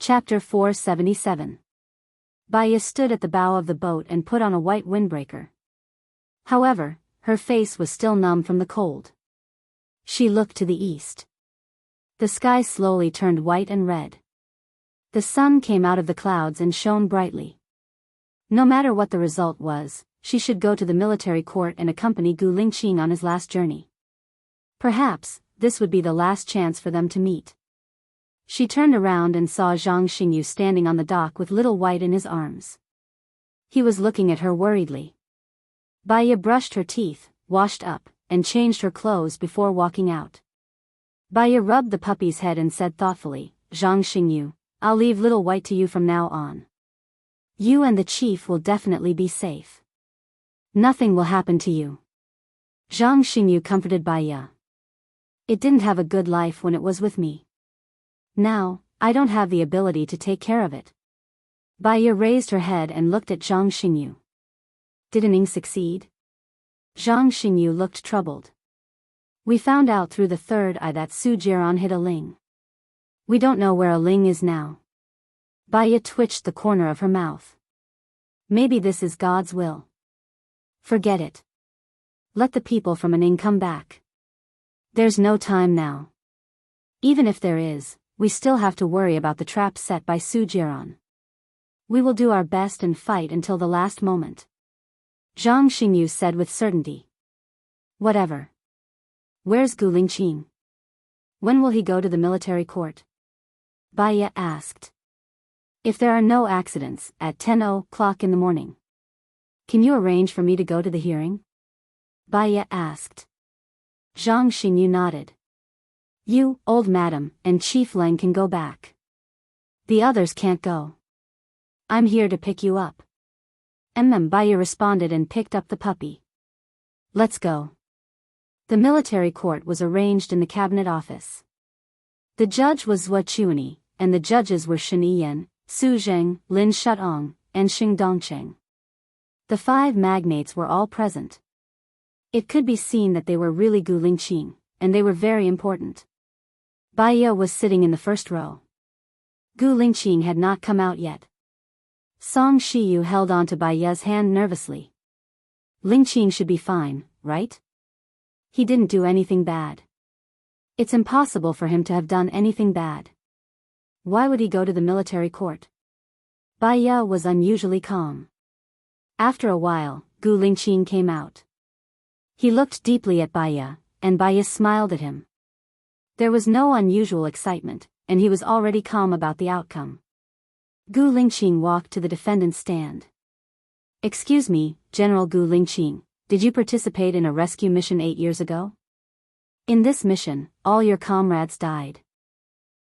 Chapter 477. Baya stood at the bow of the boat and put on a white windbreaker. However, her face was still numb from the cold. She looked to the east. The sky slowly turned white and red. The sun came out of the clouds and shone brightly. No matter what the result was, she should go to the military court and accompany Gu Lingqing on his last journey. Perhaps, this would be the last chance for them to meet. She turned around and saw Zhang Xingyu standing on the dock with little White in his arms. He was looking at her worriedly. Baya brushed her teeth, washed up, and changed her clothes before walking out. Baya rubbed the puppy's head and said thoughtfully, "Zhang Xingyu, I'll leave little White to you from now on. You and the chief will definitely be safe. Nothing will happen to you." Zhang Xingyu comforted Baya. "It didn't have a good life when it was with me. Now, I don't have the ability to take care of it." Baya raised her head and looked at Zhang Xingyu. "Did Ning succeed?" Zhang Xingyu looked troubled. "We found out through the third eye that Su Jiran hid a Ling. We don't know where a Ling is now." Baya twitched the corner of her mouth. "Maybe this is God's will. Forget it. Let the people from Ning come back. There's no time now. Even if there is, we still have to worry about the trap set by Su Jiran. We will do our best and fight until the last moment." Zhang Xingyu said with certainty. "Whatever. Where's Gu Lingqing? When will he go to the military court?" Baya asked. "If there are no accidents, at 10:00 in the morning. Can you arrange for me to go to the hearing?" Baya asked. Zhang Xingyu nodded. "You, old madam, and Chief Leng can go back. The others can't go. I'm here to pick you up." Baya responded and picked up the puppy. "Let's go." The military court was arranged in the cabinet office. The judge was Zhua Chuani, and the judges were Shen Yiyan, Su Zheng, Lin Shutong, and Xing Dongcheng. The 5 magnates were all present. It could be seen that they were really Gu Lingqing, and they were very important. Baya was sitting in the first row. Gu Lingqing had not come out yet. Song Shiyu held on to Baya's hand nervously. "Lingqing should be fine, right? He didn't do anything bad. It's impossible for him to have done anything bad. Why would he go to the military court?" Baya was unusually calm. After a while, Gu Lingqing came out. He looked deeply at Baya, and Baya smiled at him. There was no unusual excitement, and he was already calm about the outcome. Gu Lingqing walked to the defendant's stand. "Excuse me, General Gu Lingqing, did you participate in a rescue mission 8 years ago? In this mission, all your comrades died.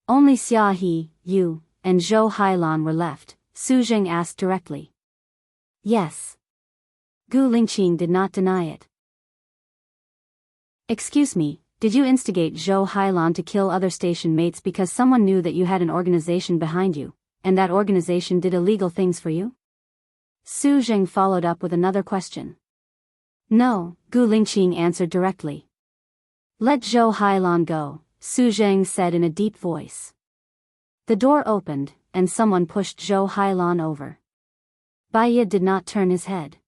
Only Xia He, you, and Zhou Hailan were left," Su Zheng asked directly. "Yes." Gu Lingqing did not deny it. "Excuse me, did you instigate Zhou Hailan to kill other station mates because someone knew that you had an organization behind you, and that organization did illegal things for you?" Su Zheng followed up with another question. "No," Gu Lingqing answered directly. "Let Zhou Hailan go," Su Zheng said in a deep voice. The door opened, and someone pushed Zhou Hailan over. Baya did not turn his head.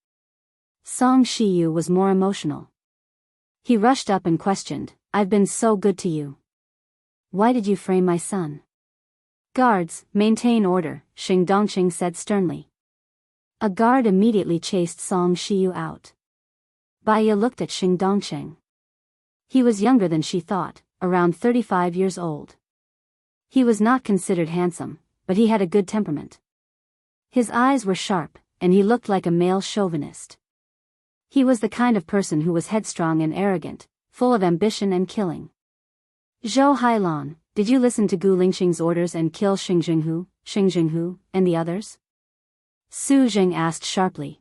Song Shiyu was more emotional. He rushed up and questioned, "I've been so good to you. Why did you frame my son?" "Guards, maintain order," Xing Dongcheng said sternly. A guard immediately chased Song Shiyu out. Baya looked at Xing Dongcheng. He was younger than she thought, around 35 years old. He was not considered handsome, but he had a good temperament. His eyes were sharp, and he looked like a male chauvinist. He was the kind of person who was headstrong and arrogant, full of ambition and killing. "Zhou Hailan, did you listen to Gu Lingqing's orders and kill Xing Jinghu, and the others?" Su Zheng asked sharply.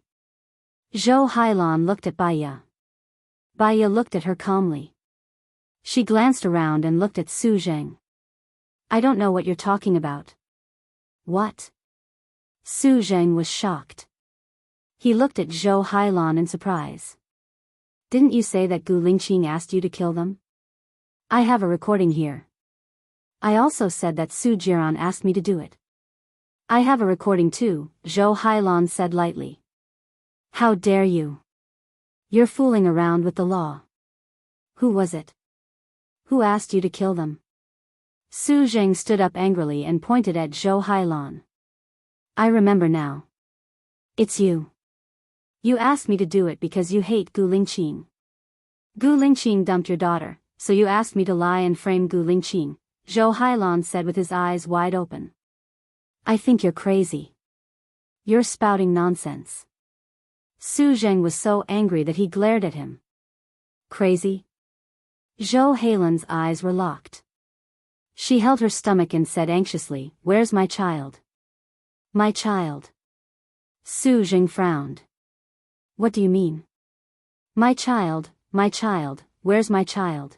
Zhou Hailan looked at Baya. Baya looked at her calmly. She glanced around and looked at Su Zheng. "I don't know what you're talking about." "What?" Su Zheng was shocked. He looked at Zhou Hailan in surprise. "Didn't you say that Gu Lingqing asked you to kill them?" "I have a recording here. I also said that Su Jiran asked me to do it." I have a recording too, Zhou Hailan said lightly. How dare you? You're fooling around with the law. Who was it? Who asked you to kill them? Su Zheng stood up angrily and pointed at Zhou Hailan. I remember now. It's you. You asked me to do it because you hate Gu Lingqing. Gu Lingqing dumped your daughter, so you asked me to lie and frame Gu Lingqing, Zhou Hailan said with his eyes wide open. I think you're crazy. You're spouting nonsense. Su Zheng was so angry that he glared at him. Crazy? Zhou Hailan's eyes were locked. She held her stomach and said anxiously, Where's my child? My child. Su Zheng frowned. What do you mean? My child, where's my child?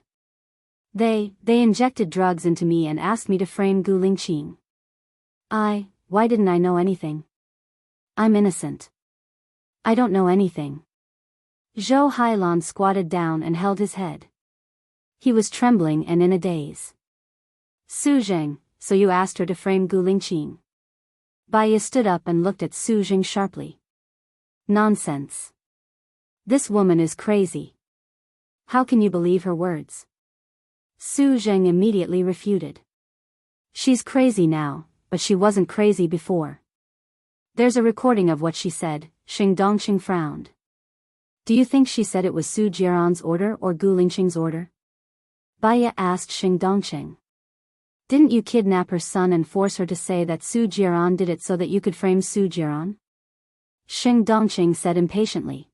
They injected drugs into me and asked me to frame Gu Lingqing. Why didn't I know anything? I'm innocent. I don't know anything. Zhou Hailan squatted down and held his head. He was trembling and in a daze. Su Zheng, so you asked her to frame Gu Lingqing. Baiya stood up and looked at Su Zheng sharply. Nonsense. This woman is crazy. How can you believe her words? Su Zheng immediately refuted. She's crazy now, but she wasn't crazy before. There's a recording of what she said, Xing Dongqing frowned. Do you think she said it was Su Jiran's order or Gu Lingqing's order? Baiya asked Xing Dongqing. Didn't you kidnap her son and force her to say that Su Jiran did it so that you could frame Su Jiran? Xing Dongqing said impatiently.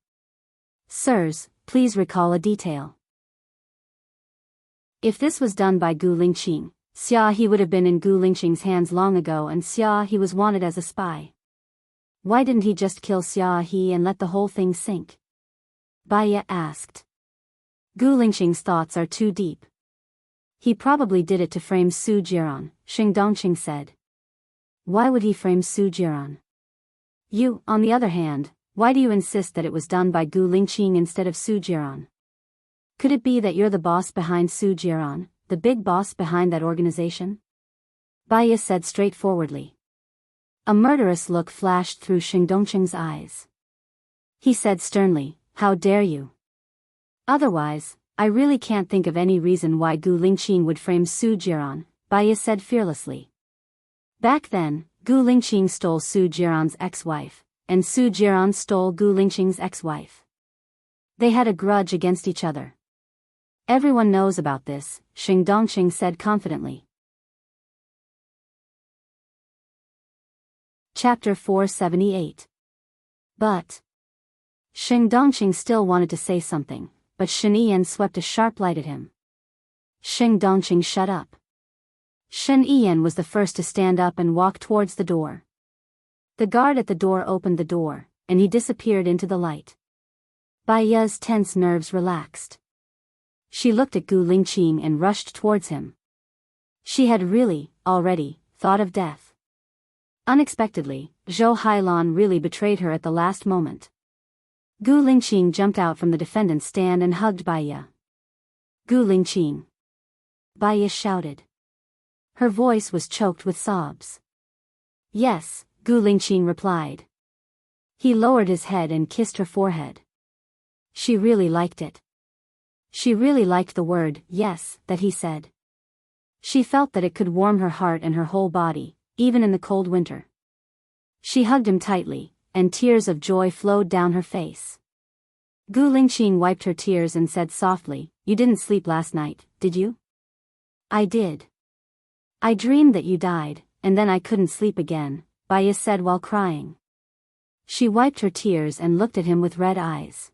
Sirs, please recall a detail. If this was done by Gu Lingqing, Xia He would have been in Gu Lingqing's hands long ago and Xia He was wanted as a spy. Why didn't he just kill Xia He and let the whole thing sink? Baiya asked. Gu Lingqing's thoughts are too deep. He probably did it to frame Su Jiran, Xing Dongqing said. Why would he frame Su Jiran? You, on the other hand, why do you insist that it was done by Gu Lingqing instead of Su Jiran? Could it be that you're the boss behind Su Jiran, the big boss behind that organization? Baiya said straightforwardly. A murderous look flashed through Xing Dongqing's eyes. He said sternly, How dare you? Otherwise, I really can't think of any reason why Gu Lingqing would frame Su Jiran, Baiya said fearlessly. Back then, Gu Lingqing stole Su Jiran's ex-wife, and Su Jiran stole Gu Lingqing's ex-wife. They had a grudge against each other. Everyone knows about this, Xing Dongqing said confidently. Chapter 478. But Xing Dongqing still wanted to say something, but Shen Yiyan swept a sharp light at him. Xing Dongqing shut up. Shen Yiyan was the first to stand up and walk towards the door. The guard at the door opened the door, and he disappeared into the light. Baiya's tense nerves relaxed. She looked at Gu Lingqing and rushed towards him. She had already, thought of death. Unexpectedly, Zhou Hailan really betrayed her at the last moment. Gu Lingqing jumped out from the defendant's stand and hugged Baiya. Gu Lingqing. Baiya shouted. Her voice was choked with sobs. Yes, Gu Lingqing replied. He lowered his head and kissed her forehead. She really liked it. She really liked the word, yes, that he said. She felt that it could warm her heart and her whole body, even in the cold winter. She hugged him tightly, and tears of joy flowed down her face. Gu Lingqing wiped her tears and said softly, You didn't sleep last night, did you? I did. I dreamed that you died, and then I couldn't sleep again, Baiya said while crying. She wiped her tears and looked at him with red eyes.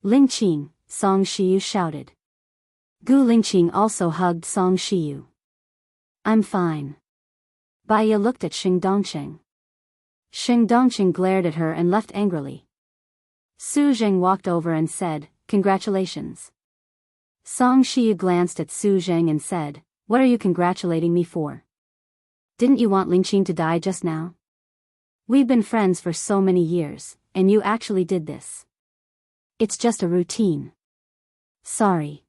Lingqing, Song Shiyu shouted. Gu Lingqing also hugged Song Shiyu. I'm fine. Baiya looked at Xing Dongqing. Xing Dongqing glared at her and left angrily. Su Zheng walked over and said, Congratulations. Song Shiyu glanced at Su Zheng and said, What are you congratulating me for? Didn't you want Lingqing to die just now? We've been friends for so many years, and you actually did this. It's just a routine. Sorry.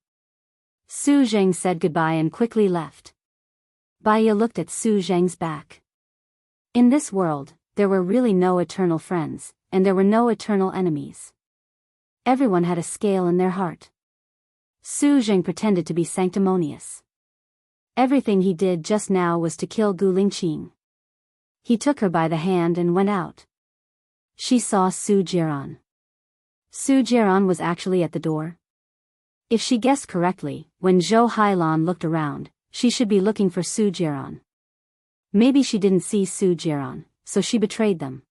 Su Zheng said goodbye and quickly left. Baiya looked at Su Zheng's back. In this world, there were really no eternal friends, and there were no eternal enemies. Everyone had a scale in their heart. Su Jing pretended to be sanctimonious. Everything he did just now was to kill Gu Lingqing. He took her by the hand and went out. She saw Su Jiran. Su Jiran was actually at the door. If she guessed correctly, when Zhou Hailan looked around, she should be looking for Su Jiran. Maybe she didn't see Su Jiran, so she betrayed them.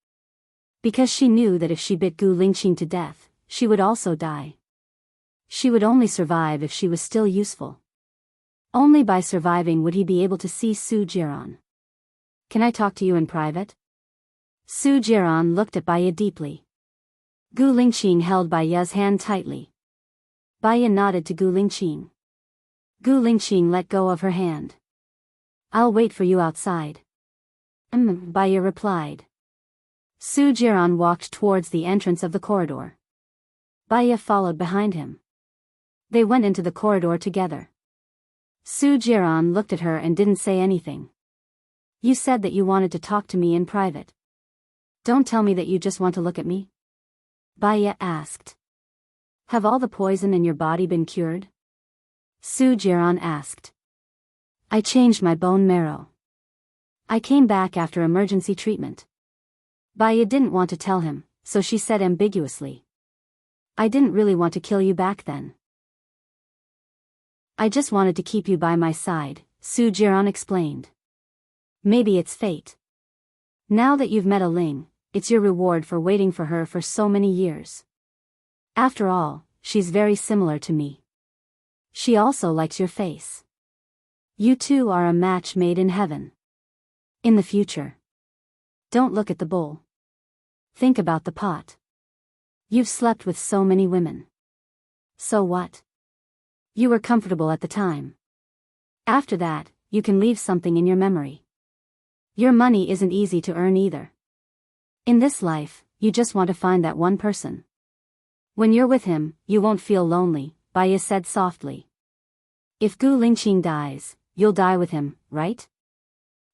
Because she knew that if she bit Gu Lingqing to death, she would also die. She would only survive if she was still useful. Only by surviving would he be able to see Su Jiran. Can I talk to you in private? Su Jiran looked at Baiya deeply. Gu Lingqing held Baiya's hand tightly. Baiya nodded to Gu Lingqing. Gu Lingqing let go of her hand. I'll wait for you outside. Baiya replied. Su Jiran walked towards the entrance of the corridor. Baiya followed behind him. They went into the corridor together. Su Jiran looked at her and didn't say anything. You said that you wanted to talk to me in private. Don't tell me that you just want to look at me? Baiya asked. Have all the poison in your body been cured? Su Jiran asked. I changed my bone marrow. I came back after emergency treatment. Baiya didn't want to tell him, so she said ambiguously. I didn't really want to kill you back then. I just wanted to keep you by my side, Su Jiran explained. Maybe it's fate. Now that you've met a Ling, it's your reward for waiting for her for so many years. After all, she's very similar to me. She also likes your face. You two are a match made in heaven. In the future. Don't look at the bowl. Think about the pot. You've slept with so many women. So what? You were comfortable at the time. After that, you can leave something in your memory. Your money isn't easy to earn either. In this life, you just want to find that one person. When you're with him, you won't feel lonely, Baiya said softly. If Gu Lingqing dies, you'll die with him, right?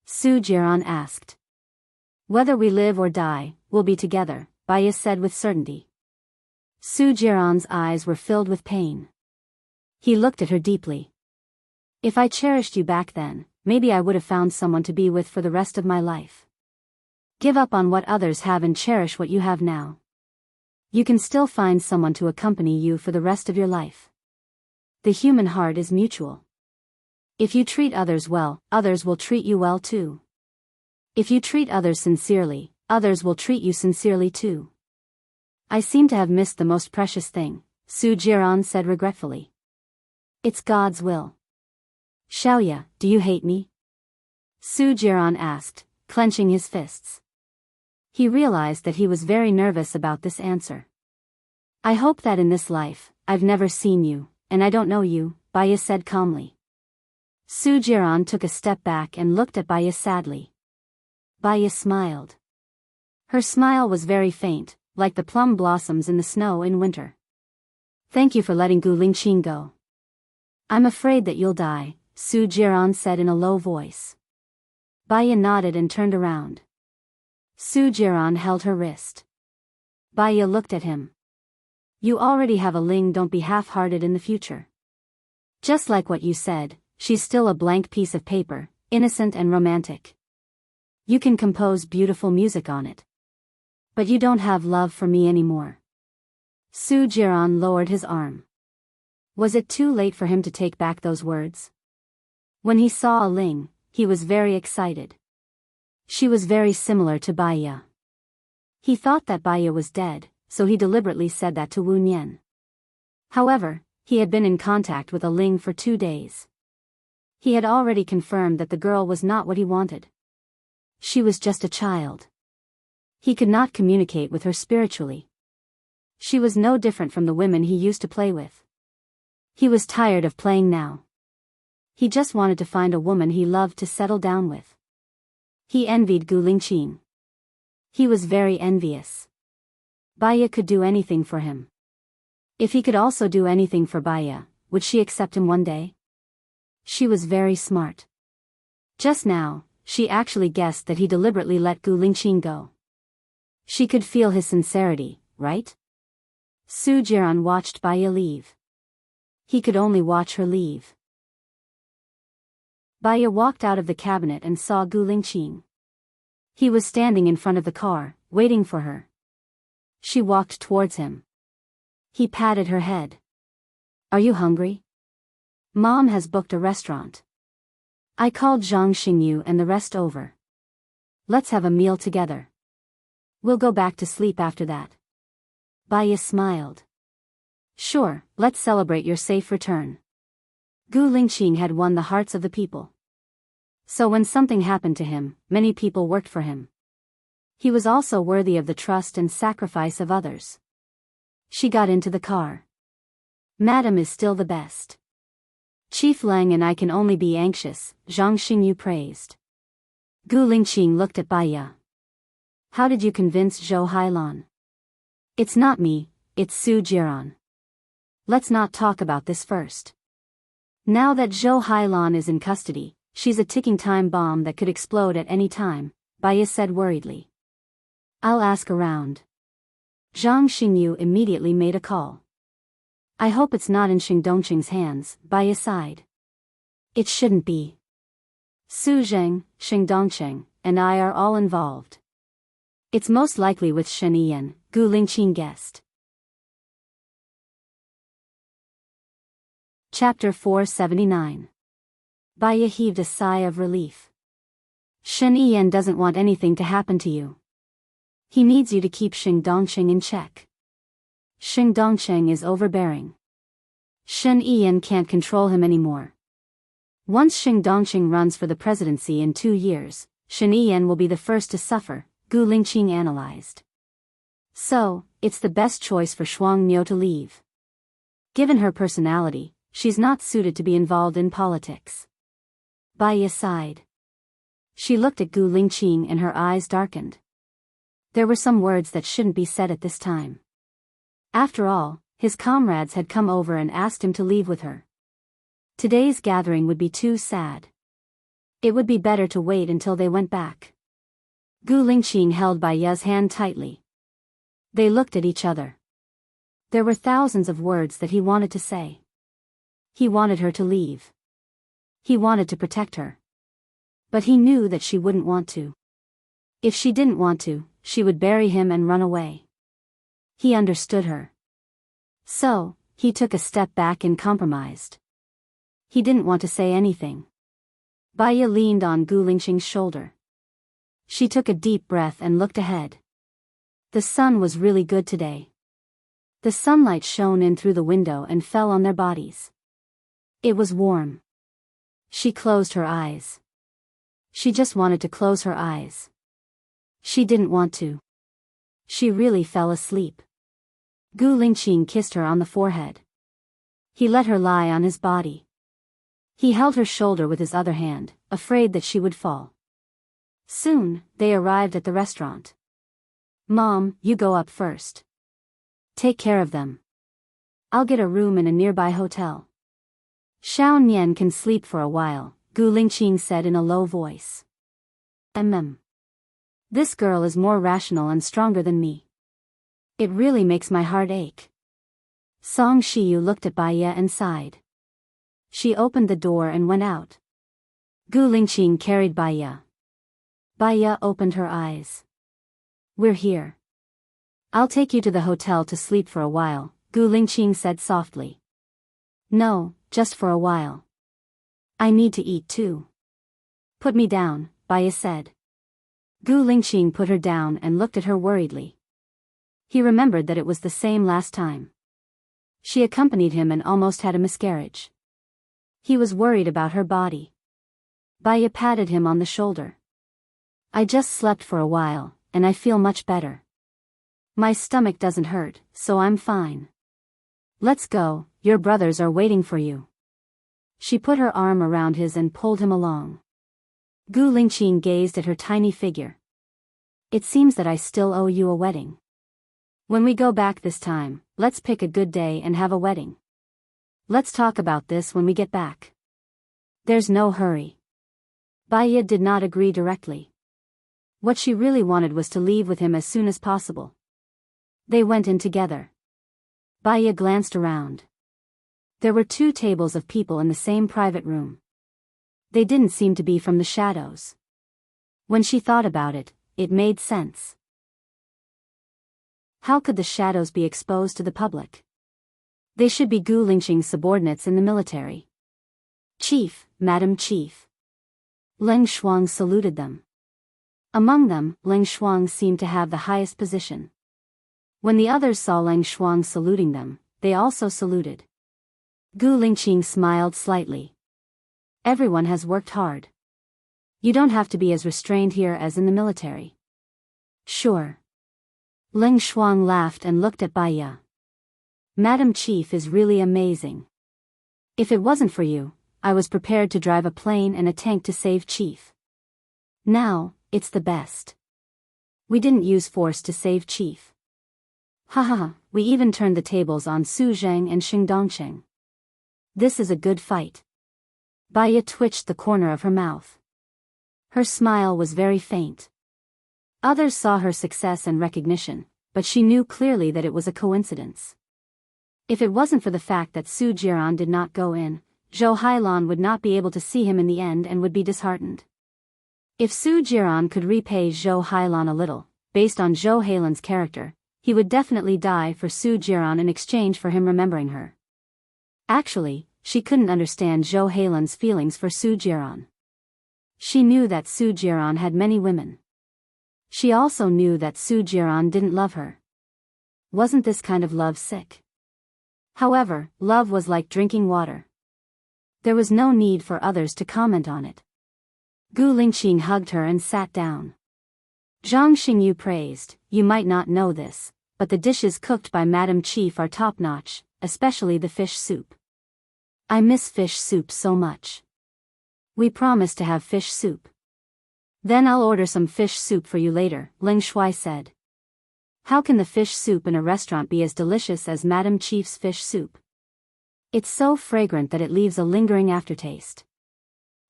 Su Jiran asked. Whether we live or die, we'll be together, Baiya said with certainty. Su Jiran's eyes were filled with pain. He looked at her deeply. If I cherished you back then, maybe I would have found someone to be with for the rest of my life. Give up on what others have and cherish what you have now. You can still find someone to accompany you for the rest of your life. The human heart is mutual. If you treat others well, others will treat you well too. If you treat others sincerely, others will treat you sincerely too. I seem to have missed the most precious thing, Su Jiran said regretfully. It's God's will. Xiaoya, do you hate me? Su Jiran asked, clenching his fists. He realized that he was very nervous about this answer. I hope that in this life, I've never seen you, and I don't know you, Baiya said calmly. Su Jiran took a step back and looked at Baiya sadly. Baiya smiled. Her smile was very faint, like the plum blossoms in the snow in winter. Thank you for letting Gu Lingqing go. I'm afraid that you'll die, Su Jiran said in a low voice. Baiya nodded and turned around. Su Jiran held her wrist. Baiya looked at him. You already have a Ling, don't be half-hearted in the future. Just like what you said, she's still a blank piece of paper, innocent and romantic. You can compose beautiful music on it. But you don't have love for me anymore. Su Jiran lowered his arm. Was it too late for him to take back those words? When he saw a Ling, he was very excited. She was very similar to Baiya. He thought that Baiya was dead, so he deliberately said that to Wu Nian. However, he had been in contact with a Ling for 2 days. He had already confirmed that the girl was not what he wanted. She was just a child. He could not communicate with her spiritually. She was no different from the women he used to play with. He was tired of playing now. He just wanted to find a woman he loved to settle down with. He envied Gu Lingqing. He was very envious. Baiya could do anything for him. If he could also do anything for Baiya, would she accept him one day? She was very smart. Just now, she actually guessed that he deliberately let Gu Lingqing go. She could feel his sincerity, right? Su Jiran watched Baya leave. He could only watch her leave. Baya walked out of the cabinet and saw Gu Lingqing. He was standing in front of the car, waiting for her. She walked towards him. He patted her head. Are you hungry? Mom has booked a restaurant. I called Zhang Xingyu and the rest over. Let's have a meal together. We'll go back to sleep after that. Baya smiled. Sure, let's celebrate your safe return. Gu Lingqing had won the hearts of the people. So when something happened to him, many people worked for him. He was also worthy of the trust and sacrifice of others. She got into the car. Madam is still the best. Chief Lang and I can only be anxious, Zhang Xingyu praised. Gu Lingqing looked at Baya. How did you convince Zhou Hailan? It's not me, it's Su Jiran. Let's not talk about this first. Now that Zhou Hailan is in custody, she's a ticking time bomb that could explode at any time, Baya said worriedly. I'll ask around. Zhang Xingyu immediately made a call. I hope it's not in Xing Dongqing's hands, Baya sighed. It shouldn't be. Su Zheng, Xing Dongqing, and I are all involved. It's most likely with Shen Yiyan, Gu Lingqing guessed. Chapter 479. Baya heaved a sigh of relief. Shen Yiyan doesn't want anything to happen to you. He needs you to keep Xing Dongqing in check. Xing Dongqing is overbearing. Shen Yiyan can't control him anymore. Once Xing Dongqing runs for the presidency in 2 years, Shen Yiyan will be the first to suffer, Gu Lingqing analyzed. So, it's the best choice for Shuang Niu to leave. Given her personality, she's not suited to be involved in politics. Baya sighed. She looked at Gu Lingqing and her eyes darkened. There were some words that shouldn't be said at this time. After all, his comrades had come over and asked him to leave with her. Today's gathering would be too sad. It would be better to wait until they went back. Gu Lingqing held Baya's hand tightly. They looked at each other. There were thousands of words that he wanted to say. He wanted her to leave. He wanted to protect her. But he knew that she wouldn't want to. If she didn't want to, she would bury him and run away. He understood her. So, he took a step back and compromised. He didn't want to say anything. Baya leaned on Gu Lingqing's shoulder. She took a deep breath and looked ahead. The sun was really good today. The sunlight shone in through the window and fell on their bodies. It was warm. She closed her eyes. She just wanted to close her eyes. She didn't want to. She really fell asleep. Gu Lingqing kissed her on the forehead. He let her lie on his body. He held her shoulder with his other hand, afraid that she would fall. Soon, they arrived at the restaurant. Mom, you go up first. Take care of them. I'll get a room in a nearby hotel. Xiao Nian can sleep for a while, Gu Lingqing said in a low voice. This girl is more rational and stronger than me. It really makes my heart ache. Song Shiyu looked at Baya and sighed. She opened the door and went out. Gu Lingqing carried Baya. Baya opened her eyes. We're here. I'll take you to the hotel to sleep for a while, Gu Lingqing said softly. No, just for a while. I need to eat too. Put me down, Baya said. Gu Lingqing put her down and looked at her worriedly. He remembered that it was the same last time. She accompanied him and almost had a miscarriage. He was worried about her body. Baya patted him on the shoulder. I just slept for a while, and I feel much better. My stomach doesn't hurt, so I'm fine. Let's go, your brothers are waiting for you. She put her arm around his and pulled him along. Gu Lingqing gazed at her tiny figure. It seems that I still owe you a wedding. When we go back this time, let's pick a good day and have a wedding. Let's talk about this when we get back. There's no hurry. Baya did not agree directly. What she really wanted was to leave with him as soon as possible. They went in together. Baya glanced around. There were 2 tables of people in the same private room. They didn't seem to be from the shadows. When she thought about it, it made sense. How could the shadows be exposed to the public? They should be Gu Lingqing's subordinates in the military. Chief, Madam Chief. Leng Shuang saluted them. Among them, Leng Shuang seemed to have the highest position. When the others saw Leng Shuang saluting them, they also saluted. Gu Lingqing smiled slightly. Everyone has worked hard. You don't have to be as restrained here as in the military. Sure. Leng Shuang laughed and looked at Baya. Madam Chief is really amazing. If it wasn't for you, I was prepared to drive a plane and a tank to save Chief. Now, it's the best. We didn't use force to save Chief. Haha, we even turned the tables on Su Zheng and Xing Dongsheng. This is a good fight. Baya twitched the corner of her mouth. Her smile was very faint. Others saw her success and recognition, but she knew clearly that it was a coincidence. If it wasn't for the fact that Su Jiran did not go in, Zhou Hailan would not be able to see him in the end and would be disheartened. If Su Jiran could repay Zhou Hailan a little, based on Zhou Hailan's character, he would definitely die for Su Jiran in exchange for him remembering her. Actually, she couldn't understand Zhou Hailan's feelings for Su Jiran. She knew that Su Jiran had many women. She also knew that Su Jiran didn't love her. Wasn't this kind of love sick? However, love was like drinking water. There was no need for others to comment on it. Gu Lingqing hugged her and sat down. Zhang Xingyu praised, "You might not know this, but the dishes cooked by Madam Chief are top-notch, especially the fish soup. I miss fish soup so much. We promised to have fish soup. Then I'll order some fish soup for you later," Ling Shui said. How can the fish soup in a restaurant be as delicious as Madam Chief's fish soup? It's so fragrant that it leaves a lingering aftertaste.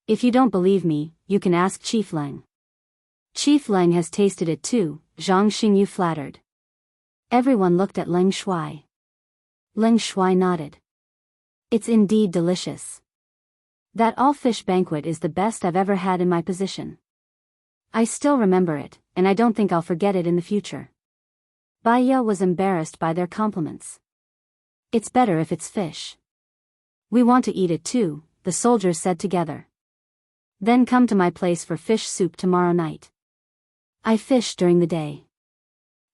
If you don't believe me, you can ask Chief Leng. Chief Leng has tasted it too, Zhang Xingyu flattered. Everyone looked at Leng Shui. Leng Shui nodded. It's indeed delicious. That all-fish banquet is the best I've ever had in my position. I still remember it, and I don't think I'll forget it in the future. Baya was embarrassed by their compliments. It's better if it's fish. We want to eat it too, the soldiers said together. Then come to my place for fish soup tomorrow night. I fish during the day.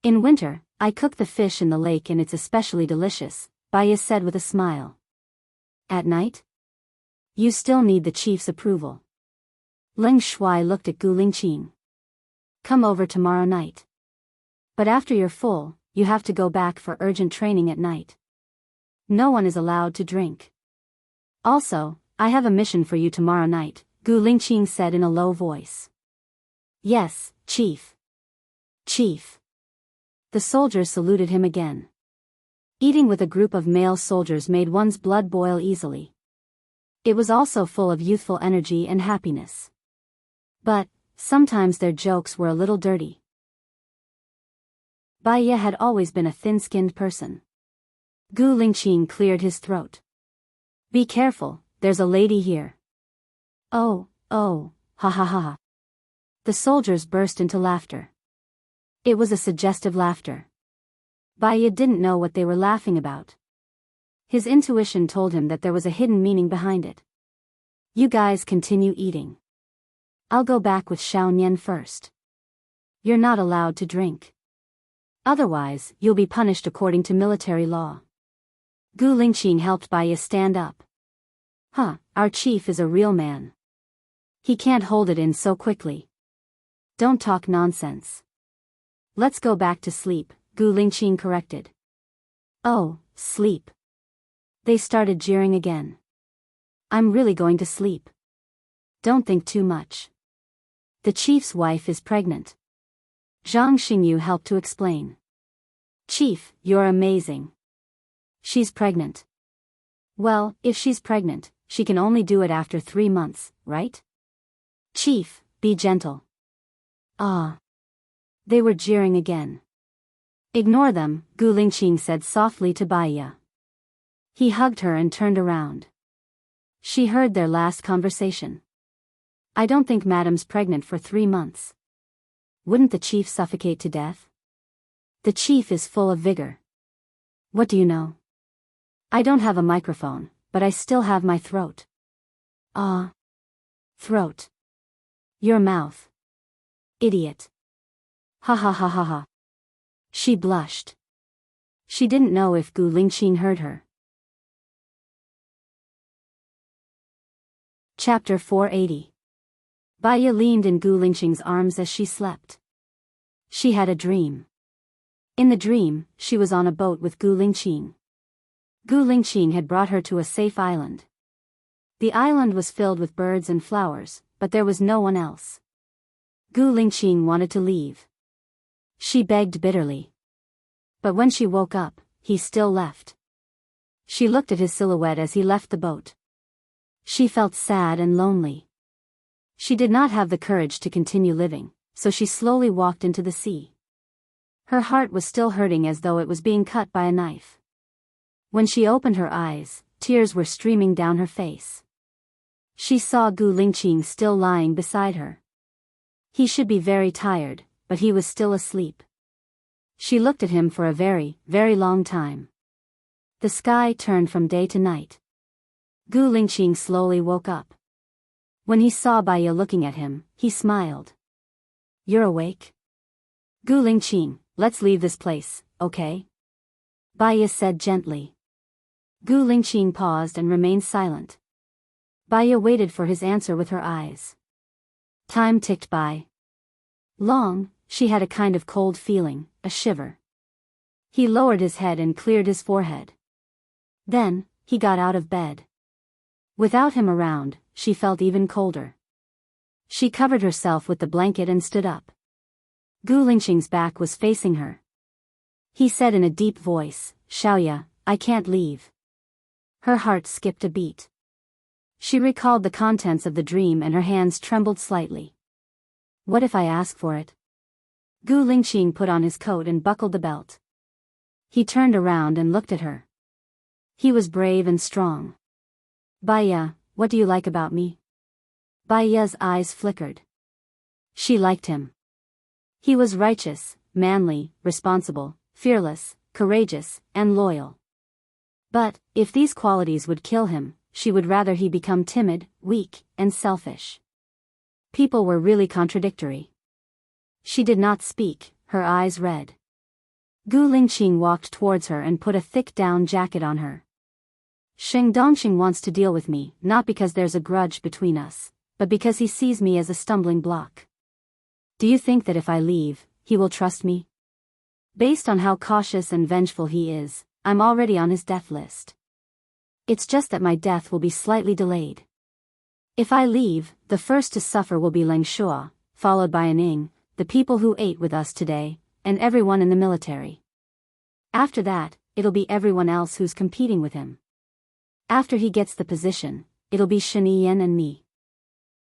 In winter, I cook the fish in the lake and it's especially delicious, Baya said with a smile. At night? You still need the chief's approval. Leng Shui looked at Gu Lingqing. Come over tomorrow night. But after you're full, you have to go back for urgent training at night. No one is allowed to drink. Also, I have a mission for you tomorrow night, Gu Lingqing said in a low voice. Yes, Chief. Chief. The soldiers saluted him again. Eating with a group of male soldiers made one's blood boil easily. It was also full of youthful energy and happiness. But, sometimes their jokes were a little dirty. Baya had always been a thin-skinned person. Gu Lingqing cleared his throat. Be careful, there's a lady here. Oh, ha ha ha. The soldiers burst into laughter. It was a suggestive laughter. Baya didn't know what they were laughing about. His intuition told him that there was a hidden meaning behind it. You guys continue eating. I'll go back with Xiao Nian first. You're not allowed to drink. Otherwise, you'll be punished according to military law. Gu Lingqing helped Baya stand up. Our chief is a real man. He can't hold it in so quickly. Don't talk nonsense. Let's go back to sleep, Gu Lingqing corrected. Oh, sleep. They started jeering again. I'm really going to sleep. Don't think too much. The chief's wife is pregnant. Zhang Xingyu helped to explain. Chief, you're amazing. She's pregnant. Well, if she's pregnant, she can only do it after 3 months, right? Chief, be gentle. Ah. They were jeering again. Ignore them, Gu Lingqing said softly to Baiya. He hugged her and turned around. She heard their last conversation. I don't think Madam's pregnant for 3 months. Wouldn't the chief suffocate to death? The chief is full of vigor. What do you know? I don't have a microphone, but I still have my throat. Ah. Throat. Your mouth. Idiot. Ha ha ha ha ha. She blushed. She didn't know if Gu Lingqing heard her. Chapter 480. Baiya leaned in Gu Lingqing's arms as she slept. She had a dream. In the dream, she was on a boat with Gu Lingqing. Gu Lingqing had brought her to a safe island. The island was filled with birds and flowers, but there was no one else. Gu Lingqing wanted to leave. She begged bitterly. But when she woke up, he still left. She looked at his silhouette as he left the boat. She felt sad and lonely. She did not have the courage to continue living, so she slowly walked into the sea. Her heart was still hurting as though it was being cut by a knife. When she opened her eyes, tears were streaming down her face. She saw Gu Lingqing still lying beside her. He should be very tired, but he was still asleep. She looked at him for a very, very long time. The sky turned from day to night. Gu Lingqing slowly woke up. When he saw Baiya looking at him, he smiled. You're awake? Gu Lingqing, let's leave this place, okay? Baiya said gently. Gu Lingqing paused and remained silent. Baiya waited for his answer with her eyes. Time ticked by. Long, she had a kind of cold feeling, a shiver. He lowered his head and cleared his forehead. Then, he got out of bed. Without him around, she felt even colder. She covered herself with the blanket and stood up. Gu Lingqing's back was facing her. He said in a deep voice, Xiaoya, I can't leave. Her heart skipped a beat. She recalled the contents of the dream and her hands trembled slightly. What if I ask for it? Gu Lingqing put on his coat and buckled the belt. He turned around and looked at her. He was brave and strong. Baiya, what do you like about me? Baiya's eyes flickered. She liked him. He was righteous, manly, responsible, fearless, courageous, and loyal. But, if these qualities would kill him, she would rather he become timid, weak, and selfish. People were really contradictory. She did not speak, her eyes red. Gu Lingqing walked towards her and put a thick down jacket on her. Sheng Dongxing wants to deal with me, not because there's a grudge between us, but because he sees me as a stumbling block. Do you think that if I leave, he will trust me? Based on how cautious and vengeful he is, I'm already on his death list. It's just that my death will be slightly delayed. If I leave, the first to suffer will be Leng Shuo, followed by Aning, the people who ate with us today, and everyone in the military. After that, it'll be everyone else who's competing with him. After he gets the position, it'll be Shen Yan and me.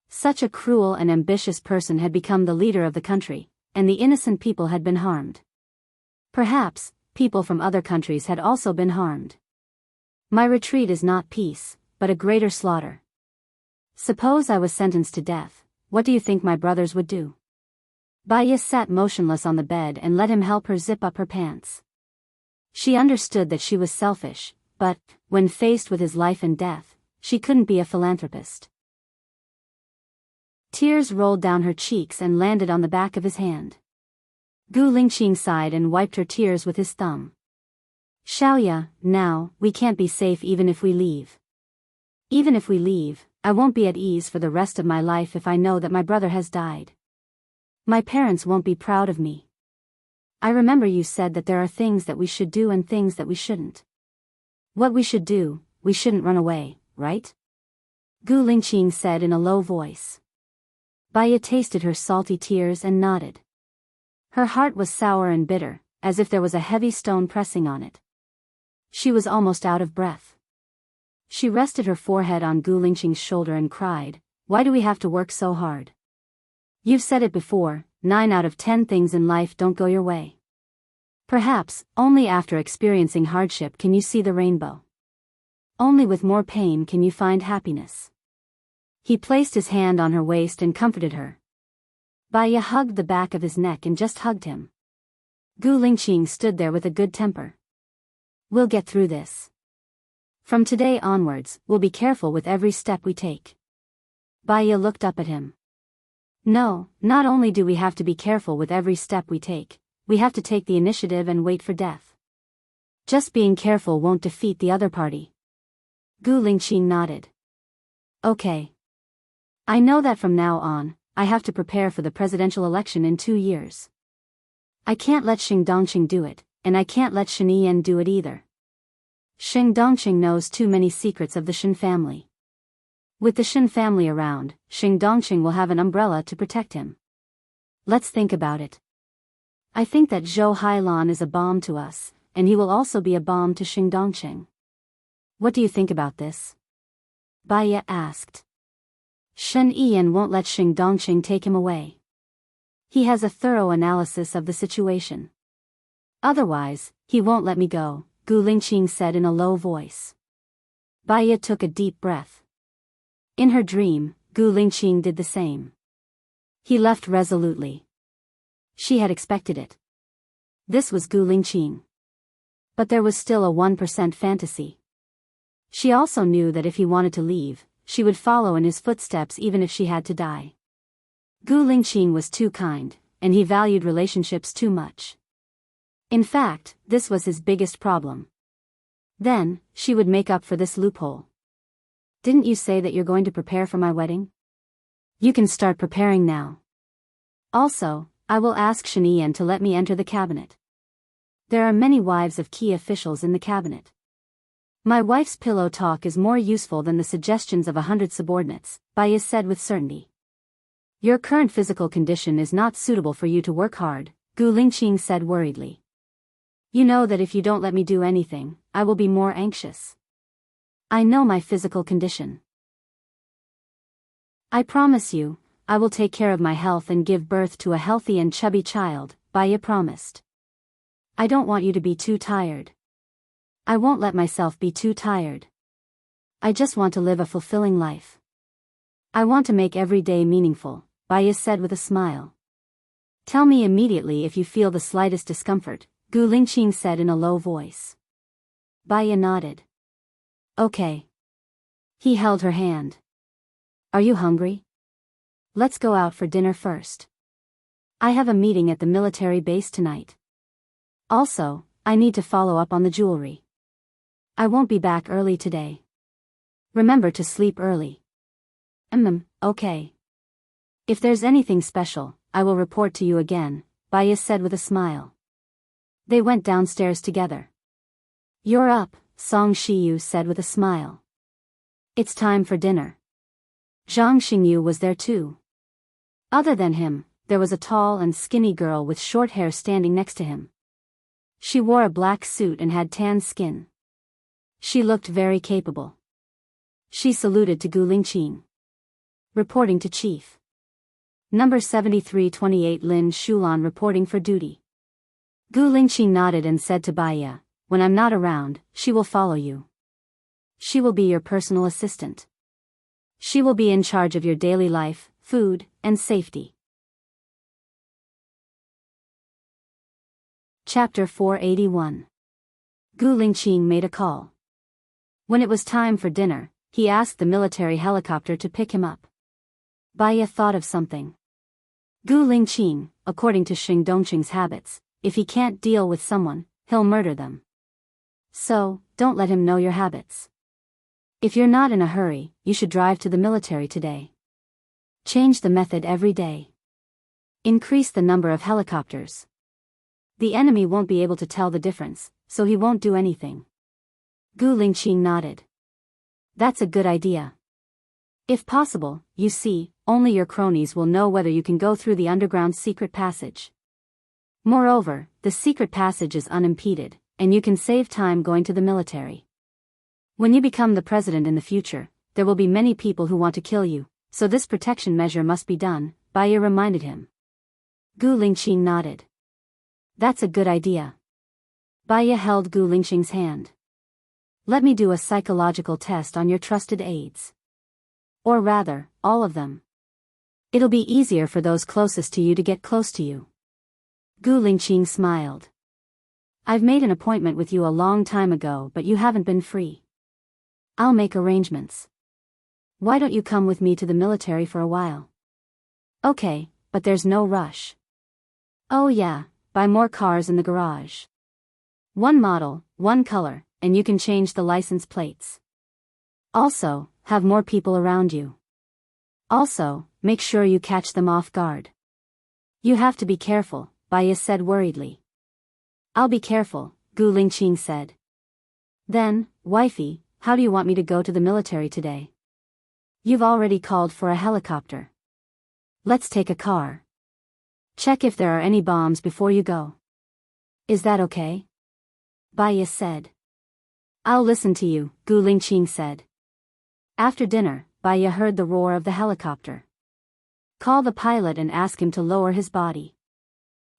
Such a cruel and ambitious person had become the leader of the country, and the innocent people had been harmed. Perhaps, people from other countries had also been harmed. My retreat is not peace, but a greater slaughter. Suppose I was sentenced to death, what do you think my brothers would do? Baiya sat motionless on the bed and let him help her zip up her pants. She understood that she was selfish, but, when faced with his life and death, she couldn't be a philanthropist. Tears rolled down her cheeks and landed on the back of his hand. Gu Lingqing sighed and wiped her tears with his thumb. Xiaoya, now, we can't be safe even if we leave. Even if we leave, I won't be at ease for the rest of my life if I know that my brother has died. My parents won't be proud of me. I remember you said that there are things that we should do and things that we shouldn't. What we should do, we shouldn't run away, right? Gu Lingqing said in a low voice. Baiya tasted her salty tears and nodded. Her heart was sour and bitter, as if there was a heavy stone pressing on it. She was almost out of breath. She rested her forehead on Gu Lingqing's shoulder and cried, "Why do we have to work so hard? You've said it before, 9 out of 10 things in life don't go your way. Perhaps, only after experiencing hardship can you see the rainbow. Only with more pain can you find happiness. He placed his hand on her waist and comforted her. Baya hugged the back of his neck and just hugged him. Gu Lingqing stood there with a good temper. We'll get through this. From today onwards, we'll be careful with every step we take. Baya looked up at him. No, not only do we have to be careful with every step we take, we have to take the initiative and wait for death. Just being careful won't defeat the other party. Gu Lingqing nodded. Okay. I know that from now on, I have to prepare for the presidential election in 2 years. I can't let Xing Dongqing do it, and I can't let Shen Yiyan do it either. Xing Dongqing knows too many secrets of the Shen family. With the Shen family around, Xing Dongqing will have an umbrella to protect him. Let's think about it. I think that Zhou Hailan is a bomb to us, and he will also be a bomb to Xing Dongqing. What do you think about this? Baya asked. Shen Yiyan won't let Xing Dongqing take him away. He has a thorough analysis of the situation. Otherwise, he won't let me go, Gu Lingqing said in a low voice. Baya took a deep breath. In her dream, Gu Lingqing did the same. He left resolutely. She had expected it. This was Gu Lingqing. But there was still a 1% fantasy. She also knew that if he wanted to leave, she would follow in his footsteps even if she had to die. Gu Lingqing was too kind, and he valued relationships too much. In fact, this was his biggest problem. Then, she would make up for this loophole. Didn't you say that you're going to prepare for my wedding? You can start preparing now. Also, I will ask Shen Yiyan to let me enter the cabinet. There are many wives of key officials in the cabinet. My wife's pillow talk is more useful than the suggestions of 100 subordinates, Baya said with certainty. Your current physical condition is not suitable for you to work hard, Gu Lingqing said worriedly. You know that if you don't let me do anything, I will be more anxious. I know my physical condition. I promise you, I will take care of my health and give birth to a healthy and chubby child, Baya promised. I don't want you to be too tired. I won't let myself be too tired. I just want to live a fulfilling life. I want to make every day meaningful, Baya said with a smile. Tell me immediately if you feel the slightest discomfort, Gu Lingqing said in a low voice. Baya nodded. Okay. He held her hand. Are you hungry? Let's go out for dinner first. I have a meeting at the military base tonight. Also, I need to follow up on the jewelry. I won't be back early today. Remember to sleep early. Okay. If there's anything special, I will report to you again, Baya said with a smile. They went downstairs together. You're up, Song Shiyu said with a smile. It's time for dinner. Zhang Xingyu was there too. Other than him, there was a tall and skinny girl with short hair standing next to him. She wore a black suit and had tan skin. She looked very capable. She saluted to Gu Lingqing. Reporting to Chief. Number 7328 Lin Shulan reporting for duty. Gu Lingqing nodded and said to Baya, when I'm not around, she will follow you. She will be your personal assistant. She will be in charge of your daily life, food, and safety. Chapter 481. Gu Lingqing made a call. When it was time for dinner, he asked the military helicopter to pick him up. Baya thought of something. Gu Lingqing, according to Xing Dongqing's habits, if he can't deal with someone, he'll murder them. So, don't let him know your habits. If you're not in a hurry, you should drive to the military today. Change the method every day. Increase the number of helicopters. The enemy won't be able to tell the difference, so he won't do anything. Gu Lingqing nodded. That's a good idea. If possible, you see, only your cronies will know whether you can go through the underground secret passage. Moreover, the secret passage is unimpeded, and you can save time going to the military. When you become the president in the future, there will be many people who want to kill you, so this protection measure must be done, Baiya reminded him. Gu Lingqing nodded. That's a good idea. Baiya held Gu Lingqing's hand. Let me do a psychological test on your trusted aides. Or rather, all of them. It'll be easier for those closest to you to get close to you. Gu Lingqing smiled. I've made an appointment with you a long time ago, but you haven't been free. I'll make arrangements. Why don't you come with me to the military for a while? Okay, but there's no rush. Oh yeah, buy more cars in the garage. One model, one color, and you can change the license plates. Also, have more people around you. Also, make sure you catch them off guard. You have to be careful, Baiya said worriedly. I'll be careful, Gu Lingqing said. Then, wifey, how do you want me to go to the military today? You've already called for a helicopter. Let's take a car. Check if there are any bombs before you go. Is that okay? Baiya said. I'll listen to you, Gu Lingqing said. After dinner, Baiya heard the roar of the helicopter. Call the pilot and ask him to lower his body.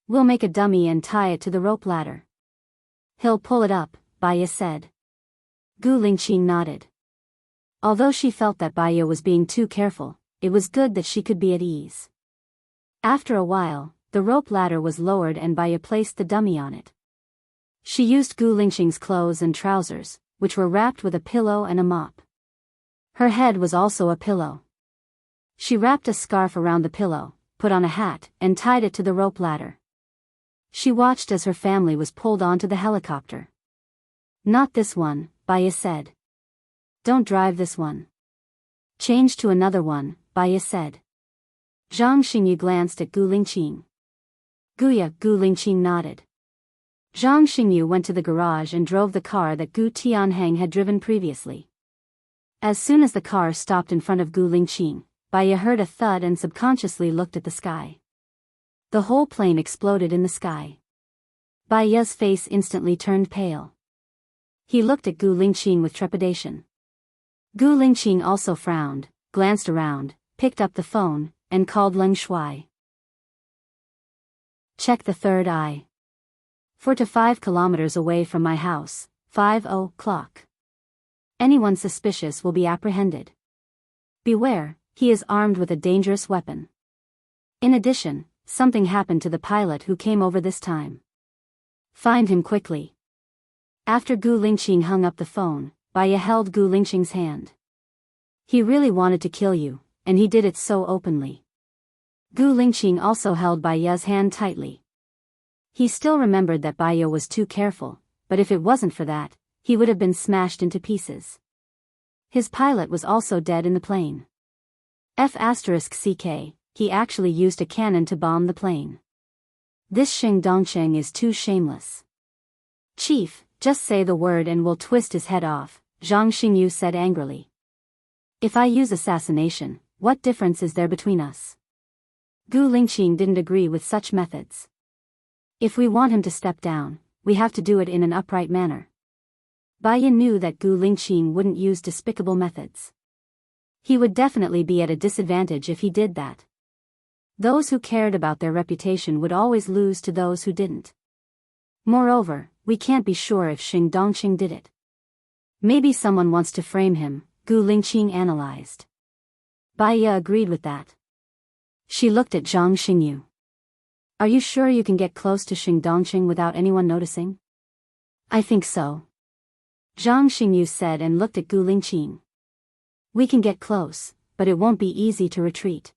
We'll make a dummy and tie it to the rope ladder. He'll pull it up, Baiya said. Gu Lingqing nodded. Although she felt that Baiya was being too careful, it was good that she could be at ease. After a while, the rope ladder was lowered and Baiya placed the dummy on it. She used Gu Lingqing's clothes and trousers, which were wrapped with a pillow and a mop. Her head was also a pillow. She wrapped a scarf around the pillow, put on a hat, and tied it to the rope ladder. She watched as her family was pulled onto the helicopter. Not this one, Baiya said. Don't drive this one. Change to another one, Baiya said. Zhang Xingyu glanced at Gu Lingqing. Gu Lingqing nodded. Zhang Xingyu went to the garage and drove the car that Gu Tianheng had driven previously. As soon as the car stopped in front of Gu Lingqing, Baiya heard a thud and subconsciously looked at the sky. The whole plane exploded in the sky. Baiya's face instantly turned pale. He looked at Gu Lingqing with trepidation. Gu Lingqing also frowned, glanced around, picked up the phone, and called Leng Shuai. Check the third eye. 4 to 5 kilometers away from my house, 5:00. Anyone suspicious will be apprehended. Beware, he is armed with a dangerous weapon. In addition, something happened to the pilot who came over this time. Find him quickly. After Gu Lingqing hung up the phone, Baiya held Gu Lingqing's hand. He really wanted to kill you, and he did it so openly. Gu Lingqing also held Baiya's hand tightly. He still remembered that Baiya was too careful, but if it wasn't for that, he would have been smashed into pieces. His pilot was also dead in the plane. F***ck, he actually used a cannon to bomb the plane. This Xing Dongsheng is too shameless. Chief, just say the word and we'll twist his head off, Zhang Xingyu said angrily. If I use assassination, what difference is there between us? Gu Lingqing didn't agree with such methods. If we want him to step down, we have to do it in an upright manner. Baiya knew that Gu Lingqing wouldn't use despicable methods. He would definitely be at a disadvantage if he did that. Those who cared about their reputation would always lose to those who didn't. Moreover, we can't be sure if Xing Dongqing did it. Maybe someone wants to frame him, Gu Lingqing analyzed. Baiya agreed with that. She looked at Zhang Xingyu. Are you sure you can get close to Xing Dongqing without anyone noticing? I think so. Zhang Xingyu said and looked at Gu Lingqing. We can get close, but it won't be easy to retreat.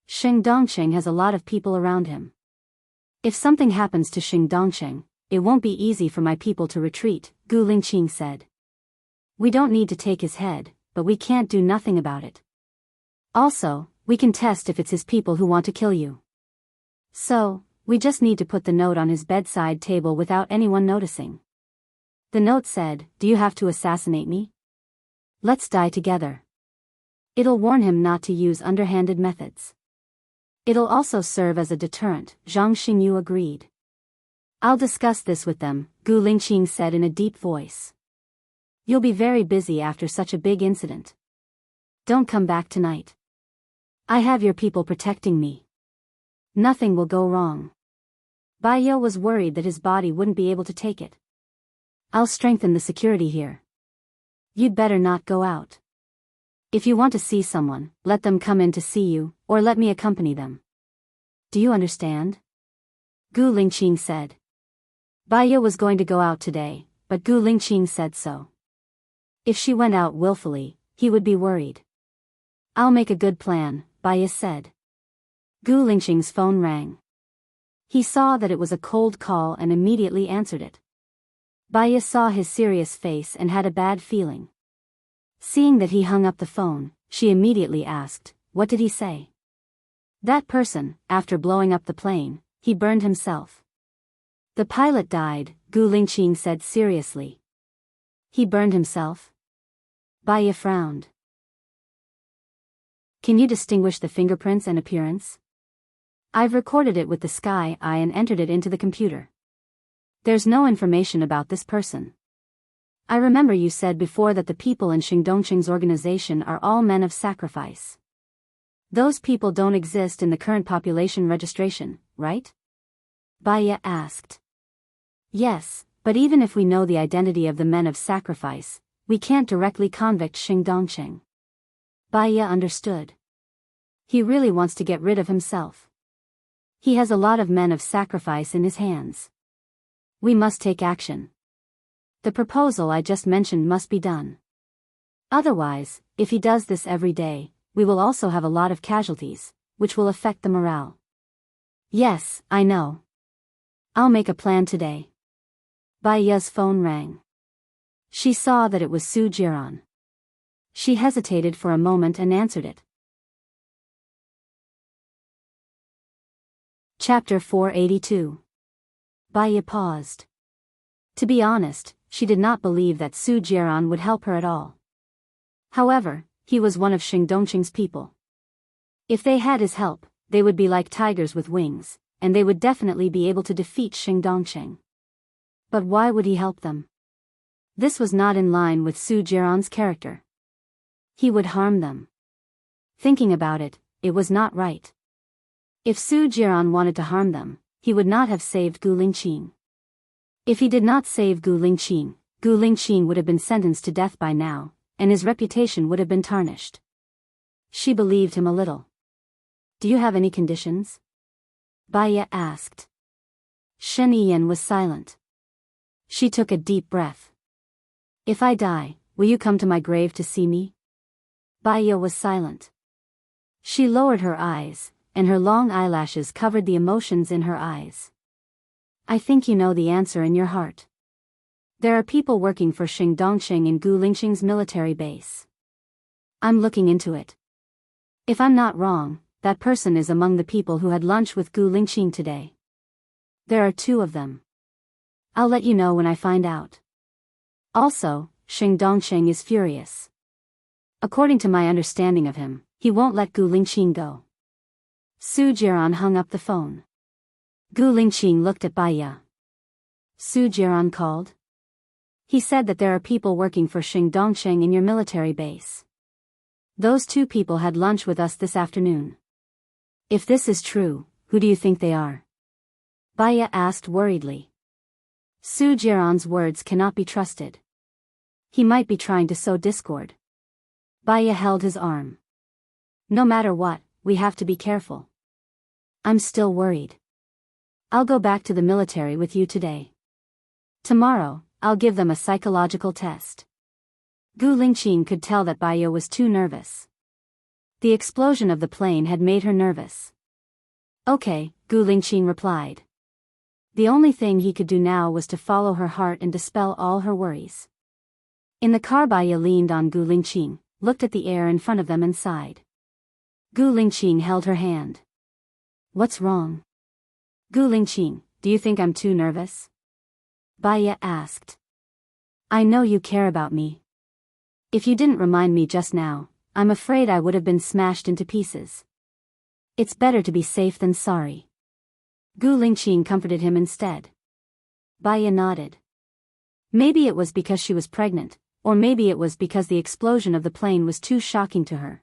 Xing Dongqing has a lot of people around him. If something happens to Xing Dongqing, it won't be easy for my people to retreat, Gu Lingqing said. We don't need to take his head, but we can't do nothing about it. Also, we can test if it's his people who want to kill you. So, we just need to put the note on his bedside table without anyone noticing. The note said, "Do you have to assassinate me? Let's die together." It'll warn him not to use underhanded methods. It'll also serve as a deterrent, Zhang Xingyu agreed. I'll discuss this with them, Gu Lingqing said in a deep voice. You'll be very busy after such a big incident. Don't come back tonight. I have your people protecting me. Nothing will go wrong. Baya was worried that his body wouldn't be able to take it. I'll strengthen the security here. You'd better not go out. If you want to see someone, let them come in to see you, or let me accompany them. Do you understand? Gu Lingqing said. Baya was going to go out today, but Gu Lingqing said so. If she went out willfully, he would be worried. I'll make a good plan, Baya said. Gu Lingqing's phone rang. He saw that it was a cold call and immediately answered it. Baya saw his serious face and had a bad feeling. Seeing that he hung up the phone, she immediately asked, "What did he say?" That person, after blowing up the plane, he burned himself. The pilot died, Gu Lingqing said seriously. He burned himself? Baya frowned. Can you distinguish the fingerprints and appearance? I've recorded it with the sky eye and entered it into the computer. There's no information about this person. I remember you said before that the people in Xingdongqing's organization are all men of sacrifice. Those people don't exist in the current population registration, right? Baya asked. Yes, but even if we know the identity of the men of sacrifice, we can't directly convict Xingdongqing. Baya understood. He really wants to get rid of himself. He has a lot of men of sacrifice in his hands. We must take action. The proposal I just mentioned must be done. Otherwise, if he does this every day, we will also have a lot of casualties, which will affect the morale. Yes, I know. I'll make a plan today. Baya's phone rang. She saw that it was Su Jiran. She hesitated for a moment and answered it. Chapter 482. Baya paused. To be honest, she did not believe that Su Jiran would help her at all. However, he was one of Xingdongqing's people. If they had his help, they would be like tigers with wings, and they would definitely be able to defeat Xingdongqing. But why would he help them? This was not in line with Su Jiran's character. He would harm them. Thinking about it, it was not right. If Su Jiran wanted to harm them, he would not have saved Gu Lingqing. If he did not save Gu Lingqing would have been sentenced to death by now, and his reputation would have been tarnished. She believed him a little. Do you have any conditions? Baya asked. Shen Yiyan was silent. She took a deep breath. If I die, will you come to my grave to see me? Baya was silent. She lowered her eyes, and her long eyelashes covered the emotions in her eyes. I think you know the answer in your heart. There are people working for Xingdongqing in Gu Lingqing's military base. I'm looking into it. If I'm not wrong, that person is among the people who had lunch with Gu Lingqing today. There are 2 of them. I'll let you know when I find out. Also, Xingdongqing is furious. According to my understanding of him, he won't let Gu Lingqing go. Su Jiran hung up the phone. Gu Lingqing looked at Baya. Su Jiran called. He said that there are people working for Xingdongqing in your military base. Those 2 people had lunch with us this afternoon. If this is true, who do you think they are? Baya asked worriedly. Su Jiran's words cannot be trusted. He might be trying to sow discord. Baya held his arm. No matter what, we have to be careful. I'm still worried. I'll go back to the military with you today. Tomorrow, I'll give them a psychological test. Gu Lingqing could tell that Baya was too nervous. The explosion of the plane had made her nervous. Okay, Gu Lingqing replied. The only thing he could do now was to follow her heart and dispel all her worries. In the car, Baya leaned on Gu Lingqing, looked at the air in front of them and sighed. Gu Lingqing held her hand. What's wrong? Gu Lingqing, do you think I'm too nervous? Baya asked. I know you care about me. If you didn't remind me just now, I'm afraid I would have been smashed into pieces. It's better to be safe than sorry. Gu Lingqing comforted him instead. Baya nodded. Maybe it was because she was pregnant, or maybe it was because the explosion of the plane was too shocking to her.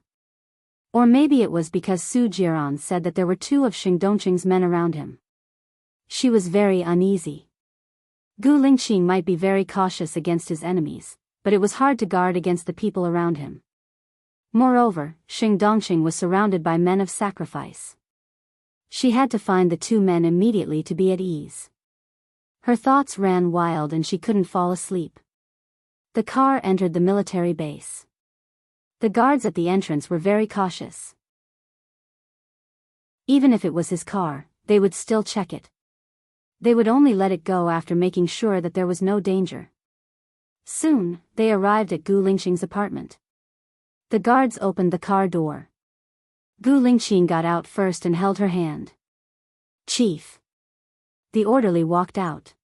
Or maybe it was because Su Jiran said that there were two of Xing Dongqing's men around him. She was very uneasy. Gu Lingqing might be very cautious against his enemies, but it was hard to guard against the people around him. Moreover, Xing Dongqing was surrounded by men of sacrifice. She had to find the two men immediately to be at ease. Her thoughts ran wild and she couldn't fall asleep. The car entered the military base. The guards at the entrance were very cautious. Even if it was his car, they would still check it. They would only let it go after making sure that there was no danger. Soon, they arrived at Gu Lingqing's apartment. The guards opened the car door. Gu Lingqing got out first and held her hand. "Chief." The orderly walked out.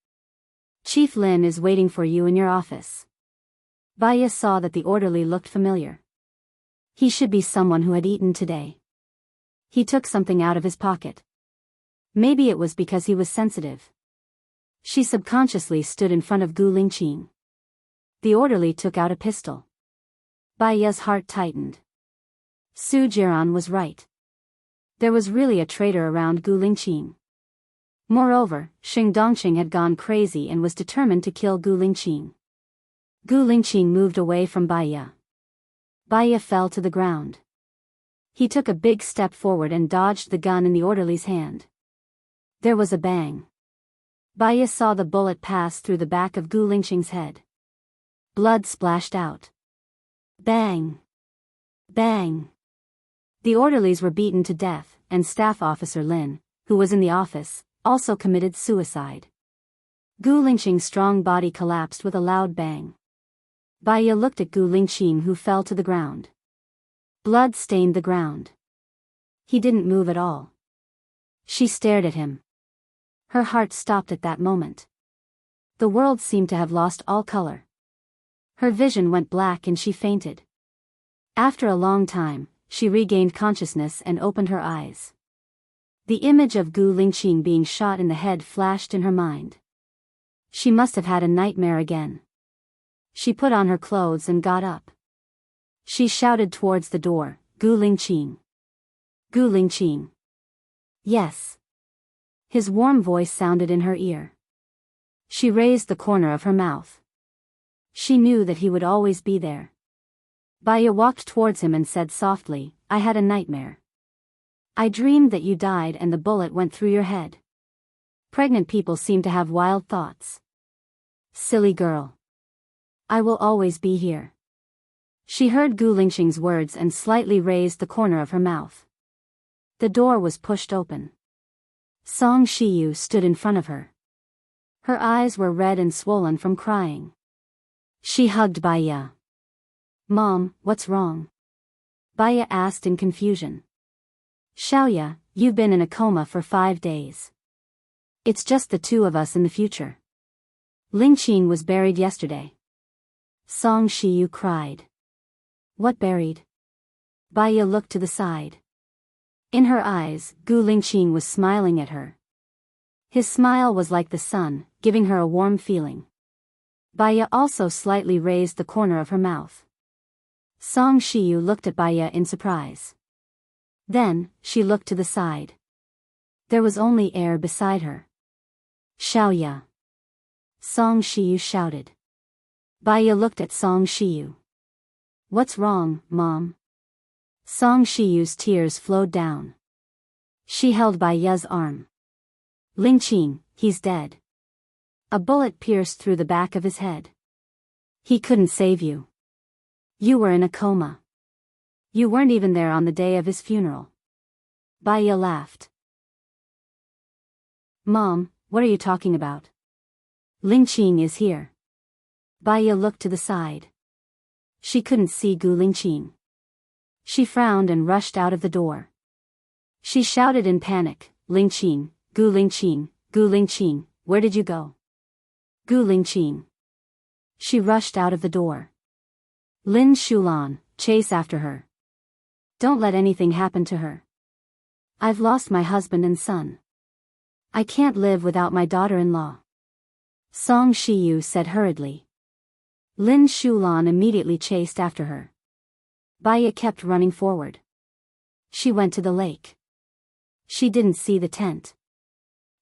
"Chief Lin is waiting for you in your office." Baya saw that the orderly looked familiar. He should be someone who had eaten today. He took something out of his pocket. Maybe it was because he was sensitive. She subconsciously stood in front of Gu Lingqing. The orderly took out a pistol. Baya's heart tightened. Su Jiran was right. There was really a traitor around Gu Lingqing. Moreover, Xing Dongqing had gone crazy and was determined to kill Gu Lingqing. Gu Lingqing moved away from Baya. Baya fell to the ground. He took a big step forward and dodged the gun in the orderly's hand. There was a bang. Baya saw the bullet pass through the back of Gu Lingqing's head. Blood splashed out. Bang! Bang! The orderlies were beaten to death, and Staff Officer Lin, who was in the office, also committed suicide. Gu Lingqing's strong body collapsed with a loud bang. Baya looked at Gu Lingqing, who fell to the ground. Blood stained the ground. He didn't move at all. She stared at him. Her heart stopped at that moment. The world seemed to have lost all color. Her vision went black and she fainted. After a long time, she regained consciousness and opened her eyes. The image of Gu Lingqing being shot in the head flashed in her mind. She must have had a nightmare again. She put on her clothes and got up. She shouted towards the door, "Gu Lingqing! Gu Lingqing!" "Yes." His warm voice sounded in her ear. She raised the corner of her mouth. She knew that he would always be there. Baya walked towards him and said softly, "I had a nightmare. I dreamed that you died and the bullet went through your head." Pregnant people seem to have wild thoughts. "Silly girl. I will always be here." She heard Gu Lingqing's words and slightly raised the corner of her mouth. The door was pushed open. Song Shiyu stood in front of her. Her eyes were red and swollen from crying. She hugged Baya. "Mom, what's wrong?" Baya asked in confusion. "Xiaoya, you've been in a coma for 5 days. It's just the two of us in the future. Lingqing was buried yesterday." Song Shiyu cried. "What buried?" Baya looked to the side. In her eyes, Gu Lingqing was smiling at her. His smile was like the sun, giving her a warm feeling. Baya also slightly raised the corner of her mouth. Song Shiyu looked at Baya in surprise. Then, she looked to the side. There was only air beside her. "Xiaoya!" Song Shiyu shouted. Baya looked at Song Shiyu. "What's wrong, Mom?" Song Shiyu's tears flowed down. She held Baya's arm. "Lingqing, he's dead. A bullet pierced through the back of his head. He couldn't save you. You were in a coma. You weren't even there on the day of his funeral." Baya laughed. "Mom, what are you talking about? Lingqing is here." Baya looked to the side. She couldn't see Gu Lingqing. She frowned and rushed out of the door. She shouted in panic, "Lingqing, Gu Lingqing, Gu Lingqing, where did you go? Gu Lingqing." She rushed out of the door. "Lin Shulan, chase after her. Don't let anything happen to her. I've lost my husband and son. I can't live without my daughter-in-law." Song Shiyu said hurriedly. Lin Shulan immediately chased after her. Baya kept running forward. She went to the lake. She didn't see the tent.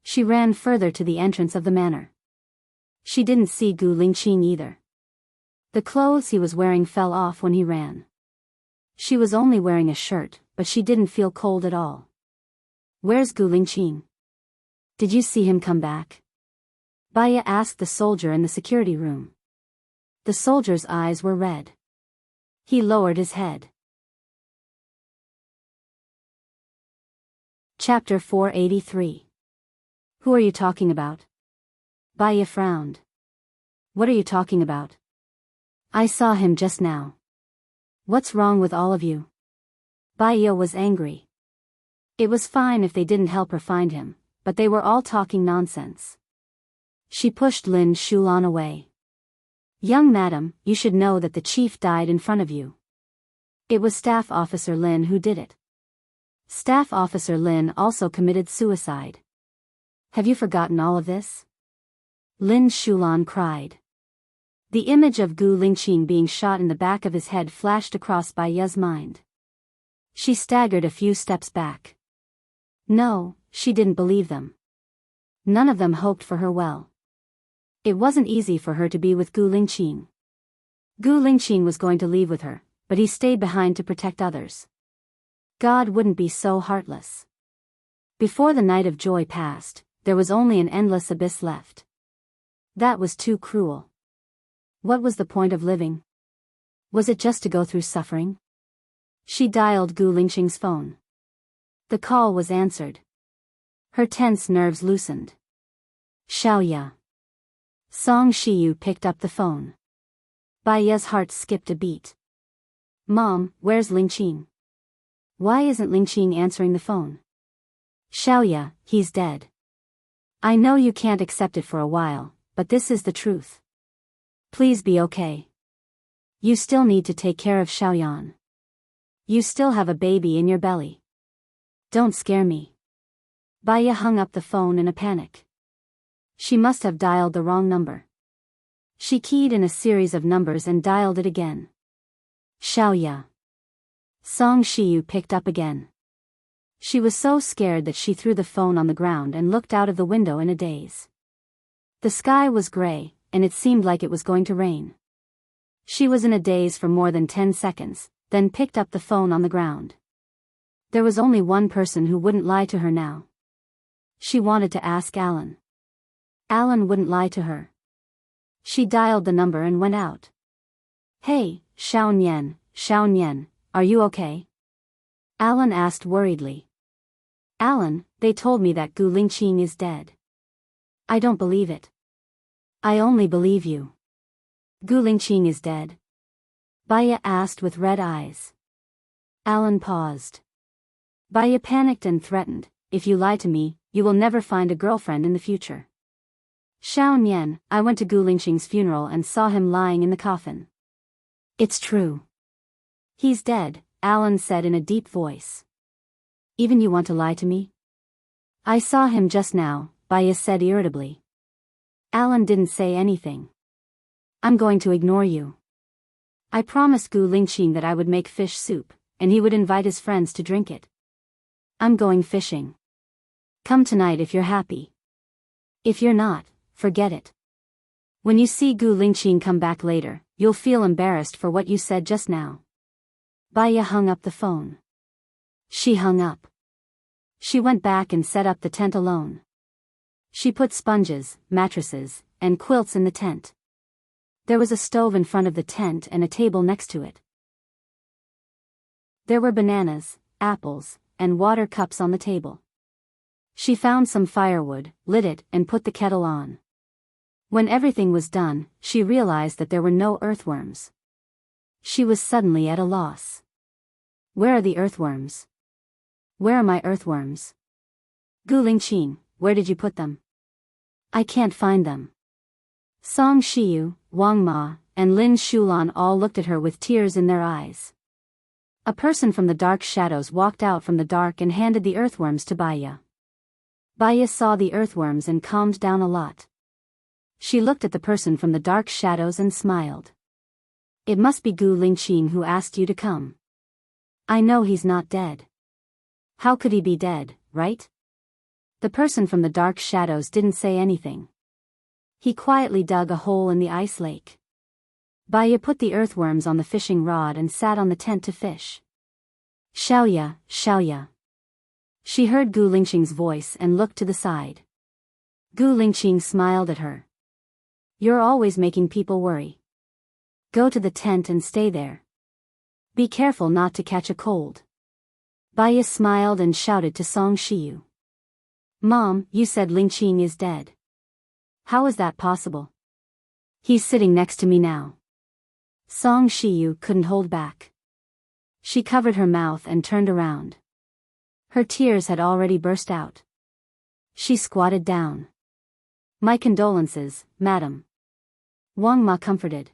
She ran further to the entrance of the manor. She didn't see Gu Lingqing either. The clothes he was wearing fell off when he ran. She was only wearing a shirt, but she didn't feel cold at all. Where's Gu Lingqing? Did you see him come back? Baya asked the soldier in the security room. The soldier's eyes were red. He lowered his head. Chapter 483. Who are you talking about? Baya frowned. What are you talking about? I saw him just now. What's wrong with all of you? Baya was angry. It was fine if they didn't help her find him, but they were all talking nonsense. She pushed Lin Shulan away. Young madam, you should know that the chief died in front of you. It was Staff Officer Lin who did it. Staff Officer Lin also committed suicide. Have you forgotten all of this? Lin Shulan cried. The image of Gu Lingqing being shot in the back of his head flashed across Baya's mind. She staggered a few steps back. No, she didn't believe them. None of them hoped for her well. It wasn't easy for her to be with Gu Lingqing. Gu Lingqing was going to leave with her, but he stayed behind to protect others. God wouldn't be so heartless. Before the night of joy passed, there was only an endless abyss left. That was too cruel. What was the point of living? Was it just to go through suffering? She dialed Gu Lingqing's phone. The call was answered. Her tense nerves loosened. Xiaoya. Song Shiyu picked up the phone. Baya's heart skipped a beat. Mom, where's Lingqing? Why isn't Lingqing answering the phone? Xiaoya, he's dead. I know you can't accept it for a while, but this is the truth. Please be okay. You still need to take care of Xiaoyan. You still have a baby in your belly. Don't scare me. Baya hung up the phone in a panic. She must have dialed the wrong number. She keyed in a series of numbers and dialed it again. Xiaoya. Song Shiyu picked up again. She was so scared that she threw the phone on the ground and looked out of the window in a daze. The sky was gray, and it seemed like it was going to rain. She was in a daze for more than 10 seconds, then picked up the phone on the ground. There was only one person who wouldn't lie to her now. She wanted to ask Alan. Alan wouldn't lie to her. She dialed the number and went out. Hey, Xiaonian, are you okay? Alan asked worriedly. Alan, they told me that Gu Lingqing is dead. I don't believe it. I only believe you. Gu Lingqing is dead? Baya asked with red eyes. Alan paused. Baya panicked and threatened, if you lie to me, you will never find a girlfriend in the future. Xiaonian, I went to Gu Lingqing's funeral and saw him lying in the coffin. It's true. He's dead, Alan said in a deep voice. Even you want to lie to me? I saw him just now, Baya said irritably. Alan didn't say anything. I'm going to ignore you. I promised Gu Lingqing that I would make fish soup, and he would invite his friends to drink it. I'm going fishing. Come tonight if you're happy. If you're not, forget it. When you see Gu Lingqing come back later, you'll feel embarrassed for what you said just now. Baya hung up the phone. She hung up. She went back and set up the tent alone. She put sponges, mattresses, and quilts in the tent. There was a stove in front of the tent and a table next to it. There were bananas, apples, and water cups on the table. She found some firewood, lit it, and put the kettle on. When everything was done, she realized that there were no earthworms. She was suddenly at a loss. Where are the earthworms? Where are my earthworms? Gu Lingqing, where did you put them? I can't find them. Song Shiyu, Wang Ma, and Lin Shulan all looked at her with tears in their eyes. A person from the dark shadows walked out from the dark and handed the earthworms to Baya. Baya saw the earthworms and calmed down a lot. She looked at the person from the dark shadows and smiled. It must be Gu Lingqing who asked you to come. I know he's not dead. How could he be dead, right? The person from the dark shadows didn't say anything. He quietly dug a hole in the ice lake. Baya put the earthworms on the fishing rod and sat on the tent to fish. Xiaoya, Xiaoya. She heard Gu Lingqing's voice and looked to the side. Gu Lingqing smiled at her. You're always making people worry. Go to the tent and stay there. Be careful not to catch a cold. Baya smiled and shouted to Song Shiyu. Mom, you said Lingqing is dead. How is that possible? He's sitting next to me now. Song Shiyu couldn't hold back. She covered her mouth and turned around. Her tears had already burst out. She squatted down. My condolences, madam. Wang Ma comforted.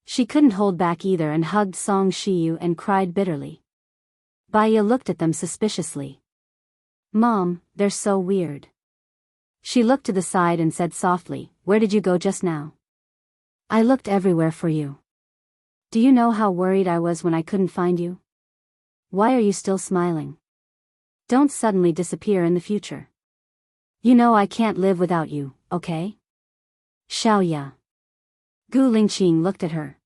She couldn't hold back either and hugged Song Shiyu and cried bitterly. Baya looked at them suspiciously. Mom, they're so weird. She looked to the side and said softly, Where did you go just now? I looked everywhere for you. Do you know how worried I was when I couldn't find you? Why are you still smiling? Don't suddenly disappear in the future. You know I can't live without you, okay? Xiaoya. Gu Lingqing looked at her.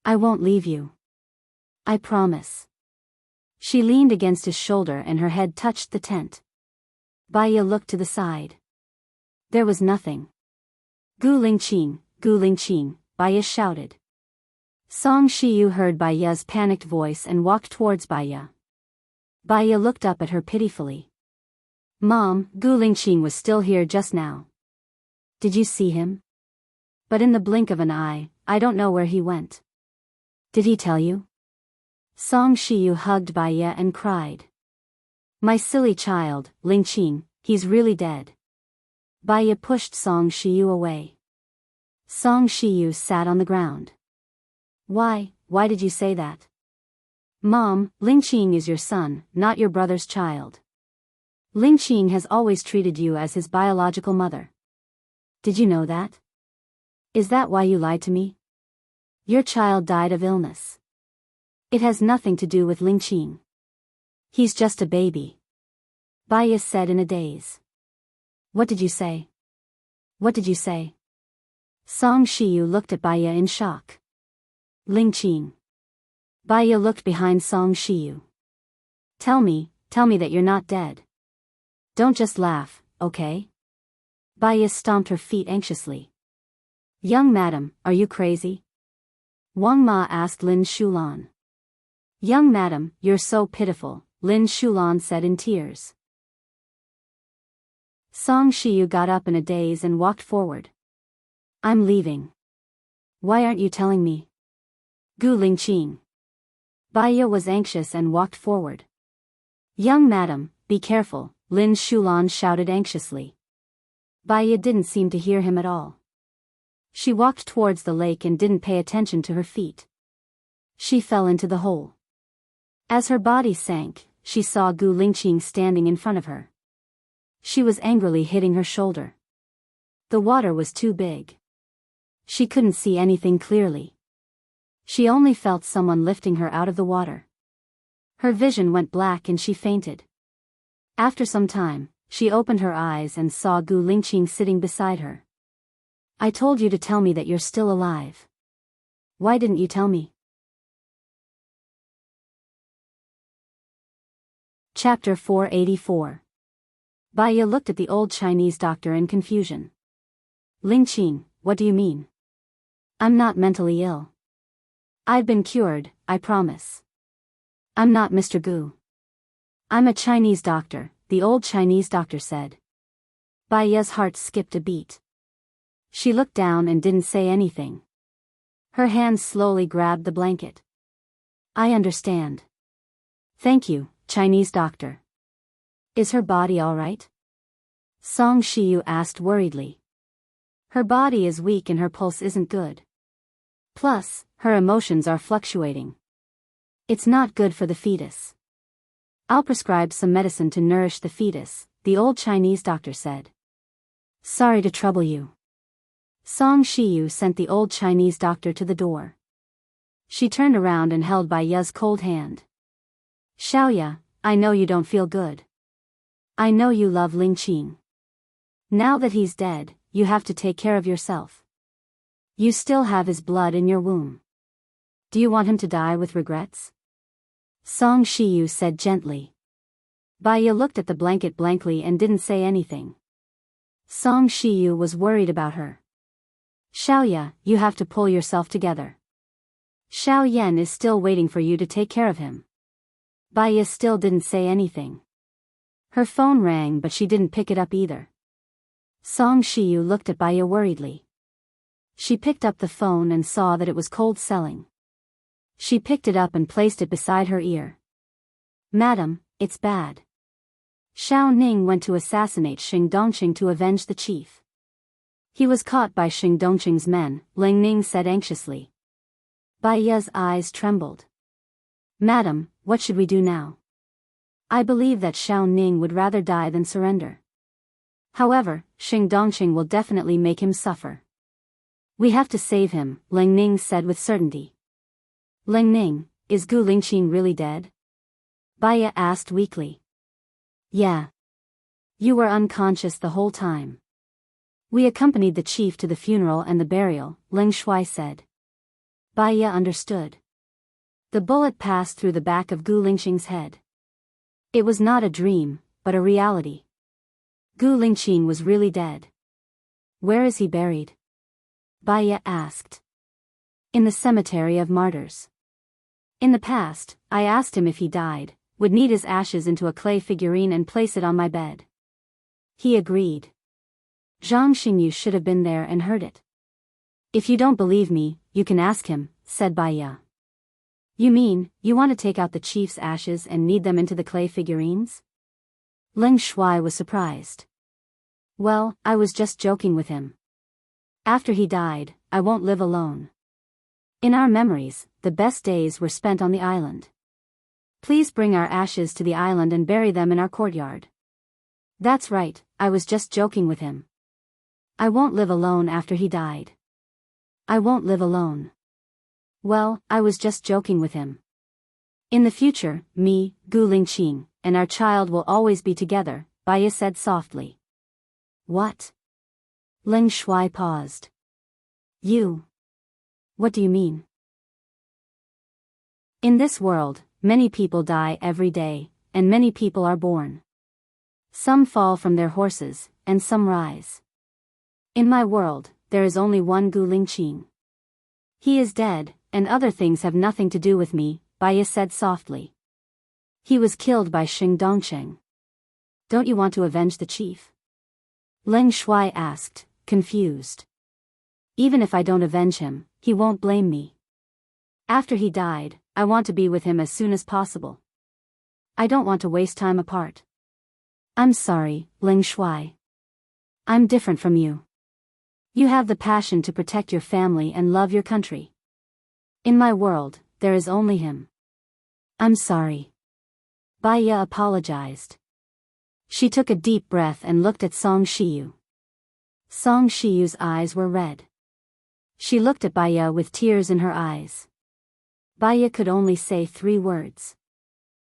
I won't leave you. I promise. She leaned against his shoulder and her head touched the tent. Baya looked to the side. There was nothing. Gu Lingqing, Baya shouted. Song Shiyu heard Baya's panicked voice and walked towards Baya. Baya looked up at her pitifully. Mom, Gu Lingqing was still here just now. Did you see him? But in the blink of an eye, I don't know where he went. Did he tell you? Song Shiyu hugged Baya and cried. My silly child, Lingqing, he's really dead. Baya pushed Song Shiyu away. Song Shiyu sat on the ground. Why did you say that? Mom, Lingqing is your son, not your brother's child. Lingqing has always treated you as his biological mother. Did you know that? Is that why you lied to me? Your child died of illness. It has nothing to do with Lingqing. He's just a baby. Baya said in a daze. What did you say? What did you say? Song Shiyu looked at Baya in shock. Lingqing. Baya looked behind Song Shiyu. Tell me that you're not dead. Don't just laugh, okay? Baya stomped her feet anxiously. Young madam, are you crazy? Wang Ma asked Lin Shulan. Young madam, you're so pitiful, Lin Shulan said in tears. Song Shiyu got up in a daze and walked forward. I'm leaving. Why aren't you telling me? Gu Lingqing. Baya was anxious and walked forward. Young madam, be careful, Lin Shulan shouted anxiously. Baya didn't seem to hear him at all. She walked towards the lake and didn't pay attention to her feet. She fell into the hole. As her body sank, she saw Gu Lingqing standing in front of her. She was angrily hitting her shoulder. The water was too big. She couldn't see anything clearly. She only felt someone lifting her out of the water. Her vision went black and she fainted. After some time, she opened her eyes and saw Gu Lingqing sitting beside her. I told you to tell me that you're still alive. Why didn't you tell me? Chapter 484. Baya looked at the old Chinese doctor in confusion. Lingqing, what do you mean? I'm not mentally ill. I've been cured, I promise. I'm not Mr. Gu. I'm a Chinese doctor, the old Chinese doctor said. Baya's heart skipped a beat. She looked down and didn't say anything. Her hands slowly grabbed the blanket. I understand. Thank you, Chinese doctor. Is her body all right? Song Shiyu asked worriedly. Her body is weak and her pulse isn't good. Plus, her emotions are fluctuating. It's not good for the fetus. I'll prescribe some medicine to nourish the fetus, the old Chinese doctor said. Sorry to trouble you. Song Shiyu sent the old Chinese doctor to the door. She turned around and held Baya's cold hand. Xiaoya, I know you don't feel good. I know you love Ling Qing. Now that he's dead, you have to take care of yourself. You still have his blood in your womb. Do you want him to die with regrets? Song Shiyu said gently. Baya looked at the blanket blankly and didn't say anything. Song Shiyu was worried about her. Xiaoya, you have to pull yourself together. Xiao Yan is still waiting for you to take care of him. Baya still didn't say anything. Her phone rang but she didn't pick it up either. Song Shiyu looked at Baya worriedly. She picked up the phone and saw that it was cold selling. She picked it up and placed it beside her ear. Madam, it's bad. Xiao Ning went to assassinate Xing Dongqing to avenge the chief. He was caught by Xing Dongqing's men, Ling Ning said anxiously. Baya's eyes trembled. Madam, what should we do now? I believe that Xiao Ning would rather die than surrender. However, Xing Dongqing will definitely make him suffer. We have to save him, Ling Ning said with certainty. Ling Ning, is Gu Lingqing really dead? Baya asked weakly. Yeah. You were unconscious the whole time. We accompanied the chief to the funeral and the burial, Ling Shuai said. Baya understood. The bullet passed through the back of Gu Lingqing's head. It was not a dream, but a reality. Gu Lingqing was really dead. Where is he buried? Baya asked. In the cemetery of martyrs. In the past, I asked him if he died, would knead his ashes into a clay figurine and place it on my bed. He agreed. Zhang Xingyu should have been there and heard it. If you don't believe me, you can ask him, said Baya. You mean, you want to take out the chief's ashes and knead them into the clay figurines? Ling Shuai was surprised. Well, I was just joking with him. After he died, I won't live alone. In our memories, the best days were spent on the island. Please bring our ashes to the island and bury them in our courtyard. That's right, I was just joking with him. I won't live alone after he died. I won't live alone. Well, I was just joking with him. In the future, me, Gu Lingqing, and our child will always be together, Baya said softly. What? Ling Shuai paused. You. What do you mean? In this world, many people die every day, and many people are born. Some fall from their horses, and some rise. In my world, there is only one Gu Lingqing. He is dead, and other things have nothing to do with me, Baya said softly. He was killed by Xing Dongqing. Don't you want to avenge the chief? Ling Shuai asked, confused. Even if I don't avenge him, he won't blame me. After he died, I want to be with him as soon as possible. I don't want to waste time apart. I'm sorry, Ling Shuai. I'm different from you. You have the passion to protect your family and love your country. In my world, there is only him. I'm sorry. Baya apologized. She took a deep breath and looked at Song Shiyu. Song Shiyu's eyes were red. She looked at Baya with tears in her eyes. Baya could only say 3 words.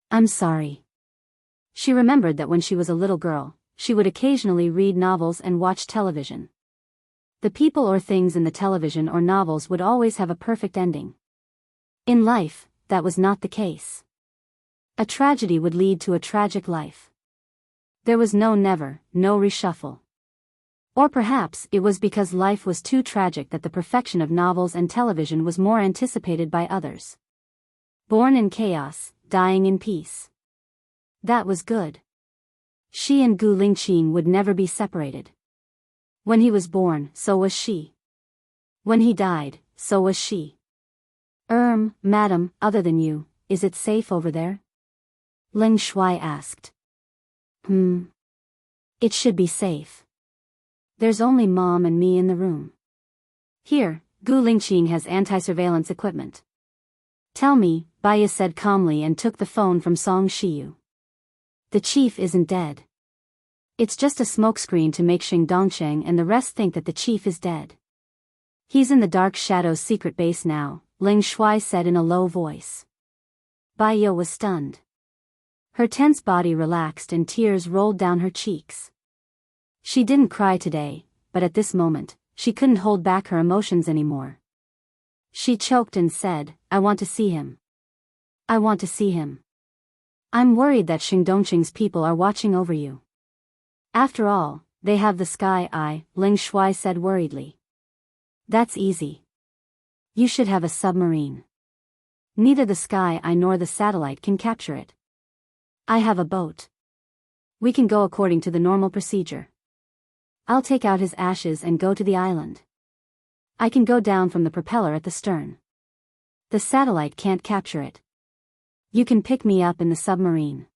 I'm sorry. She remembered that when she was a little girl, she would occasionally read novels and watch television. The people or things in the television or novels would always have a perfect ending. In life, that was not the case. A tragedy would lead to a tragic life. There was no reshuffle. Or perhaps it was because life was too tragic that the perfection of novels and television was more anticipated by others. Born in chaos, dying in peace. That was good. She and Gu Lingqing would never be separated. When he was born, so was she. When he died, so was she. Madam, other than you, is it safe over there? Ling Shuai asked. It should be safe. There's only Mom and me in the room. Here, Gu Lingqing has anti-surveillance equipment. Tell me, Baya said calmly and took the phone from Song Shiyu. The chief isn't dead. It's just a smokescreen to make Xing Dongqing and the rest think that the chief is dead. He's in the Dark Shadow's secret base now, Ling Shuai said in a low voice. Baya was stunned. Her tense body relaxed and tears rolled down her cheeks. She didn't cry today, but at this moment, she couldn't hold back her emotions anymore. She choked and said, "I want to see him. I want to see him. I'm worried that Xingdongqing's people are watching over you. After all, they have the sky eye," Ling Shuai said worriedly. "That's easy. You should have a submarine. Neither the sky eye nor the satellite can capture it. I have a boat. We can go according to the normal procedure. I'll take out his ashes and go to the island. I can go down from the propeller at the stern. The satellite can't capture it. You can pick me up in the submarine.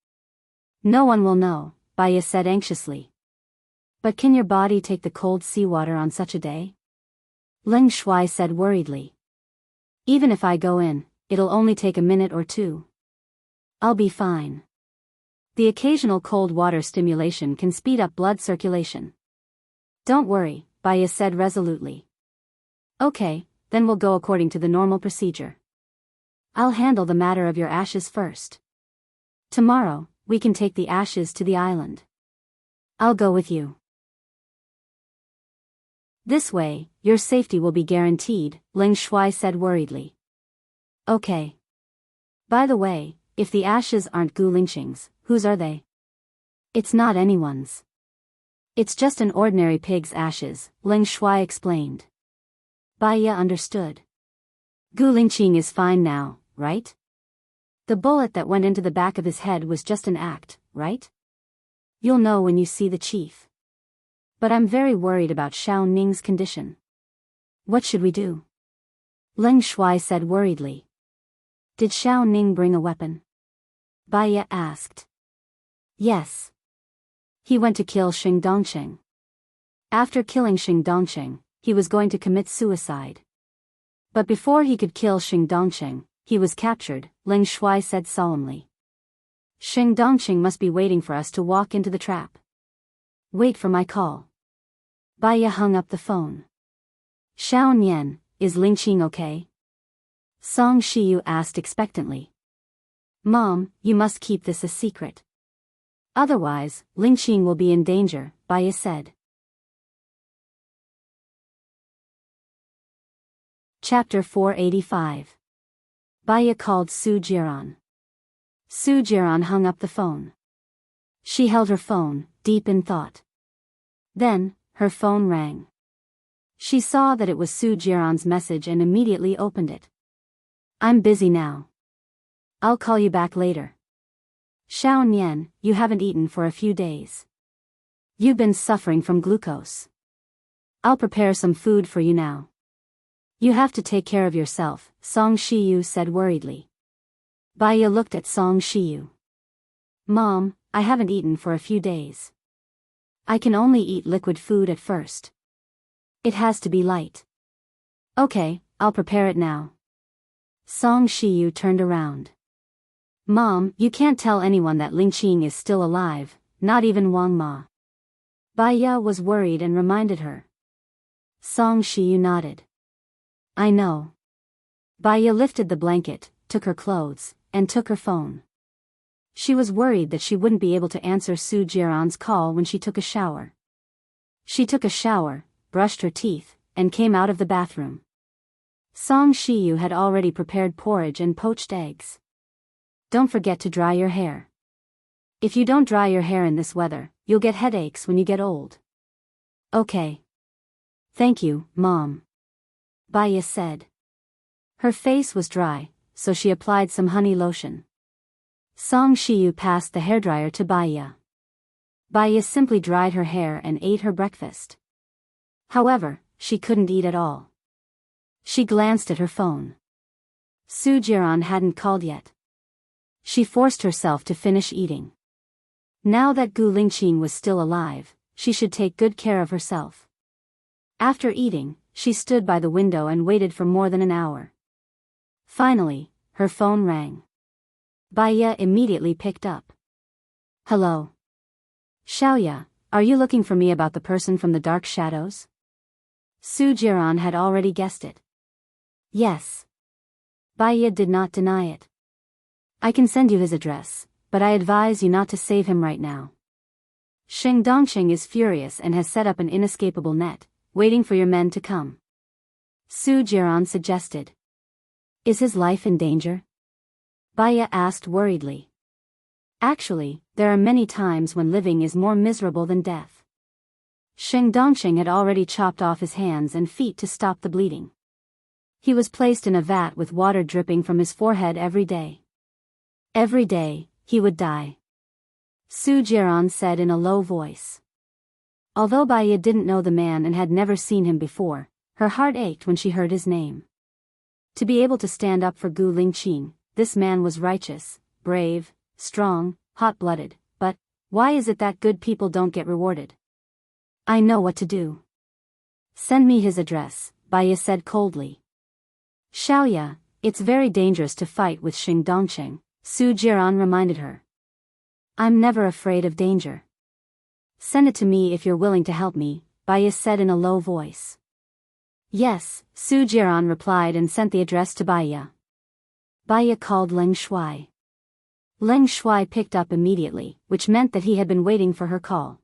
No one will know," Baya said anxiously. "But can your body take the cold seawater on such a day?" Ling Shuai said worriedly. "Even if I go in, it'll only take a minute or two. I'll be fine. The occasional cold water stimulation can speed up blood circulation." "Don't worry," Baya said resolutely. "Okay, then we'll go according to the normal procedure. I'll handle the matter of your ashes first. Tomorrow, we can take the ashes to the island. I'll go with you. This way, your safety will be guaranteed," Ling Shuai said worriedly. "Okay. By the way, if the ashes aren't Gu Lingqing's, whose are they?" "It's not anyone's. It's just an ordinary pig's ashes," Ling Shuai explained. Baya understood. "Gu Lingqing is fine now, right? The bullet that went into the back of his head was just an act, right? You'll know when you see the chief. But I'm very worried about Xiao Ning's condition. What should we do?" Ling Shuai said worriedly. "Did Xiao Ning bring a weapon?" Baya asked. "Yes. He went to kill Xingdongqing. After killing Xingdongqing, he was going to commit suicide. But before he could kill Xingdongqing, he was captured," Ling Shuai said solemnly. "Xingdongqing must be waiting for us to walk into the trap. Wait for my call." Baya hung up the phone. "Xiao Nian, is Lingqing okay?" Song Shiyu asked expectantly. "Mom, you must keep this a secret. Otherwise, Lingqing will be in danger," Baya said. Chapter 485. Baya called Su Jiran. Su Jiran hung up the phone. She held her phone, deep in thought. Then, her phone rang. She saw that it was Su Jiran's message and immediately opened it. "I'm busy now. I'll call you back later. Xiao Nian, you haven't eaten for a few days. You've been suffering from glucose. I'll prepare some food for you now. You have to take care of yourself," Song Shiyu said worriedly. Baya looked at Song Shiyu. "Mom, I haven't eaten for a few days. I can only eat liquid food at first. It has to be light." "Okay, I'll prepare it now." Song Shiyu turned around. "Mom, you can't tell anyone that Lingqing is still alive, not even Wang Ma." Baya was worried and reminded her. Song Shiyu nodded. "I know." Baya lifted the blanket, took her clothes, and took her phone. She was worried that she wouldn't be able to answer Su Jiran's call when she took a shower. She took a shower, brushed her teeth, and came out of the bathroom. Song Shiyu had already prepared porridge and poached eggs. "Don't forget to dry your hair. If you don't dry your hair in this weather, you'll get headaches when you get old." "Okay. Thank you, Mom," Baya said. Her face was dry, so she applied some honey lotion. Song Shiyu passed the hairdryer to Baya. Baya simply dried her hair and ate her breakfast. However, she couldn't eat at all. She glanced at her phone. Su Jiran hadn't called yet. She forced herself to finish eating. Now that Gu Lingqing was still alive, she should take good care of herself. After eating, she stood by the window and waited for more than an hour. Finally, her phone rang. Baya immediately picked up. "Hello. Xiaoya, are you looking for me about the person from the dark shadows?" Su Jiran had already guessed it. "Yes." Baya did not deny it. "I can send you his address, but I advise you not to save him right now. Xing Dongqing is furious and has set up an inescapable net, waiting for your men to come. Su Jiran suggested. Is his life in danger? Baya asked worriedly. Actually, there are many times when living is more miserable than death. Xing Dongqing had already chopped off his hands and feet to stop the bleeding. He was placed in a vat with water dripping from his forehead every day. Every day, he would die. Su Jiran said in a low voice. Although Baya didn't know the man and had never seen him before, her heart ached when she heard his name. To be able to stand up for Gu Lingqing, this man was righteous, brave, strong, hot-blooded, but why is it that good people don't get rewarded? I know what to do. Send me his address, Baya said coldly. Xiaoya, it's very dangerous to fight with Xing Dongqing, Su Jiran reminded her. I'm never afraid of danger. Send it to me if you're willing to help me, Baya said in a low voice. Yes, Su Jiran replied and sent the address to Baya. Baya called Leng Shuai. Leng Shuai picked up immediately, which meant that he had been waiting for her call.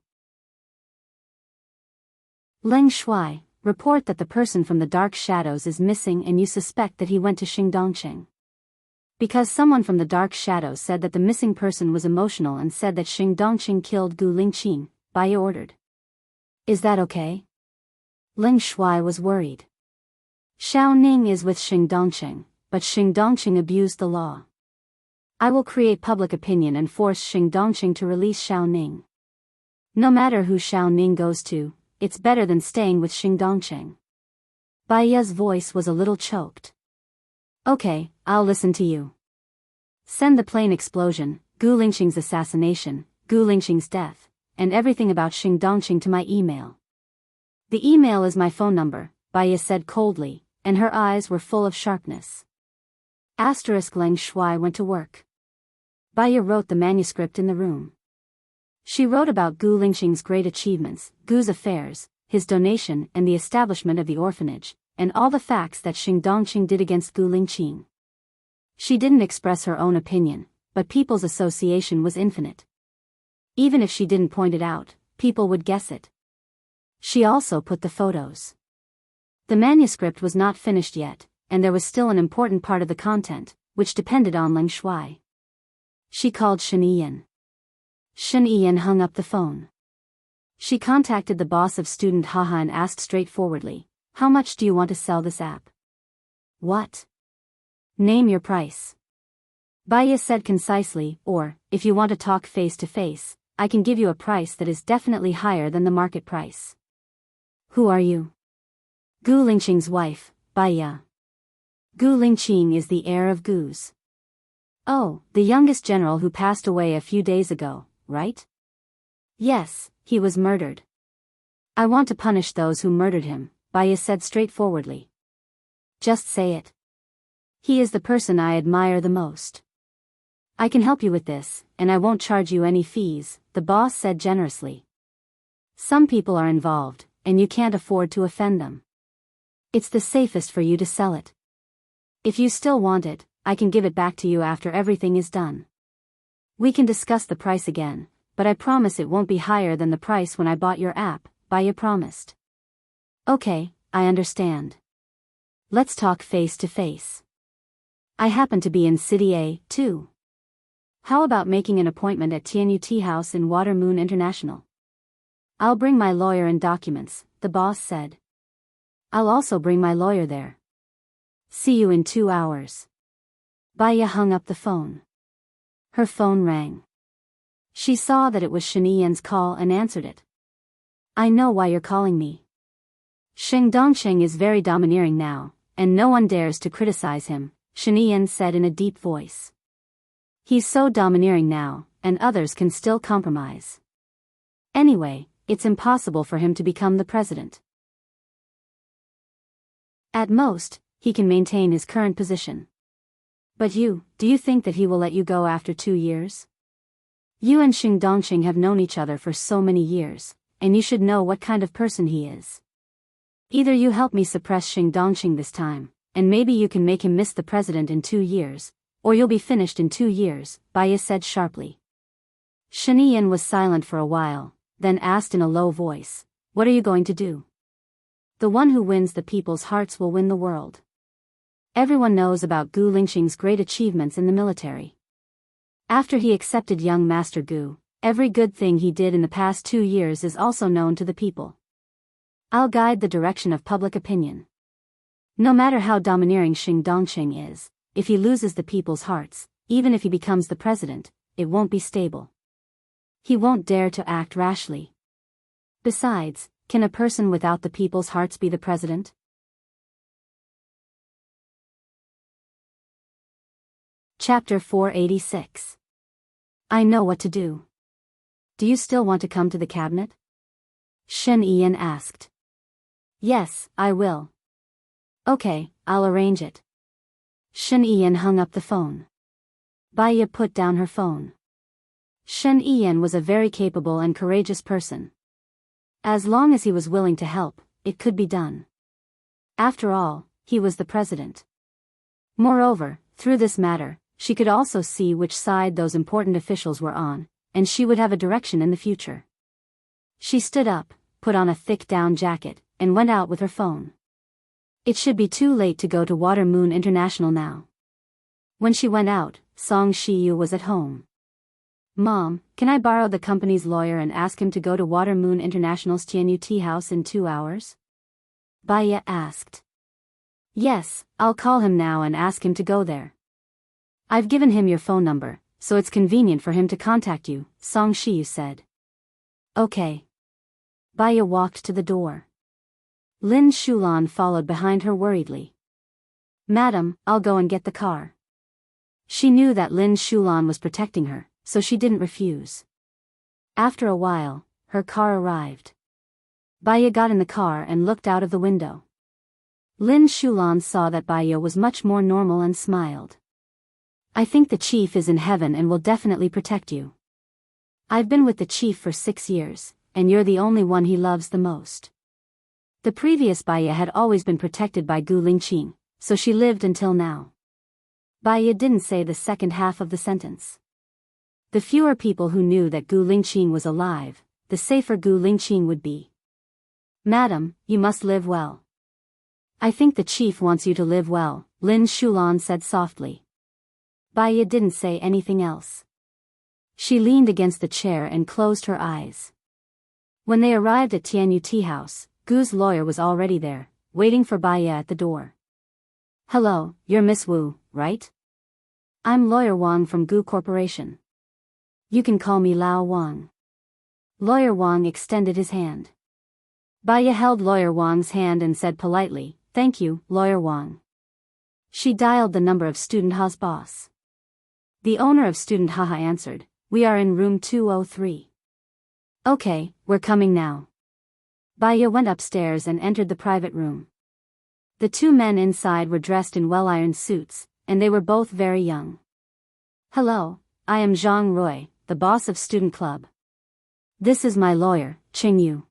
Leng Shuai, report that the person from the dark shadows is missing and you suspect that he went to Xing Dongqing. Because someone from the dark shadows said that the missing person was emotional and said that Xing Dongqing killed Gu Lingqing, Baya ordered. Is that okay? Leng Shuai was worried. Xiao Ning is with Xing Dongqing, but Xing Dongqing abused the law. I will create public opinion and force Xing Dongqing to release Xiao Ning. No matter who Xiao Ning goes to, it's better than staying with Xing Dongqing. Baya's voice was a little choked. Okay, I'll listen to you. Send the plane explosion, Gu Lingqing's assassination, Gu Lingqing's death, and everything about Xing Dongqing to my email. The email is my phone number, Baya said coldly, and her eyes were full of sharpness. Leng Shuai went to work. Baya wrote the manuscript in the room. She wrote about Gu Lingqing's great achievements, Gu's affairs, his donation and the establishment of the orphanage, and all the facts that Xing Dongqing did against Gu Lingqing. She didn't express her own opinion, but people's association was infinite. Even if she didn't point it out, people would guess it. She also put the photos. The manuscript was not finished yet, and there was still an important part of the content, which depended on Leng Shuai. She called Shen Yiyan. Shen Yiyan hung up the phone. She contacted the boss of student Haha and asked straightforwardly, how much do you want to sell this app? What? Name your price. Baya said concisely, or, if you want to talk face to face, I can give you a price that is definitely higher than the market price. Who are you? Gu Lingqing's wife, Baya. Gu Lingqing is the heir of Gu's. Oh, the youngest general who passed away a few days ago, right? Yes, he was murdered. I want to punish those who murdered him, Baya said straightforwardly. Just say it. He is the person I admire the most. I can help you with this, and I won't charge you any fees, the boss said generously. Some people are involved, and you can't afford to offend them. It's the safest for you to sell it. If you still want it, I can give it back to you after everything is done. We can discuss the price again, but I promise it won't be higher than the price when I bought your app, Baya promised. Okay, I understand. Let's talk face to face. I happen to be in City A, too. How about making an appointment at Tianyu Tea House in Water Moon International? I'll bring my lawyer and documents, the boss said. I'll also bring my lawyer there. See you in 2 hours. Baya hung up the phone. Her phone rang. She saw that it was Shen Yiyan's call and answered it. I know why you're calling me. Xing Dongqing is very domineering now, and no one dares to criticize him, Shen Yiyan said in a deep voice. He's so domineering now, and others can still compromise. Anyway, it's impossible for him to become the president. At most, he can maintain his current position. But do you think that he will let you go after 2 years? You and Xing Dongqing have known each other for so many years, and you should know what kind of person he is. Either you help me suppress Xing Dongqing this time, and maybe you can make him miss the president in 2 years, or you'll be finished in 2 years, Baya said sharply. Shanian was silent for a while, then asked in a low voice, "What are you going to do?" "The one who wins the people's hearts will win the world." Everyone knows about Gu Lingxing's great achievements in the military. After he accepted young Master Gu, every good thing he did in the past 2 years is also known to the people. I'll guide the direction of public opinion. No matter how domineering Xing Dongqing is, if he loses the people's hearts, even if he becomes the president, it won't be stable. He won't dare to act rashly. Besides, can a person without the people's hearts be the president? Chapter 486. I know what to do. Do you still want to come to the cabinet? Shen Yiyan asked. Yes, I will. Okay, I'll arrange it. Shen Yiyan hung up the phone. Baiya put down her phone. Shen Yiyan was a very capable and courageous person. As long as he was willing to help, it could be done. After all, he was the president. Moreover, through this matter, she could also see which side those important officials were on, and she would have a direction in the future. She stood up, put on a thick down jacket, and went out with her phone. It should be too late to go to Water Moon International now. When she went out, Song Shiyu was at home. Mom, can I borrow the company's lawyer and ask him to go to Water Moon International's Tianyu tea house in 2 hours? Baiya asked. Yes, I'll call him now and ask him to go there. I've given him your phone number, so it's convenient for him to contact you, Song Shiyu said. Okay. Baiya walked to the door. Lin Shulan followed behind her worriedly. Madam, I'll go and get the car. She knew that Lin Shulan was protecting her, so she didn't refuse. After a while, her car arrived. Baiya got in the car and looked out of the window. Lin Shulan saw that Baiya was much more normal and smiled. I think the chief is in heaven and will definitely protect you. I've been with the chief for 6 years, and you're the only one he loves the most. The previous Baiya had always been protected by Gu Lingqing, so she lived until now. Baiya didn't say the second half of the sentence. The fewer people who knew that Gu Lingqing was alive, the safer Gu Lingqing would be. Madam, you must live well. I think the chief wants you to live well, Lin Shulan said softly. Baiya didn't say anything else. She leaned against the chair and closed her eyes. When they arrived at Tianyu tea house, Gu's lawyer was already there, waiting for Baiya at the door. Hello, you're Miss Wu, right? I'm Lawyer Wang from Gu Corporation. You can call me Lao Wang. Lawyer Wang extended his hand. Baiya held Lawyer Wang's hand and said politely, Thank you, Lawyer Wang. She dialed the number of Student Ha's boss. The owner of Student Ha answered, We are in room 203. Okay, we're coming now. Baiya went upstairs and entered the private room. The 2 men inside were dressed in well-ironed suits, and they were both very young. Hello, I am Zhang Rui, the boss of Student Club. This is my lawyer, Qing Yu.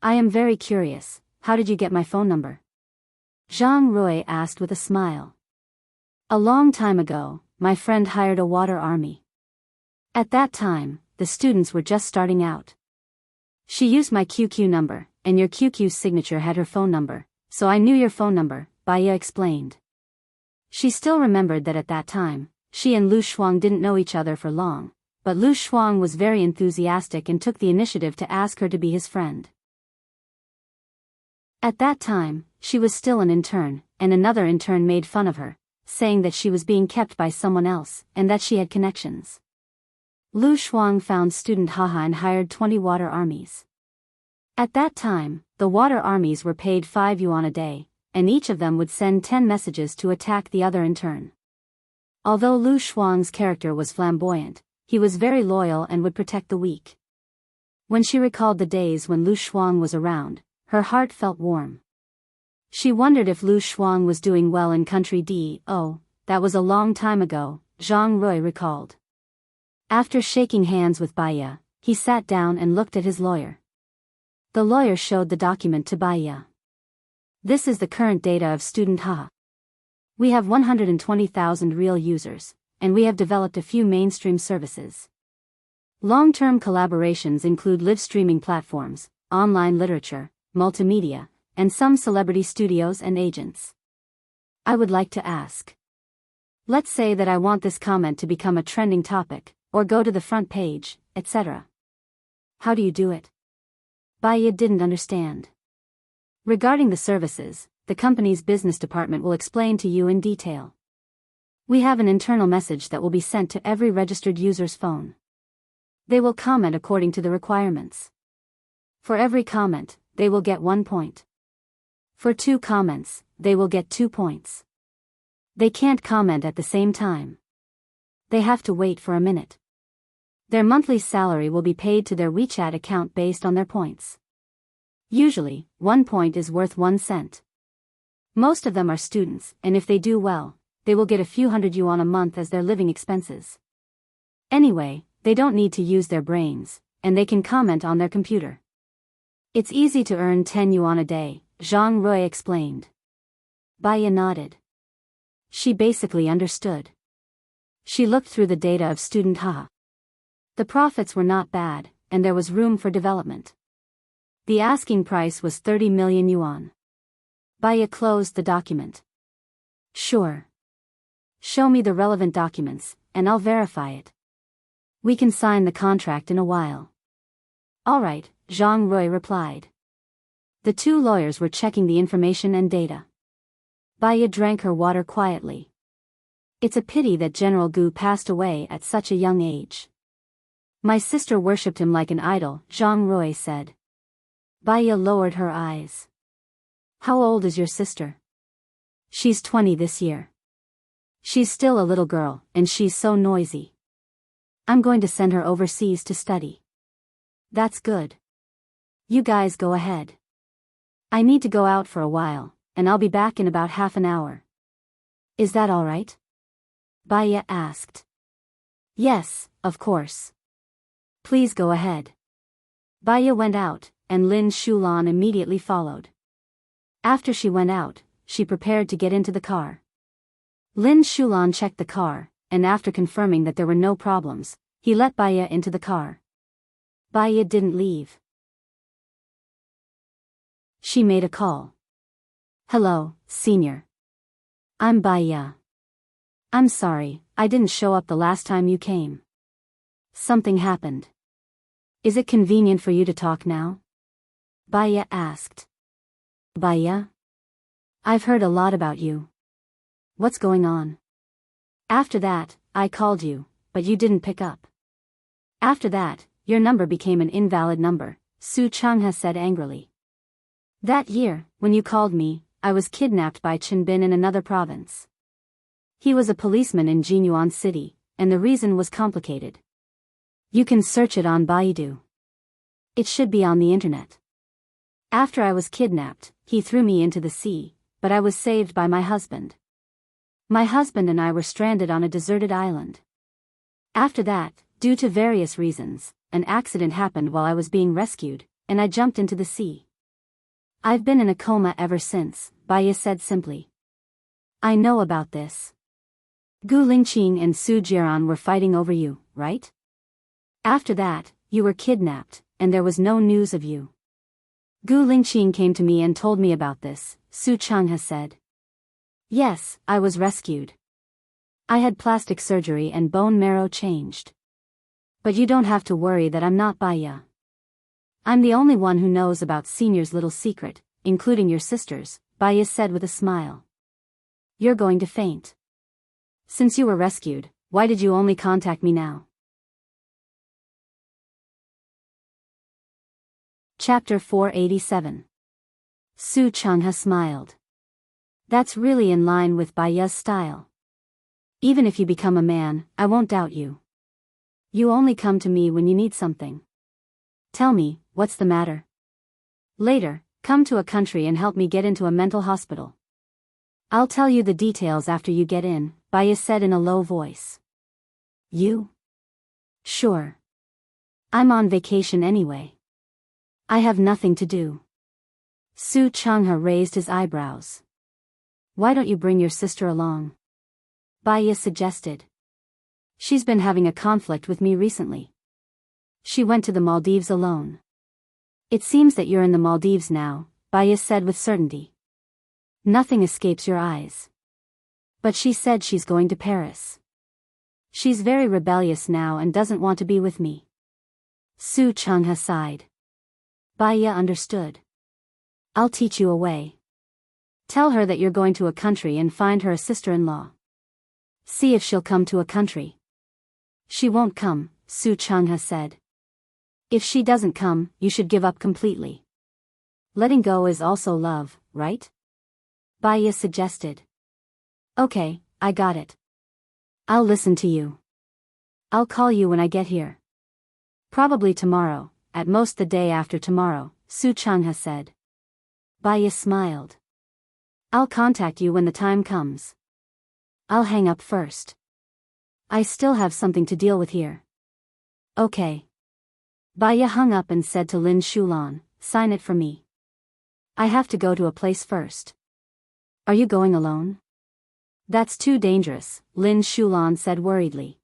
I am very curious, how did you get my phone number? Zhang Rui asked with a smile. A long time ago, my friend hired a water army. At that time, the students were just starting out. She used my QQ number, and your QQ's signature had her phone number, so I knew your phone number, Baiya explained. She still remembered that at that time, she and Lu Shuang didn't know each other for long, but Lu Shuang was very enthusiastic and took the initiative to ask her to be his friend. At that time, she was still an intern, and another intern made fun of her, saying that she was being kept by someone else, and that she had connections. Lu Shuang found Student Haha and hired 20 water armies. At that time, the water armies were paid 5 yuan a day, and each of them would send 10 messages to attack the other in turn. Although Lu Shuang's character was flamboyant, he was very loyal and would protect the weak. When she recalled the days when Lu Shuang was around, her heart felt warm. She wondered if Lu Shuang was doing well in Country D. Oh, that was a long time ago, Zhang Rui recalled. After shaking hands with Baiya, he sat down and looked at his lawyer. The lawyer showed the document to Baiya. This is the current data of Student Ha. We have 120,000 real users, and we have developed a few mainstream services. Long-term collaborations include live streaming platforms, online literature, multimedia, and some celebrity studios and agents. I would like to ask. Let's say that I want this comment to become a trending topic, or go to the front page, etc. How do you do it? Baya didn't understand. Regarding the services, the company's business department will explain to you in detail. We have an internal message that will be sent to every registered user's phone. They will comment according to the requirements. For every comment, they will get 1 point. For 2 comments, they will get 2 points. They can't comment at the same time. They have to wait for a minute. Their monthly salary will be paid to their WeChat account based on their points. Usually, 1 point is worth 1 cent. Most of them are students, and if they do well, they will get a few hundred yuan a month as their living expenses. Anyway, they don't need to use their brains, and they can comment on their computer. It's easy to earn 10 yuan a day, Zhang Rui explained. Baya nodded. She basically understood. She looked through the data of student haha. The profits were not bad, and there was room for development. The asking price was 30 million yuan. Baya closed the document. Sure. Show me the relevant documents, and I'll verify it. We can sign the contract in a while. All right, Zhang Rui replied. The 2 lawyers were checking the information and data. Baya drank her water quietly. It's a pity that General Gu passed away at such a young age. My sister worshipped him like an idol, Zhang Rui said. Baya lowered her eyes. How old is your sister? She's 20 this year. She's still a little girl, and she's so noisy. I'm going to send her overseas to study. That's good. You guys go ahead. I need to go out for a while, and I'll be back in about half an hour. Is that all right? Baya asked. Yes, of course. Please go ahead. Baya went out, and Lin Shulan immediately followed. After she went out, she prepared to get into the car. Lin Shulan checked the car, and after confirming that there were no problems, he let Baya into the car. Baya didn't leave. She made a call. Hello, senior. I'm Baya. I'm sorry, I didn't show up the last time you came. Something happened. Is it convenient for you to talk now? Baya asked. Baya? I've heard a lot about you. What's going on? After that, I called you, but you didn't pick up. After that, your number became an invalid number, Su Changha said angrily. That year, when you called me, I was kidnapped by Chen Bin in another province. He was a policeman in Jinyuan City, and the reason was complicated. You can search it on Baidu. It should be on the internet. After I was kidnapped, he threw me into the sea, but I was saved by my husband. My husband and I were stranded on a deserted island. After that, due to various reasons, an accident happened while I was being rescued, and I jumped into the sea. I've been in a coma ever since, Baya said simply. I know about this. Gu Lingqing and Su Jiran were fighting over you, right? After that, you were kidnapped, and there was no news of you. Gu Lingqing came to me and told me about this, Su Changha said. Yes, I was rescued. I had plastic surgery and bone marrow changed. But you don't have to worry that I'm not Baya. I'm the only one who knows about Senior's little secret, including your sisters, Baya said with a smile. You're going to faint. Since you were rescued, why did you only contact me now? Chapter 487. Su Changha smiled. That's really in line with Baya's style. Even if you become a man, I won't doubt you. You only come to me when you need something. Tell me, what's the matter? Later, come to a country and help me get into a mental hospital. I'll tell you the details after you get in, Baya said in a low voice. You? Sure. I'm on vacation anyway. I have nothing to do. Su Changha raised his eyebrows. Why don't you bring your sister along? Baya suggested. She's been having a conflict with me recently. She went to the Maldives alone. It seems that you're in the Maldives now, Baya said with certainty. Nothing escapes your eyes. But she said she's going to Paris. She's very rebellious now and doesn't want to be with me. Su Changha sighed. Baya understood. I'll teach you a way. Tell her that you're going to a country and find her a sister-in-law. See if she'll come to a country. She won't come, Su Changha said. If she doesn't come, you should give up completely. Letting go is also love, right? Baya suggested. Okay, I got it. I'll listen to you. I'll call you when I get here. Probably tomorrow, at most the day after tomorrow, Su Changha said. Baya smiled. I'll contact you when the time comes. I'll hang up first. I still have something to deal with here. Okay. Baya hung up and said to Lin Shulan, sign it for me. I have to go to a place first. Are you going alone? That's too dangerous, Lin Shulan said worriedly.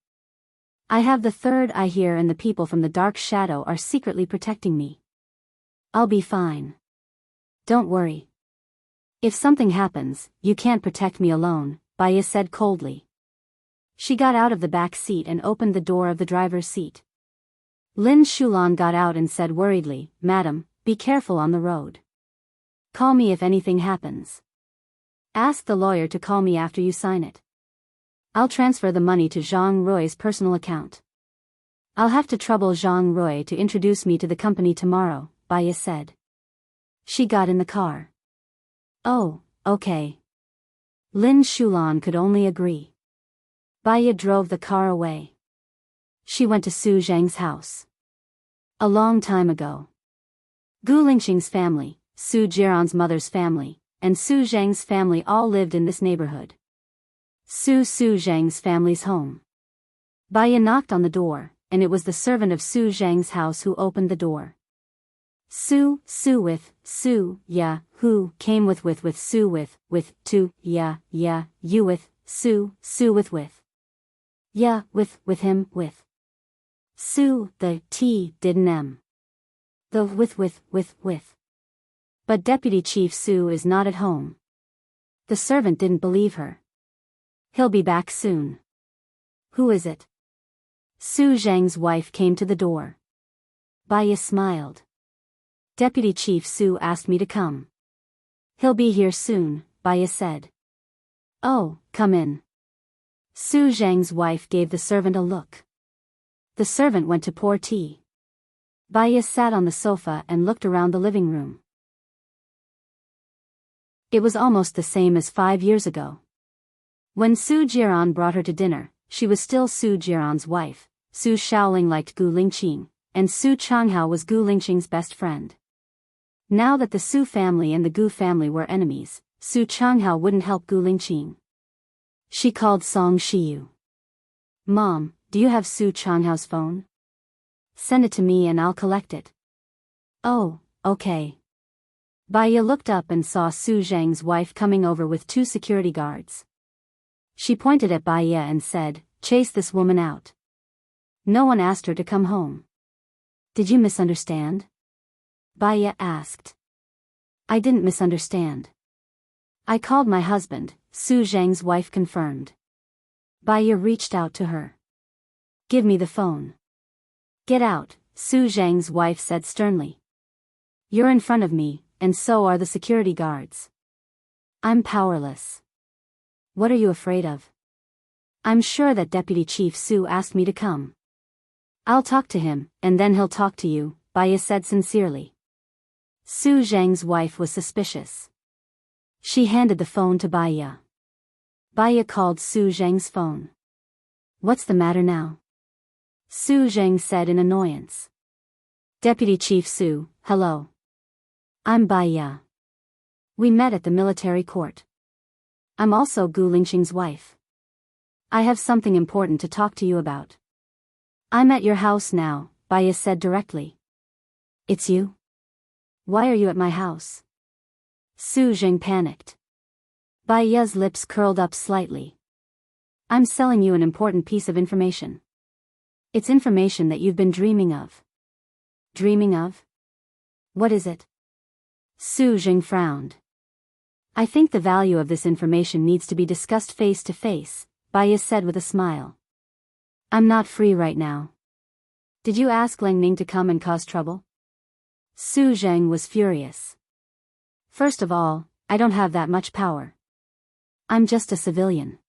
I have the third eye here and the people from the dark shadow are secretly protecting me. I'll be fine. Don't worry. If something happens, you can't protect me alone, Baya said coldly. She got out of the back seat and opened the door of the driver's seat. Lin Shulan got out and said worriedly, Madam, be careful on the road. Call me if anything happens. Ask the lawyer to call me after you sign it. I'll transfer the money to Zhang Rui's personal account. I'll have to trouble Zhang Rui to introduce me to the company tomorrow, Baya said. She got in the car. Oh, okay. Lin Shulan could only agree. Baya drove the car away. She went to Su Zhang's house. A long time ago. Gu Lingxing's family, Su Jiran's mother's family, and Su Zhang's family all lived in this neighborhood. Su Zhang's family's home. Baya knocked on the door, and it was the servant of Su Zhang's house who opened the door. Su Ya, who came with Su to, Ya, you with, Su with. Ya, with him, with. Su, the T didn't M. The with. But Deputy Chief Su is not at home. The servant didn't believe her. He'll be back soon. Who is it? Su Zhang's wife came to the door. Baya smiled. Deputy Chief Su asked me to come. He'll be here soon, Baya said. Oh, come in. Su Zhang's wife gave the servant a look. The servant went to pour tea. Baya sat on the sofa and looked around the living room. It was almost the same as 5 years ago. When Su Jiran brought her to dinner, she was still Su Jiran's wife. Su Shaoling liked Gu Lingqing, and Su Changhao was Gu Lingqing's best friend. Now that the Su family and the Gu family were enemies, Su Changhao wouldn't help Gu Lingqing. She called Song Shiyu. Mom, do you have Su Changhao's phone? Send it to me and I'll collect it. Oh, okay. Baya looked up and saw Su Zhang's wife coming over with 2 security guards. She pointed at Baya and said, chase this woman out. No one asked her to come home. Did you misunderstand? Baya asked. I didn't misunderstand. I called my husband, Su Zhang's wife confirmed. Baya reached out to her. Give me the phone. Get out, Su Zhang's wife said sternly. You're in front of me, and so are the security guards. I'm powerless. What are you afraid of? I'm sure that Deputy Chief Su asked me to come. I'll talk to him, and then he'll talk to you, Baya said sincerely. Su Zhang's wife was suspicious. She handed the phone to Baya. Baya called Su Zhang's phone. What's the matter now? Su Zhang said in annoyance. Deputy Chief Su, hello. I'm Baya. We met at the military court. I'm also Gu Lingxing's wife. I have something important to talk to you about. I'm at your house now, Baya said directly. It's you? Why are you at my house? Su Zhang panicked. Baya's lips curled up slightly. I'm selling you an important piece of information. It's information that you've been dreaming of. Dreaming of? What is it? Su Jing frowned. I think the value of this information needs to be discussed face to face, Bai said with a smile. I'm not free right now. Did you ask Lang Ning to come and cause trouble? Su Zheng was furious. First of all, I don't have that much power. I'm just a civilian.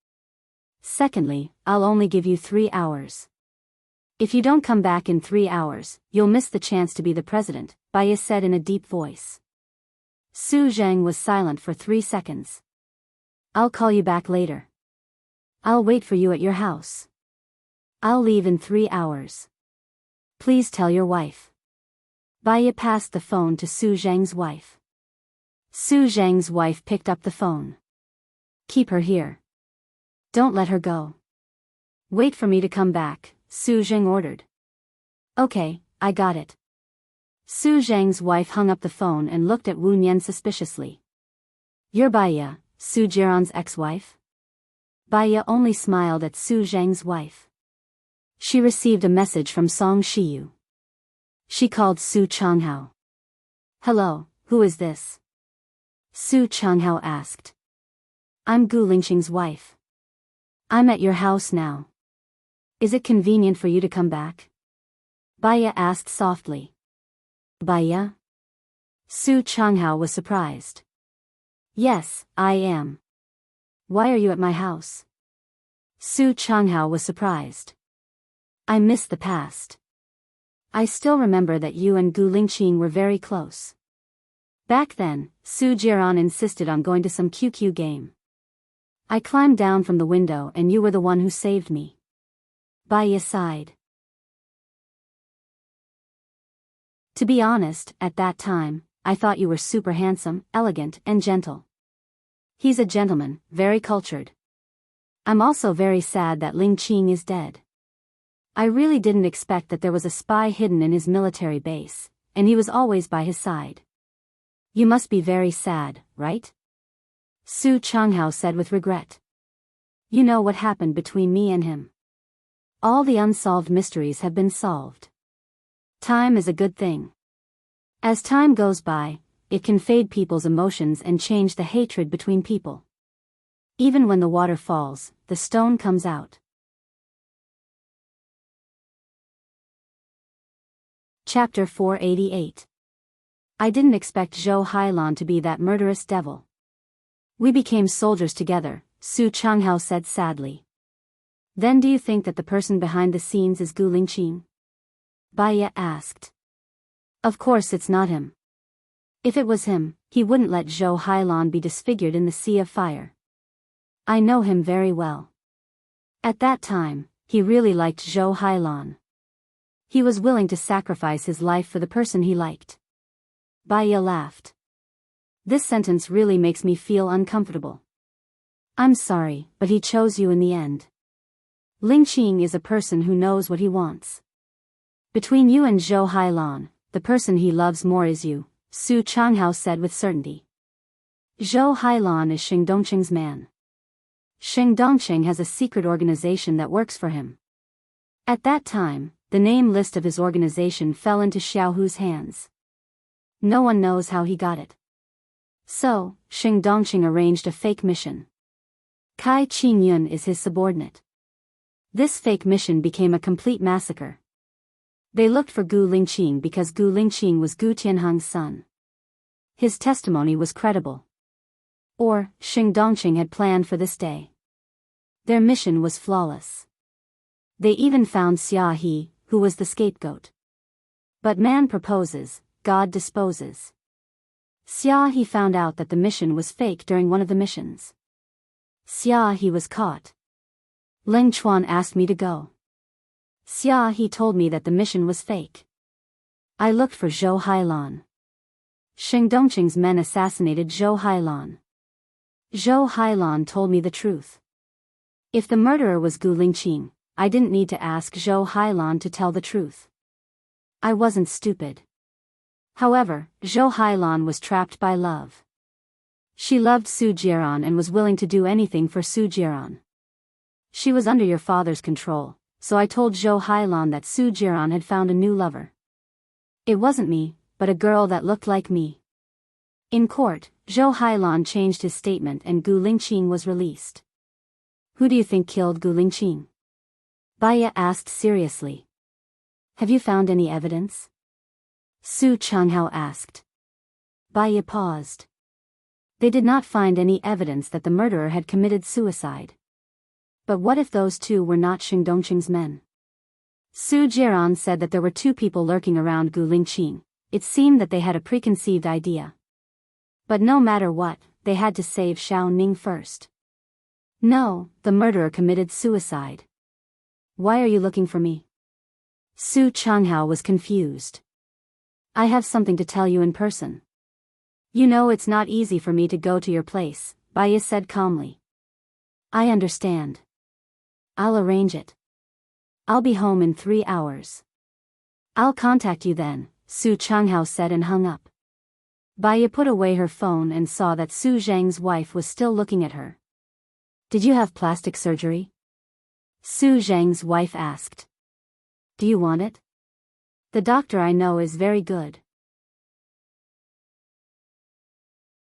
Secondly, I'll only give you 3 hours. If you don't come back in 3 hours, you'll miss the chance to be the president, Bai said in a deep voice. Su Zheng was silent for 3 seconds. I'll call you back later. I'll wait for you at your house. I'll leave in 3 hours. Please tell your wife. Bai passed the phone to Su Zheng's wife. Su Zheng's wife picked up the phone. Keep her here. Don't let her go. Wait for me to come back, Su Zheng ordered. Okay, I got it. Su Zheng's wife hung up the phone and looked at Wu Nian suspiciously. You're Baiya, Su Jiran's ex-wife? Baiya only smiled at Su Zheng's wife. She received a message from Song Shiyu. She called Su Changhao. Hello, who is this? Su Changhao asked. I'm Gu Lingxing's wife. I'm at your house now. Is it convenient for you to come back? Baiya asked softly. Baiya? Su Changhao was surprised. Yes, I am. Why are you at my house? Su Changhao was surprised. I miss the past. I still remember that you and Gu Lingqing were very close. Back then, Su Jiran insisted on going to some QQ game. I climbed down from the window and you were the one who saved me. Baiya sighed. To be honest, at that time, I thought you were super handsome, elegant, and gentle. He's a gentleman, very cultured. I'm also very sad that Ling Qing is dead. I really didn't expect that there was a spy hidden in his military base, and he was always by his side. You must be very sad, right? Su Changhao said with regret. You know what happened between me and him. All the unsolved mysteries have been solved. Time is a good thing. As time goes by, it can fade people's emotions and change the hatred between people. Even when the water falls, the stone comes out. Chapter 488. I didn't expect Zhou Hailan to be that murderous devil. We became soldiers together, Su Changhao said sadly. Then do you think that the person behind the scenes is Gu Lingqing? Baiya asked. Of course it's not him. If it was him, he wouldn't let Zhou Hailan be disfigured in the sea of fire. I know him very well. At that time, he really liked Zhou Hailan. He was willing to sacrifice his life for the person he liked. Baiya laughed. This sentence really makes me feel uncomfortable. I'm sorry, but he chose you in the end. Lingqing is a person who knows what he wants. Between you and Zhou Hailan, the person he loves more is you, Su Changhao said with certainty. Zhou Hailan is Xing Dongqing's man. Xing Dongqing has a secret organization that works for him. At that time, the name list of his organization fell into Xiaohu's hands. No one knows how he got it. So, Xing Dongqing arranged a fake mission. Kai Qingyun is his subordinate. This fake mission became a complete massacre. They looked for Gu Lingqing because Gu Lingqing was Gu Tianheng's son. His testimony was credible. Or, Xing Dongqing had planned for this day. Their mission was flawless. They even found Xia He, who was the scapegoat. But man proposes, God disposes. Xia He found out that the mission was fake during one of the missions. Xia He was caught. Ling Chuan asked me to go. Xia He told me that the mission was fake. I looked for Zhou Hailan. Xing Dongqing's men assassinated Zhou Hailan. Zhou Hailan told me the truth. If the murderer was Gu Lingqing, I didn't need to ask Zhou Hailan to tell the truth. I wasn't stupid. However, Zhou Hailan was trapped by love. She loved Su Jiran and was willing to do anything for Su Jiran. She was under your father's control, so I told Zhou Hailan that Su Jiran had found a new lover. It wasn't me, but a girl that looked like me. In court, Zhou Hailan changed his statement and Gu Lingqing was released. Who do you think killed Gu Lingqing? Baiya asked seriously. Have you found any evidence? Su Changhao asked. Baiya paused. They did not find any evidence that the murderer had committed suicide. But what if those two were not Xing Dongqing's men? Su Jiran said that there were two people lurking around Gu Lingqing. It seemed that they had a preconceived idea. But no matter what, they had to save Xiao Ning first. No, the murderer committed suicide. Why are you looking for me? Su Changhao was confused. I have something to tell you in person. You know it's not easy for me to go to your place, Baiya said calmly. I understand. I'll arrange it. I'll be home in 3 hours. I'll contact you then, Su Changhao said and hung up. Baiya put away her phone and saw that Su Zhang's wife was still looking at her. Did you have plastic surgery? Su Zhang's wife asked. Do you want it? The doctor I know is very good.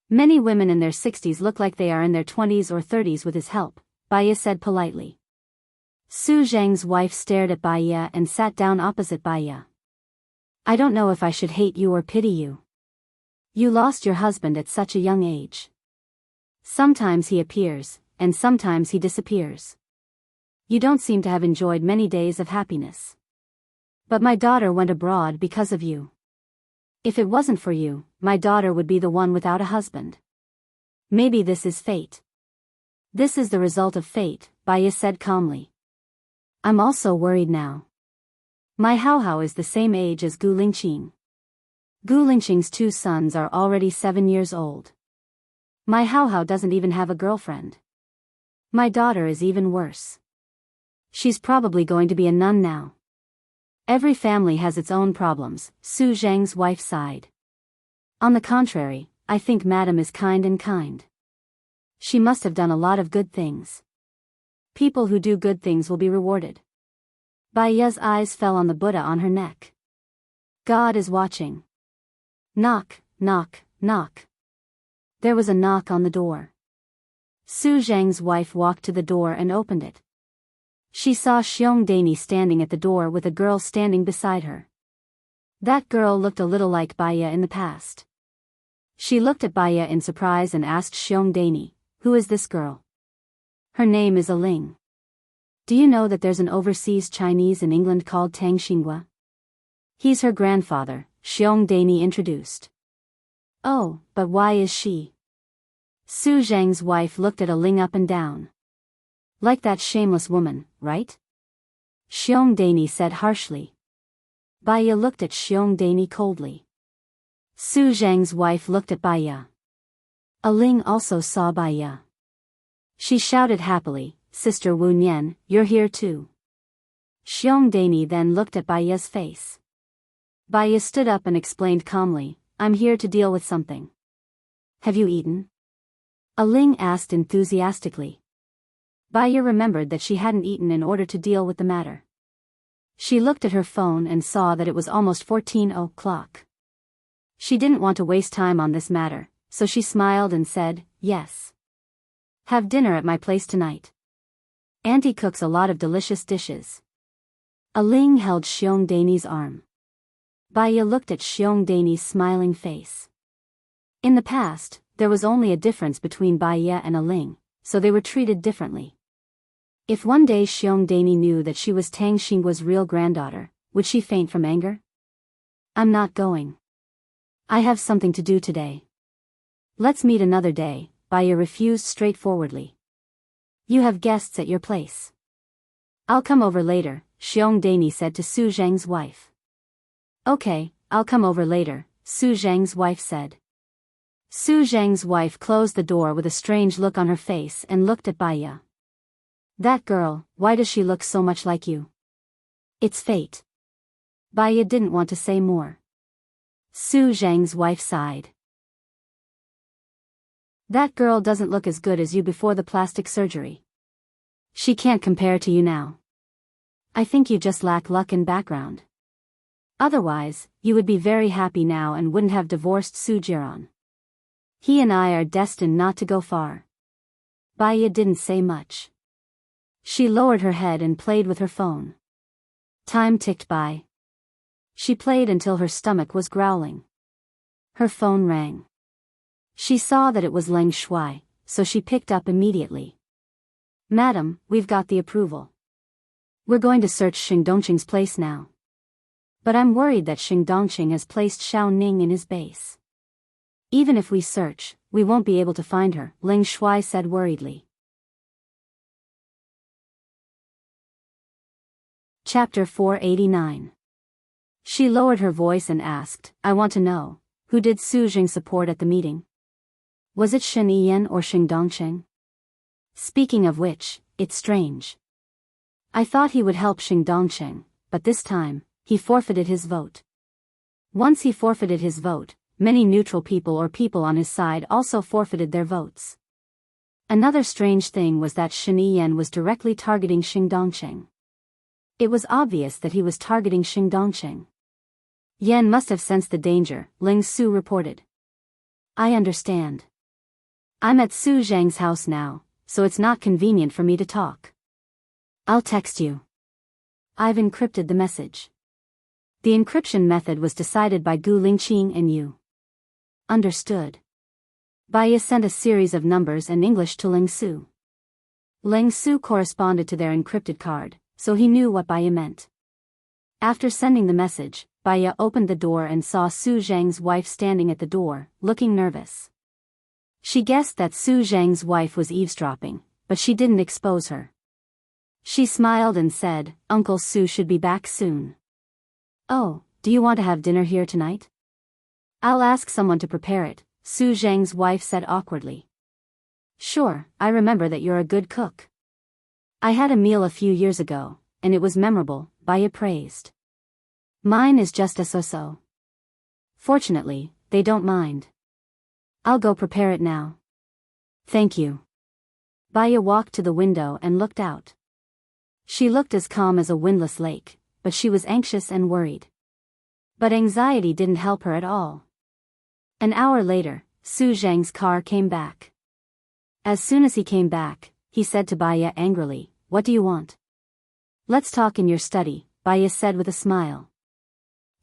Many women in their 60s look like they are in their 20s or 30s with his help, Baiya said politely. Su Zhang's wife stared at Baiya and sat down opposite Baiya. I don't know if I should hate you or pity you. You lost your husband at such a young age. Sometimes he appears, and sometimes he disappears. You don't seem to have enjoyed many days of happiness. But my daughter went abroad because of you. If it wasn't for you, my daughter would be the one without a husband. Maybe this is fate. This is the result of fate, Baiya said calmly. I'm also worried now. My Hao is the same age as Gu Lingqing. Gu Lingqing's 2 sons are already 7 years old. My Hao doesn't even have a girlfriend. My daughter is even worse. She's probably going to be a nun now. Every family has its own problems, Su Zhang's wife sighed. On the contrary, I think Madam is kind and kind. She must have done a lot of good things. People who do good things will be rewarded. Baiya's eyes fell on the Buddha on her neck. God is watching. Knock, knock, knock. There was a knock on the door. Su Zhang's wife walked to the door and opened it. She saw Xiong Daini standing at the door with a girl standing beside her. That girl looked a little like Baiya in the past. She looked at Baiya in surprise and asked Xiong Daini, who is this girl? Her name is Aling. Do you know that there's an overseas Chinese in England called Tang Xinghua? He's her grandfather, Xiong Daini introduced. Oh, but why is she? Su Zhang's wife looked at Aling up and down. Like that shameless woman, right? Xiong Daini said harshly. Baiya looked at Xiong Daini coldly. Su Zhang's wife looked at Baiya. Aling also saw Baiya. She shouted happily, Sister Wu Nian, you're here too. Xiong Daini then looked at Baiya's face. Baiya stood up and explained calmly, I'm here to deal with something. Have you eaten? Aling asked enthusiastically. Baiya remembered that she hadn't eaten in order to deal with the matter. She looked at her phone and saw that it was almost 14 o'clock. She didn't want to waste time on this matter, so she smiled and said, yes. Have dinner at my place tonight. Auntie cooks a lot of delicious dishes. Aling held Xiong Daini's arm. Baiya looked at Xiong Daini's smiling face. In the past, there was only a difference between Baiya and Aling, so they were treated differently. If one day Xiong Daini knew that she was Tang Xinghua's real granddaughter, would she faint from anger? I'm not going. I have something to do today. Let's meet another day, Baiya refused straightforwardly. You have guests at your place. I'll come over later, Xiong Daini said to Su Zhang's wife. Okay, I'll come over later, Su Zhang's wife said. Su Zhang's wife closed the door with a strange look on her face and looked at Baiya. That girl, why does she look so much like you? It's fate. Baiya didn't want to say more. Su Zhang's wife sighed. That girl doesn't look as good as you before the plastic surgery. She can't compare to you now. I think you just lack luck and background. Otherwise, you would be very happy now and wouldn't have divorced Su Jiran. He and I are destined not to go far. Baya didn't say much. She lowered her head and played with her phone. Time ticked by. She played until her stomach was growling. Her phone rang. She saw that it was Leng Shuai, so she picked up immediately. Madam, we've got the approval. We're going to search Xing Dongqing's place now. But I'm worried that Xing Dongqing has placed Xiao Ning in his base. Even if we search, we won't be able to find her, Leng Shuai said worriedly. Chapter 489. She lowered her voice and asked, I want to know, who did Su Jing support at the meeting? Was it Shen Yiyan or Xing Dongqing? Speaking of which, it's strange. I thought he would help Xing Dongqing, but this time, he forfeited his vote. Once he forfeited his vote, many neutral people or people on his side also forfeited their votes. Another strange thing was that Shen Yiyan was directly targeting Xing Dongqing. It was obvious that he was targeting Xing Dongqing. Yan must have sensed the danger, Ling Su reported. I understand. I'm at Su Zhang's house now, so it's not convenient for me to talk. I'll text you. I've encrypted the message. The encryption method was decided by Gu Lingqing and you. Understood. Baya sent a series of numbers and English to Ling Su. Ling Su corresponded to their encrypted card, so he knew what Baya meant. After sending the message, Baya opened the door and saw Su Zhang's wife standing at the door, looking nervous. She guessed that Su Zhang's wife was eavesdropping, but she didn't expose her. She smiled and said, Uncle Su should be back soon. Oh, do you want to have dinner here tonight? I'll ask someone to prepare it, Su Zhang's wife said awkwardly. Sure, I remember that you're a good cook. I had a meal a few years ago, and it was memorable, Baya praised. Mine is just a so-so. Fortunately, they don't mind. I'll go prepare it now. Thank you. Baya walked to the window and looked out. She looked as calm as a windless lake, but she was anxious and worried. But anxiety didn't help her at all. An hour later, Su Zhang's car came back. As soon as he came back, he said to Baya angrily, What do you want? Let's talk in your study, Baya said with a smile.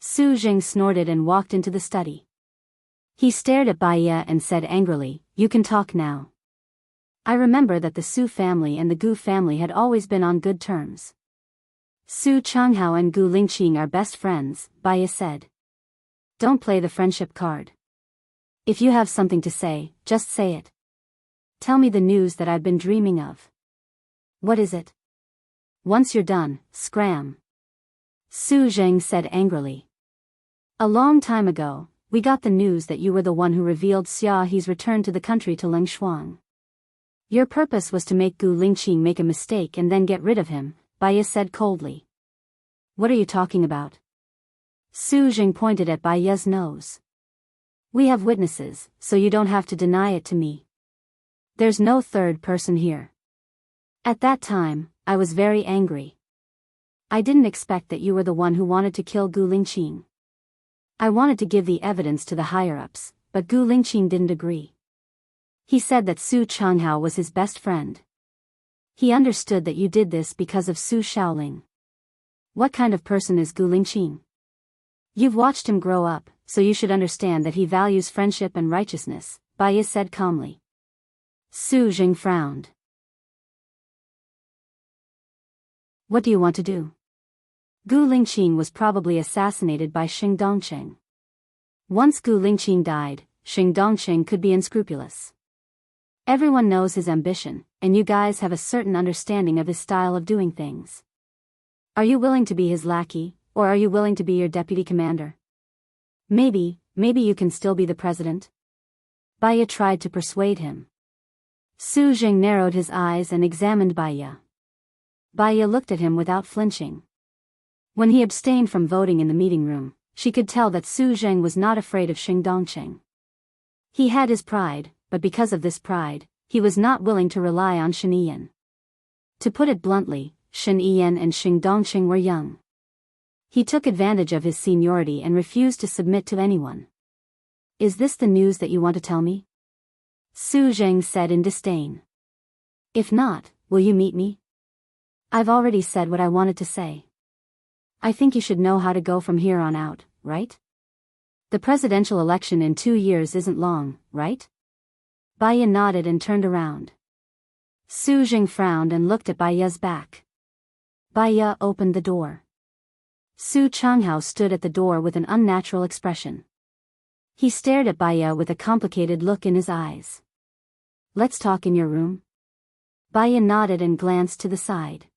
Su Zhang snorted and walked into the study. He stared at Baya and said angrily, You can talk now. I remember that the Su family and the Gu family had always been on good terms. Su Changhao and Gu Lingqing are best friends, Baya said. Don't play the friendship card. If you have something to say, just say it. Tell me the news that I've been dreaming of. What is it? Once you're done, scram. Su Zhang said angrily. A long time ago, we got the news that you were the one who revealed Xia He's return to the country to Lingshuang. Your purpose was to make Gu Lingqing make a mistake and then get rid of him, Baya said coldly. What are you talking about? Su Zhang pointed at Baya's nose. We have witnesses, so you don't have to deny it to me. There's no third person here. At that time, I was very angry. I didn't expect that you were the one who wanted to kill Gu Lingqing. I wanted to give the evidence to the higher-ups, but Gu Lingqing didn't agree. He said that Su Changhao was his best friend. He understood that you did this because of Su Shaoling. What kind of person is Gu Lingqing? You've watched him grow up, so you should understand that he values friendship and righteousness, Baya said calmly. Su Jing frowned. What do you want to do? Gu Lingqing was probably assassinated by Xing Dongqing. Once Gu Lingqing died, Xing Dongqing could be unscrupulous. Everyone knows his ambition, and you guys have a certain understanding of his style of doing things. Are you willing to be his lackey, or are you willing to be your deputy commander? Maybe you can still be the president? Baya tried to persuade him. Su Jing narrowed his eyes and examined Baya. Baya looked at him without flinching. When he abstained from voting in the meeting room, she could tell that Su Zheng was not afraid of Xing Dongqing. He had his pride, but because of this pride, he was not willing to rely on Shen Yiyan. To put it bluntly, Shen Yiyan and Xing Dongqing were young. He took advantage of his seniority and refused to submit to anyone. Is this the news that you want to tell me? Su Zheng said in disdain. If not, will you meet me? I've already said what I wanted to say. I think you should know how to go from here on out, right? The presidential election in 2 years isn't long, right? Baiya nodded and turned around. Su Zheng frowned and looked at Baiya's back. Baiya opened the door. Su Changhao stood at the door with an unnatural expression. He stared at Baiya with a complicated look in his eyes. Let's talk in your room. Baiya nodded and glanced to the side.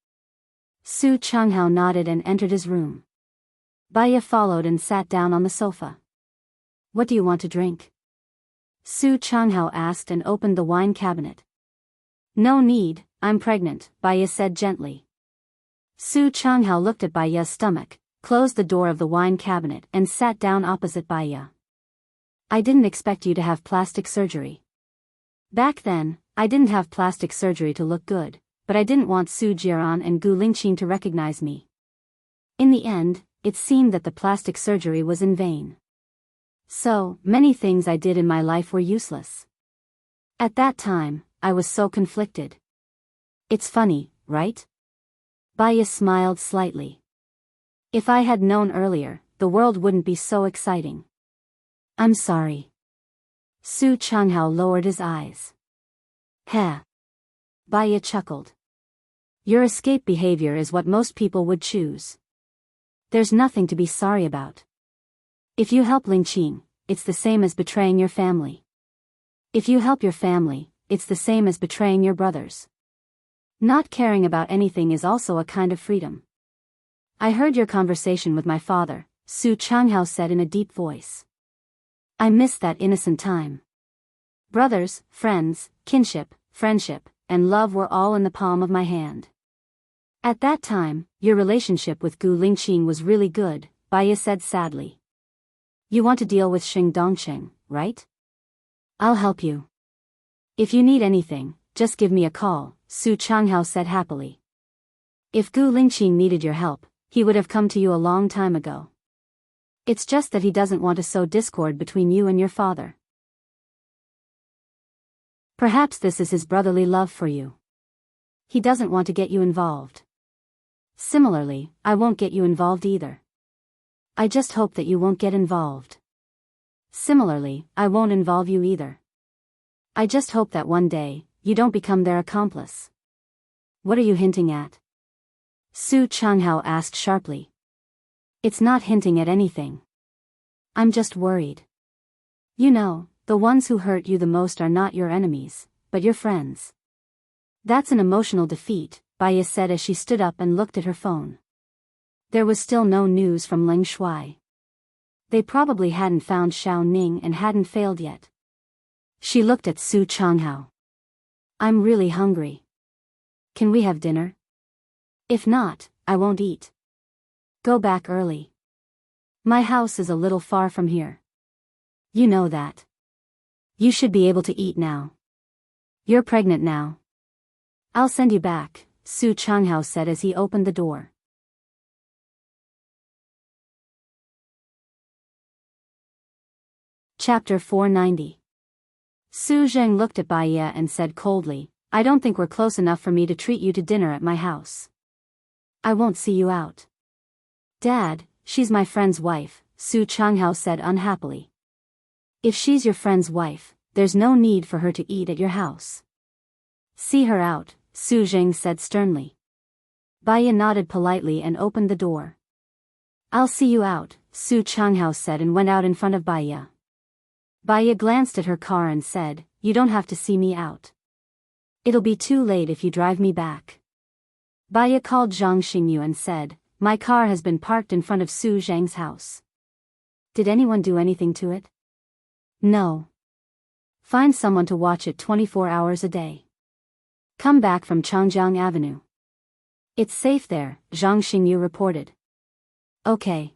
Su Changhao nodded and entered his room. Baiya followed and sat down on the sofa. What do you want to drink? Su Changhao asked and opened the wine cabinet. No need, I'm pregnant, Baiya said gently. Su Changhao looked at Baiya's stomach, closed the door of the wine cabinet and sat down opposite Baiya. I didn't expect you to have plastic surgery. Back then, I didn't have plastic surgery to look good, but I didn't want Su Jiran and Gu Lingqing to recognize me. In the end, it seemed that the plastic surgery was in vain. So, many things I did in my life were useless. At that time, I was so conflicted. It's funny, right? Baiya smiled slightly. If I had known earlier, the world wouldn't be so exciting. I'm sorry. Su Changhao lowered his eyes. Heh. Baiya chuckled. Your escape behavior is what most people would choose. There's nothing to be sorry about. If you help Lingqing, it's the same as betraying your family. If you help your family, it's the same as betraying your brothers. Not caring about anything is also a kind of freedom. I heard your conversation with my father, Su Changhao said in a deep voice. I miss that innocent time. Brothers, friends, kinship, friendship, and love were all in the palm of my hand. At that time, your relationship with Gu Lingqing was really good, Baiya said sadly. You want to deal with Xing Dongqing, right? I'll help you. If you need anything, just give me a call, Su Changhao said happily. If Gu Lingqing needed your help, he would have come to you a long time ago. It's just that he doesn't want to sow discord between you and your father. Perhaps this is his brotherly love for you. He doesn't want to get you involved. Similarly, I won't get you involved either. I just hope that you won't get involved. Similarly, I won't involve you either. I just hope that one day, you don't become their accomplice. What are you hinting at? Su Changhao asked sharply. It's not hinting at anything. I'm just worried. You know, the ones who hurt you the most are not your enemies, but your friends. That's an emotional defeat, Baiya said as she stood up and looked at her phone. There was still no news from Ling Shuai. They probably hadn't found Xiao Ning and hadn't failed yet. She looked at Su Changhao. I'm really hungry. Can we have dinner? If not, I won't eat. Go back early. My house is a little far from here. You know that. You should be able to eat now. You're pregnant now. I'll send you back, Su Changhao said as he opened the door. Chapter 490. Su Zheng looked at Baiya and said coldly, I don't think we're close enough for me to treat you to dinner at my house. I won't see you out. Dad, she's my friend's wife, Su Changhao said unhappily. If she's your friend's wife, there's no need for her to eat at your house. See her out, Su Zheng said sternly. Baiya nodded politely and opened the door. I'll see you out, Su Changhao said and went out in front of Baiya. Baiya glanced at her car and said, You don't have to see me out. It'll be too late if you drive me back. Baiya called Zhang Xingyu and said, My car has been parked in front of Su Zheng's house. Did anyone do anything to it? No. Find someone to watch it 24 hours a day. Come back from Changjiang Avenue. It's safe there, Zhang Xingyu reported. Okay.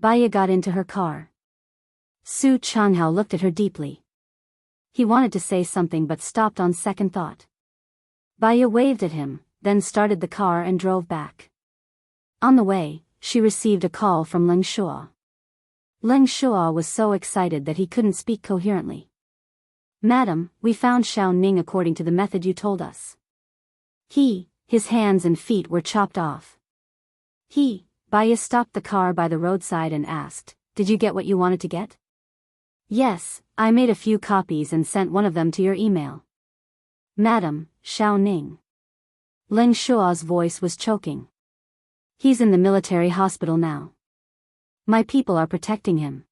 Baiya got into her car. Su Changhao looked at her deeply. He wanted to say something but stopped on second thought. Baiya waved at him, then started the car and drove back. On the way, she received a call from Leng Shuo. Leng Shuo was so excited that he couldn't speak coherently. "Madam, we found Xiao Ning according to the method you told us. His hands and feet were chopped off." Baya stopped the car by the roadside and asked, "Did you get what you wanted to get?" "Yes, I made a few copies and sent one of them to your email." "Madam, Xiao Ning." Leng Shuo's voice was choking. "He's in the military hospital now. My people are protecting him.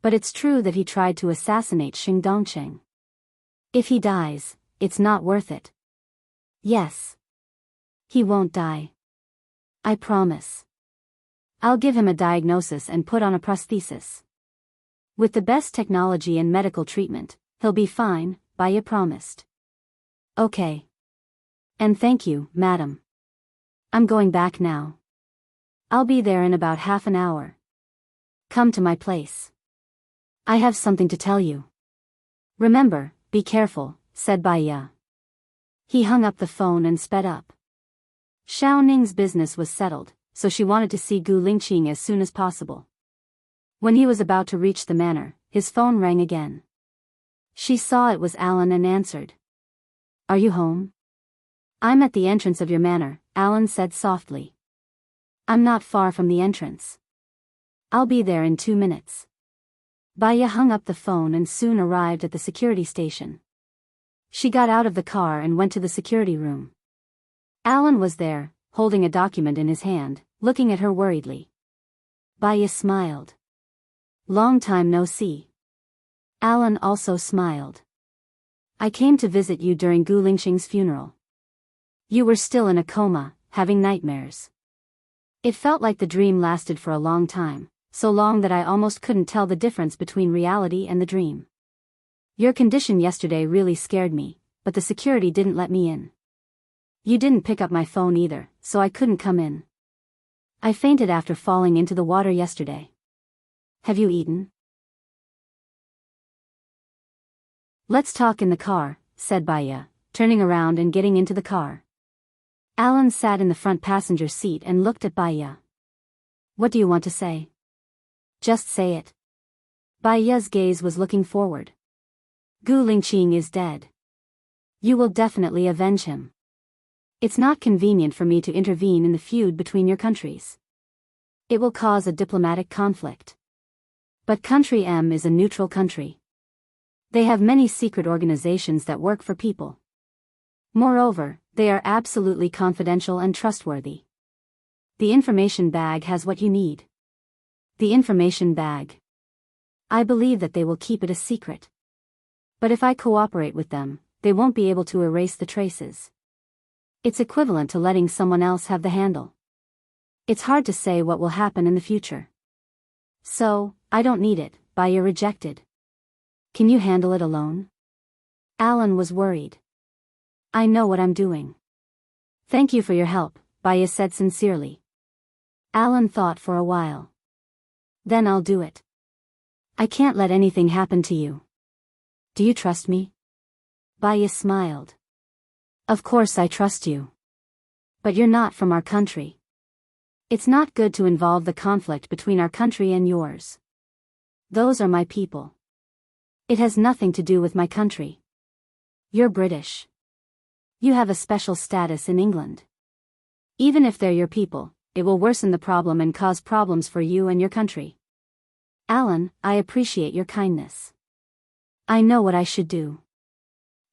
But it's true that he tried to assassinate Xing Dongcheng. If he dies, it's not worth it." "Yes. He won't die. I promise. I'll give him a diagnosis and put on a prosthesis. With the best technology and medical treatment, he'll be fine," Baya promised. "Okay. And thank you, madam. I'm going back now. I'll be there in about half an hour. Come to my place. I have something to tell you. Remember, be careful," said Baya. He hung up the phone and sped up. Xiao Ning's business was settled, so she wanted to see Gu Lingqing as soon as possible. When he was about to reach the manor, his phone rang again. She saw it was Alan and answered. "Are you home?" "I'm at the entrance of your manor," Alan said softly. "I'm not far from the entrance. I'll be there in 2 minutes." Baya hung up the phone and soon arrived at the security station. She got out of the car and went to the security room. Alan was there, holding a document in his hand, looking at her worriedly. Baya smiled. "Long time no see." Alan also smiled. "I came to visit you during Gu Lingqing's funeral. You were still in a coma, having nightmares. It felt like the dream lasted for a long time, so long that I almost couldn't tell the difference between reality and the dream. Your condition yesterday really scared me, but the security didn't let me in. You didn't pick up my phone either, so I couldn't come in. I fainted after falling into the water yesterday. Have you eaten?" "Let's talk in the car," said Baya, turning around and getting into the car. Alan sat in the front passenger seat and looked at Baya. "What do you want to say?" "Just say it." Baya's gaze was looking forward. "Gu Lingqing is dead. You will definitely avenge him. It's not convenient for me to intervene in the feud between your countries. It will cause a diplomatic conflict. But Country M is a neutral country. They have many secret organizations that work for people. Moreover, they are absolutely confidential and trustworthy. The information bag has what you need." "The information bag. I believe that they will keep it a secret. But if I cooperate with them, they won't be able to erase the traces. It's equivalent to letting someone else have the handle. It's hard to say what will happen in the future. So, I don't need it," Baya rejected. "Can you handle it alone?" Alan was worried. "I know what I'm doing." "Thank you for your help," Baya said sincerely. Alan thought for a while. "Then I'll do it. I can't let anything happen to you. Do you trust me?" Baya smiled. "Of course I trust you. But you're not from our country. It's not good to involve the conflict between our country and yours. Those are my people. It has nothing to do with my country. You're British. You have a special status in England. Even if they're your people, it will worsen the problem and cause problems for you and your country. Alan, I appreciate your kindness. I know what I should do.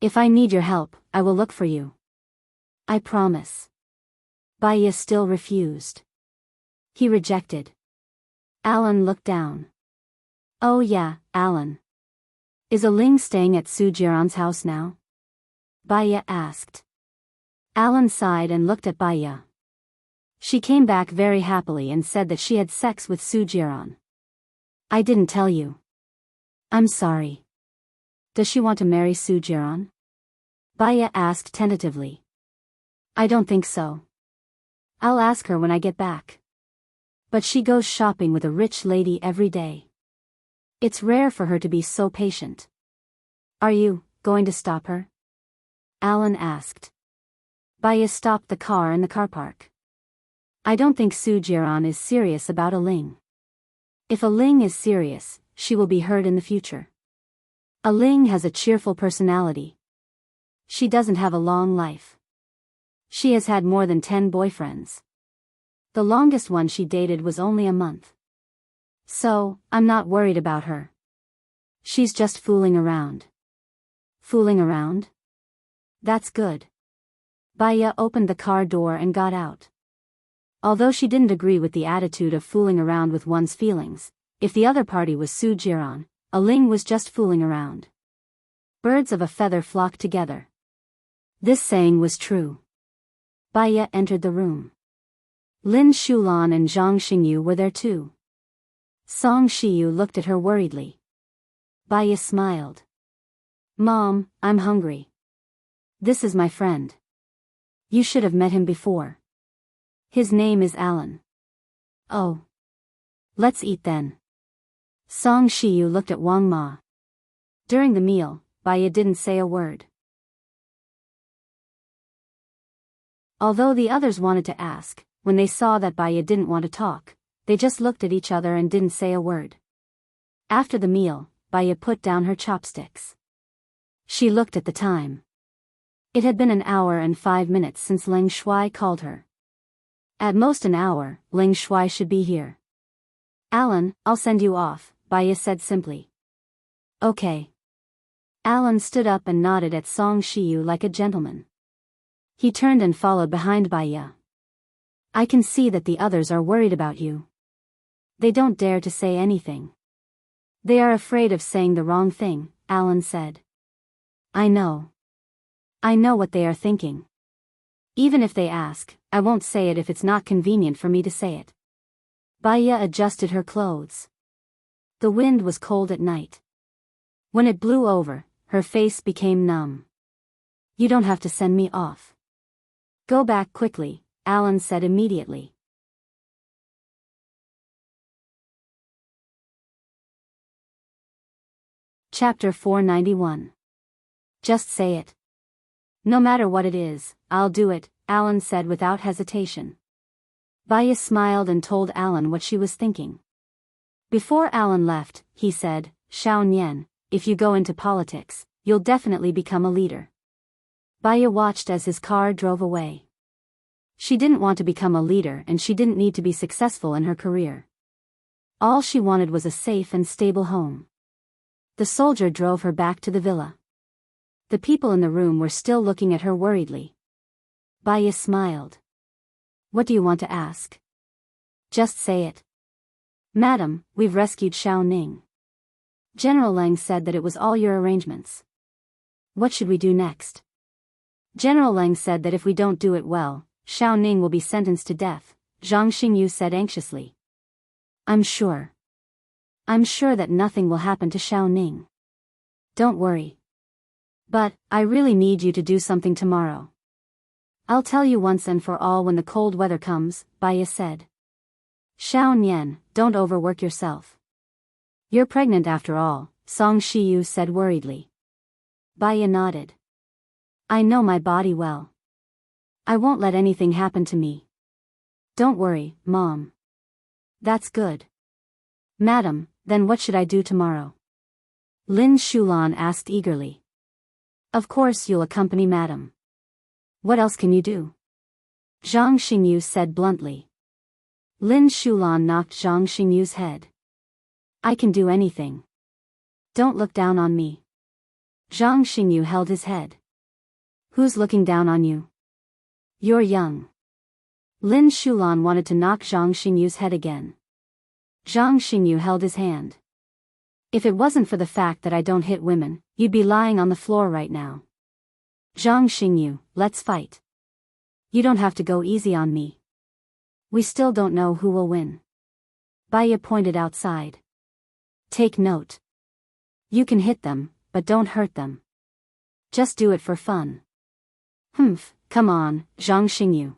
If I need your help, I will look for you. I promise." Baya still refused. He rejected. Alan looked down. "Oh yeah, Alan. Is Aling staying at Su Jiran's house now?" Baya asked. Alan sighed and looked at Baya. She came back very happily and said that she had sex with Su Jiran. "I didn't tell you. I'm sorry. Does she want to marry Su Jiran?" Baya asked tentatively. "I don't think so. I'll ask her when I get back. But she goes shopping with a rich lady every day. It's rare for her to be so patient. Are you going to stop her?" Alan asked. Baya stopped the car in the car park. I don't think Su Jiran is serious about a Ling. If a Ling is serious, she will be hurt in the future. A Ling has a cheerful personality. She doesn't have a long life. She has had more than 10 boyfriends. The longest one she dated was only a month. So, I'm not worried about her. She's just fooling around. Fooling around? That's good. Baya opened the car door and got out. Although she didn't agree with the attitude of fooling around with one's feelings, if the other party was Su Jiran, a Ling was just fooling around. Birds of a feather flock together. This saying was true. Baya entered the room. Lin Shulan and Zhang Xingyu were there too. Song Shiyu looked at her worriedly. Baya smiled. Mom, I'm hungry. This is my friend. You should have met him before. His name is Alan. Oh. Let's eat then. Song Shiyu looked at Wang Ma. During the meal, Baya didn't say a word. Although the others wanted to ask, when they saw that Baya didn't want to talk, they just looked at each other and didn't say a word. After the meal, Baya put down her chopsticks. She looked at the time. It had been an hour and 5 minutes since Leng Shuai called her. At most an hour, Leng Shuai should be here. Alan, I'll send you off, Baya said simply. Okay. Alan stood up and nodded at Song Shiyu like a gentleman. He turned and followed behind Baya. I can see that the others are worried about you. They don't dare to say anything. They are afraid of saying the wrong thing, Alan said. I know. I know what they are thinking. Even if they ask, I won't say it if it's not convenient for me to say it. Baya adjusted her clothes. The wind was cold at night. When it blew over, her face became numb. You don't have to send me off. Go back quickly, Alan said immediately. Chapter 491. Just say it. No matter what it is, I'll do it, Alan said without hesitation. Baya smiled and told Alan what she was thinking. Before Alan left, he said, Xiao Nian, if you go into politics, you'll definitely become a leader. Baya watched as his car drove away. She didn't want to become a leader and she didn't need to be successful in her career. All she wanted was a safe and stable home. The soldier drove her back to the villa. The people in the room were still looking at her worriedly. Baya smiled. What do you want to ask? Just say it. Madam, we've rescued Xiao Ning. General Leng said that it was all your arrangements. What should we do next? General Leng said that if we don't do it well, Xiao Ning will be sentenced to death, Zhang Xingyu said anxiously. I'm sure that nothing will happen to Xiao Ning. Don't worry. But, I really need you to do something tomorrow. I'll tell you once and for all when the cold weather comes, Baya said. Xiao Nian, don't overwork yourself. You're pregnant after all, Song Shiyu said worriedly. Baya nodded. I know my body well. I won't let anything happen to me. Don't worry, Mom. That's good. Madam, then what should I do tomorrow? Lin Shulan asked eagerly. Of course you'll accompany Madam. What else can you do? Zhang Xingyu said bluntly. Lin Shulan knocked Zhang Xingyu's head. I can do anything. Don't look down on me. Zhang Xingyu held his head. Who's looking down on you? You're young. Lin Shulan wanted to knock Zhang Xingyu's head again. Zhang Xingyu held his hand. If it wasn't for the fact that I don't hit women, you'd be lying on the floor right now. Zhang Xingyu, let's fight. You don't have to go easy on me. We still don't know who will win. Baya pointed outside. Take note. You can hit them, but don't hurt them. Just do it for fun. Humph, come on, Zhang Xingyu.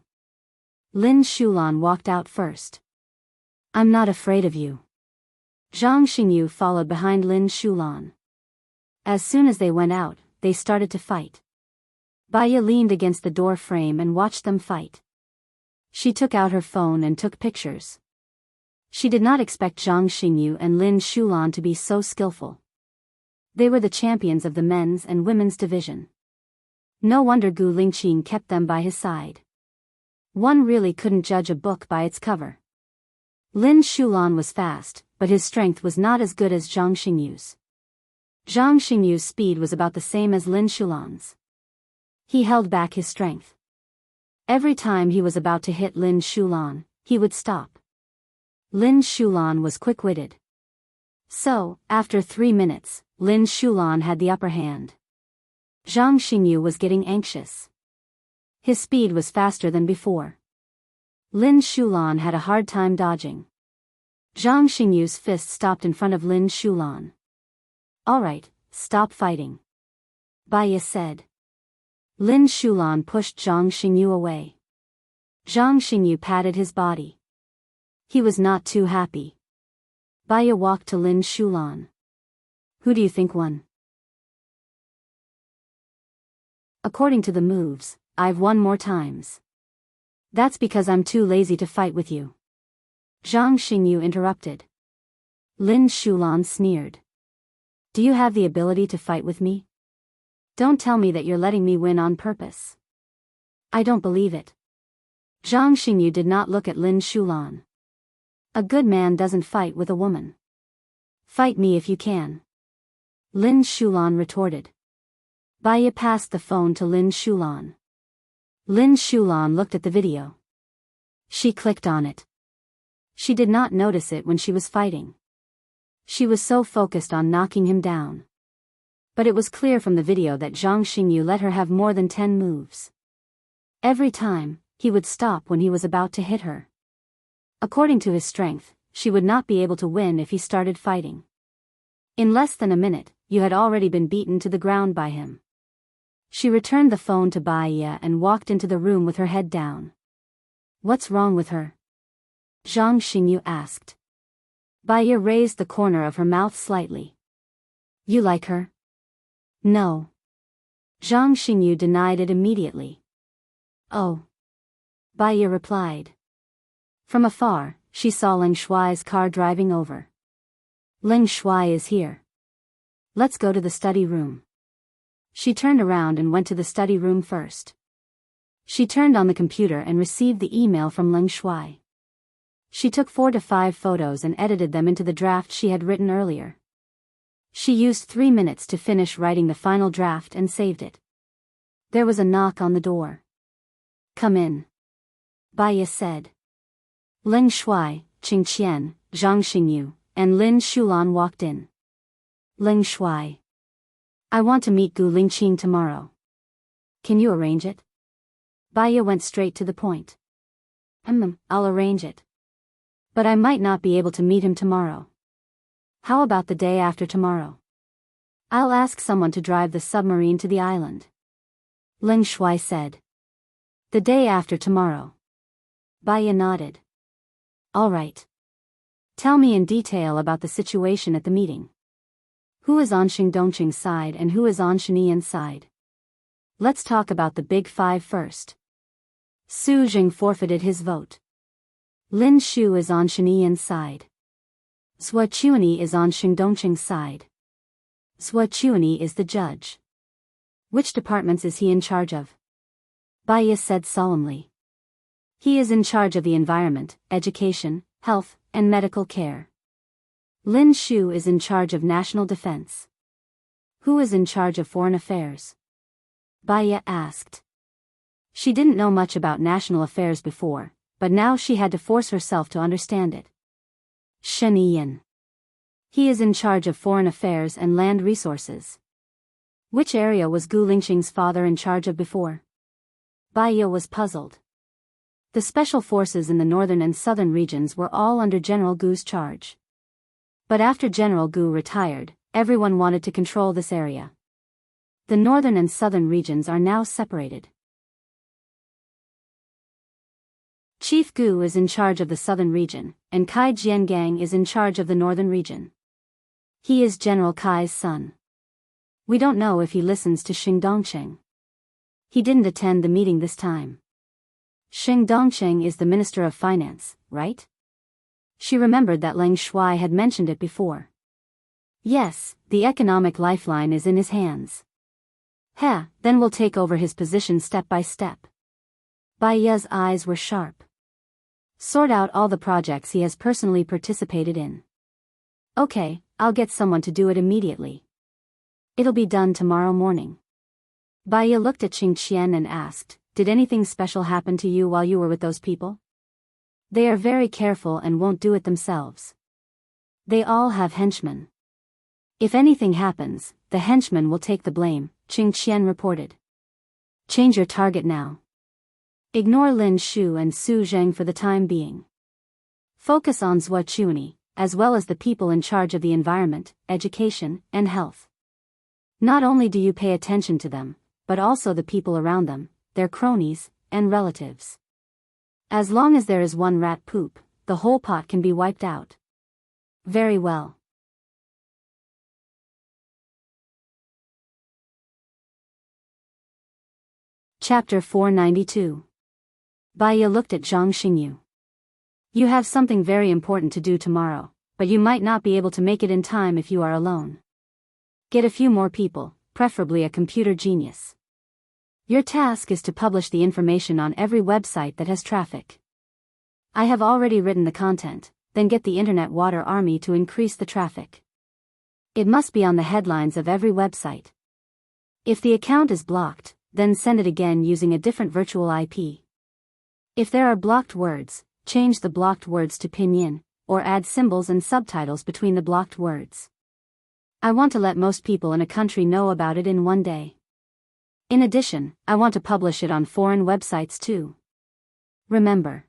Lin Shulan walked out first. I'm not afraid of you. Zhang Xingyu followed behind Lin Shulan. As soon as they went out, they started to fight. Baya leaned against the door frame and watched them fight. She took out her phone and took pictures. She did not expect Zhang Xingyu and Lin Shulan to be so skillful. They were the champions of the men's and women's division. No wonder Gu Lingqing kept them by his side. One really couldn't judge a book by its cover. Lin Shulan was fast, but his strength was not as good as Zhang Xingyu's. Zhang Xingyu's speed was about the same as Lin Shulan's. He held back his strength. Every time he was about to hit Lin Shulan, he would stop. Lin Shulan was quick-witted. So, after 3 minutes, Lin Shulan had the upper hand. Zhang Xingyu was getting anxious. His speed was faster than before. Lin Shulan had a hard time dodging. Zhang Xingyu's fist stopped in front of Lin Shulan. "All right, stop fighting," Baiya said. Lin Shulan pushed Zhang Xingyu away. Zhang Xingyu patted his body. He was not too happy. Baiya walked to Lin Shulan. "Who do you think won?" "According to the moves, I've won more times." "That's because I'm too lazy to fight with you," Zhang Xingyu interrupted. Lin Shulan sneered. "Do you have the ability to fight with me? Don't tell me that you're letting me win on purpose." "I don't believe it." Zhang Xingyu did not look at Lin Shulan. "A good man doesn't fight with a woman." "Fight me if you can," Lin Shulan retorted. Baiya passed the phone to Lin Shulan. Lin Shulan looked at the video. She clicked on it. She did not notice it when she was fighting. She was so focused on knocking him down. But it was clear from the video that Zhang Xingyu let her have more than 10 moves. Every time, he would stop when he was about to hit her. According to his strength, she would not be able to win if he started fighting. In less than a minute, you had already been beaten to the ground by him. She returned the phone to Baiya and walked into the room with her head down. "What's wrong with her?" Zhang Xingyu asked. Baiya raised the corner of her mouth slightly. "You like her?" "No." Zhang Xingyu denied it immediately. "Oh," Baiya replied. From afar, she saw Leng Shuai's car driving over. "Leng Shuai is here. Let's go to the study room." She turned around and went to the study room first. She turned on the computer and received the email from Leng Shuai. She took 4 to 5 photos and edited them into the draft she had written earlier. She used 3 minutes to finish writing the final draft and saved it. There was a knock on the door. "Come in," Baiya said. Leng Shuai, Qing Qian, Zhang Xingyu, and Lin Shulan walked in. Leng Shuai. "I want to meet Gu Lingqing tomorrow. Can you arrange it?" Baiya went straight to the point. I'll arrange it. But I might not be able to meet him tomorrow. How about the day after tomorrow? I'll ask someone to drive the submarine to the island. Leng Shuai said. The day after tomorrow. Baiya nodded. All right. Tell me in detail about the situation at the meeting. Who is on Xingdongqing's side and who is on Shaniyan's side? Let's talk about the Big Five first. Su Jing forfeited his vote. Lin Shu is on Shaniyan's side. Zhua Chuani is on Xingdongqing's side. Zhua Chuani is the judge. Which departments is he in charge of? Baiya said solemnly. He is in charge of the environment, education, health, and medical care. Lin Shu is in charge of national defense. Who is in charge of foreign affairs? Baiya asked. She didn't know much about national affairs before, but now she had to force herself to understand it. Shen Yiyan. He is in charge of foreign affairs and land resources. Which area was Gu Lingqing's father in charge of before? Baiya was puzzled. The special forces in the northern and southern regions were all under General Gu's charge. But after General Gu retired, everyone wanted to control this area. The northern and southern regions are now separated. Chief Gu is in charge of the southern region, and Kai Jiangang is in charge of the northern region. He is General Kai's son. We don't know if he listens to Xingdongqing. He didn't attend the meeting this time. Xing Dongsheng is the Minister of Finance, right? She remembered that Leng Shuai had mentioned it before. Yes, the economic lifeline is in his hands. Then we'll take over his position step by step. Bai Ye's eyes were sharp. Sort out all the projects he has personally participated in. Okay, I'll get someone to do it immediately. It'll be done tomorrow morning. Bai Ye looked at Qing Qian and asked, did anything special happen to you while you were with those people? They are very careful and won't do it themselves. They all have henchmen. If anything happens, the henchmen will take the blame, Qing Qian reported. Change your target now. Ignore Lin Shu and Su Zheng for the time being. Focus on Zhua Chuani, as well as the people in charge of the environment, education, and health. Not only do you pay attention to them, but also the people around them, their cronies, and relatives. As long as there is one rat poop, the whole pot can be wiped out. Very well. Chapter 492. Bai Ye looked at Zhang Xingyu. You have something very important to do tomorrow, but you might not be able to make it in time if you are alone. Get a few more people, preferably a computer genius. Your task is to publish the information on every website that has traffic. I have already written the content, then get the Internet Water Army to increase the traffic. It must be on the headlines of every website. If the account is blocked, then send it again using a different virtual IP. If there are blocked words, change the blocked words to pinyin, or add symbols and subtitles between the blocked words. I want to let most people in a country know about it in one day. In addition, I want to publish it on foreign websites too. Remember,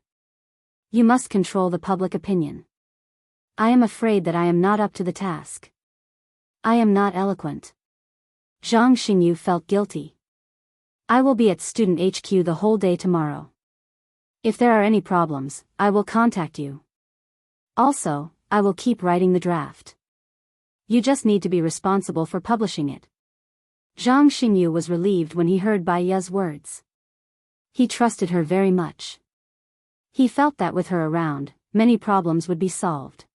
you must control the public opinion. I am afraid that I am not up to the task. I am not eloquent. Zhang Xingyu felt guilty. I will be at Student HQ the whole day tomorrow. If there are any problems, I will contact you. Also, I will keep writing the draft. You just need to be responsible for publishing it. Zhang Xingyu was relieved when he heard Bai Ye's words. He trusted her very much. He felt that with her around, many problems would be solved.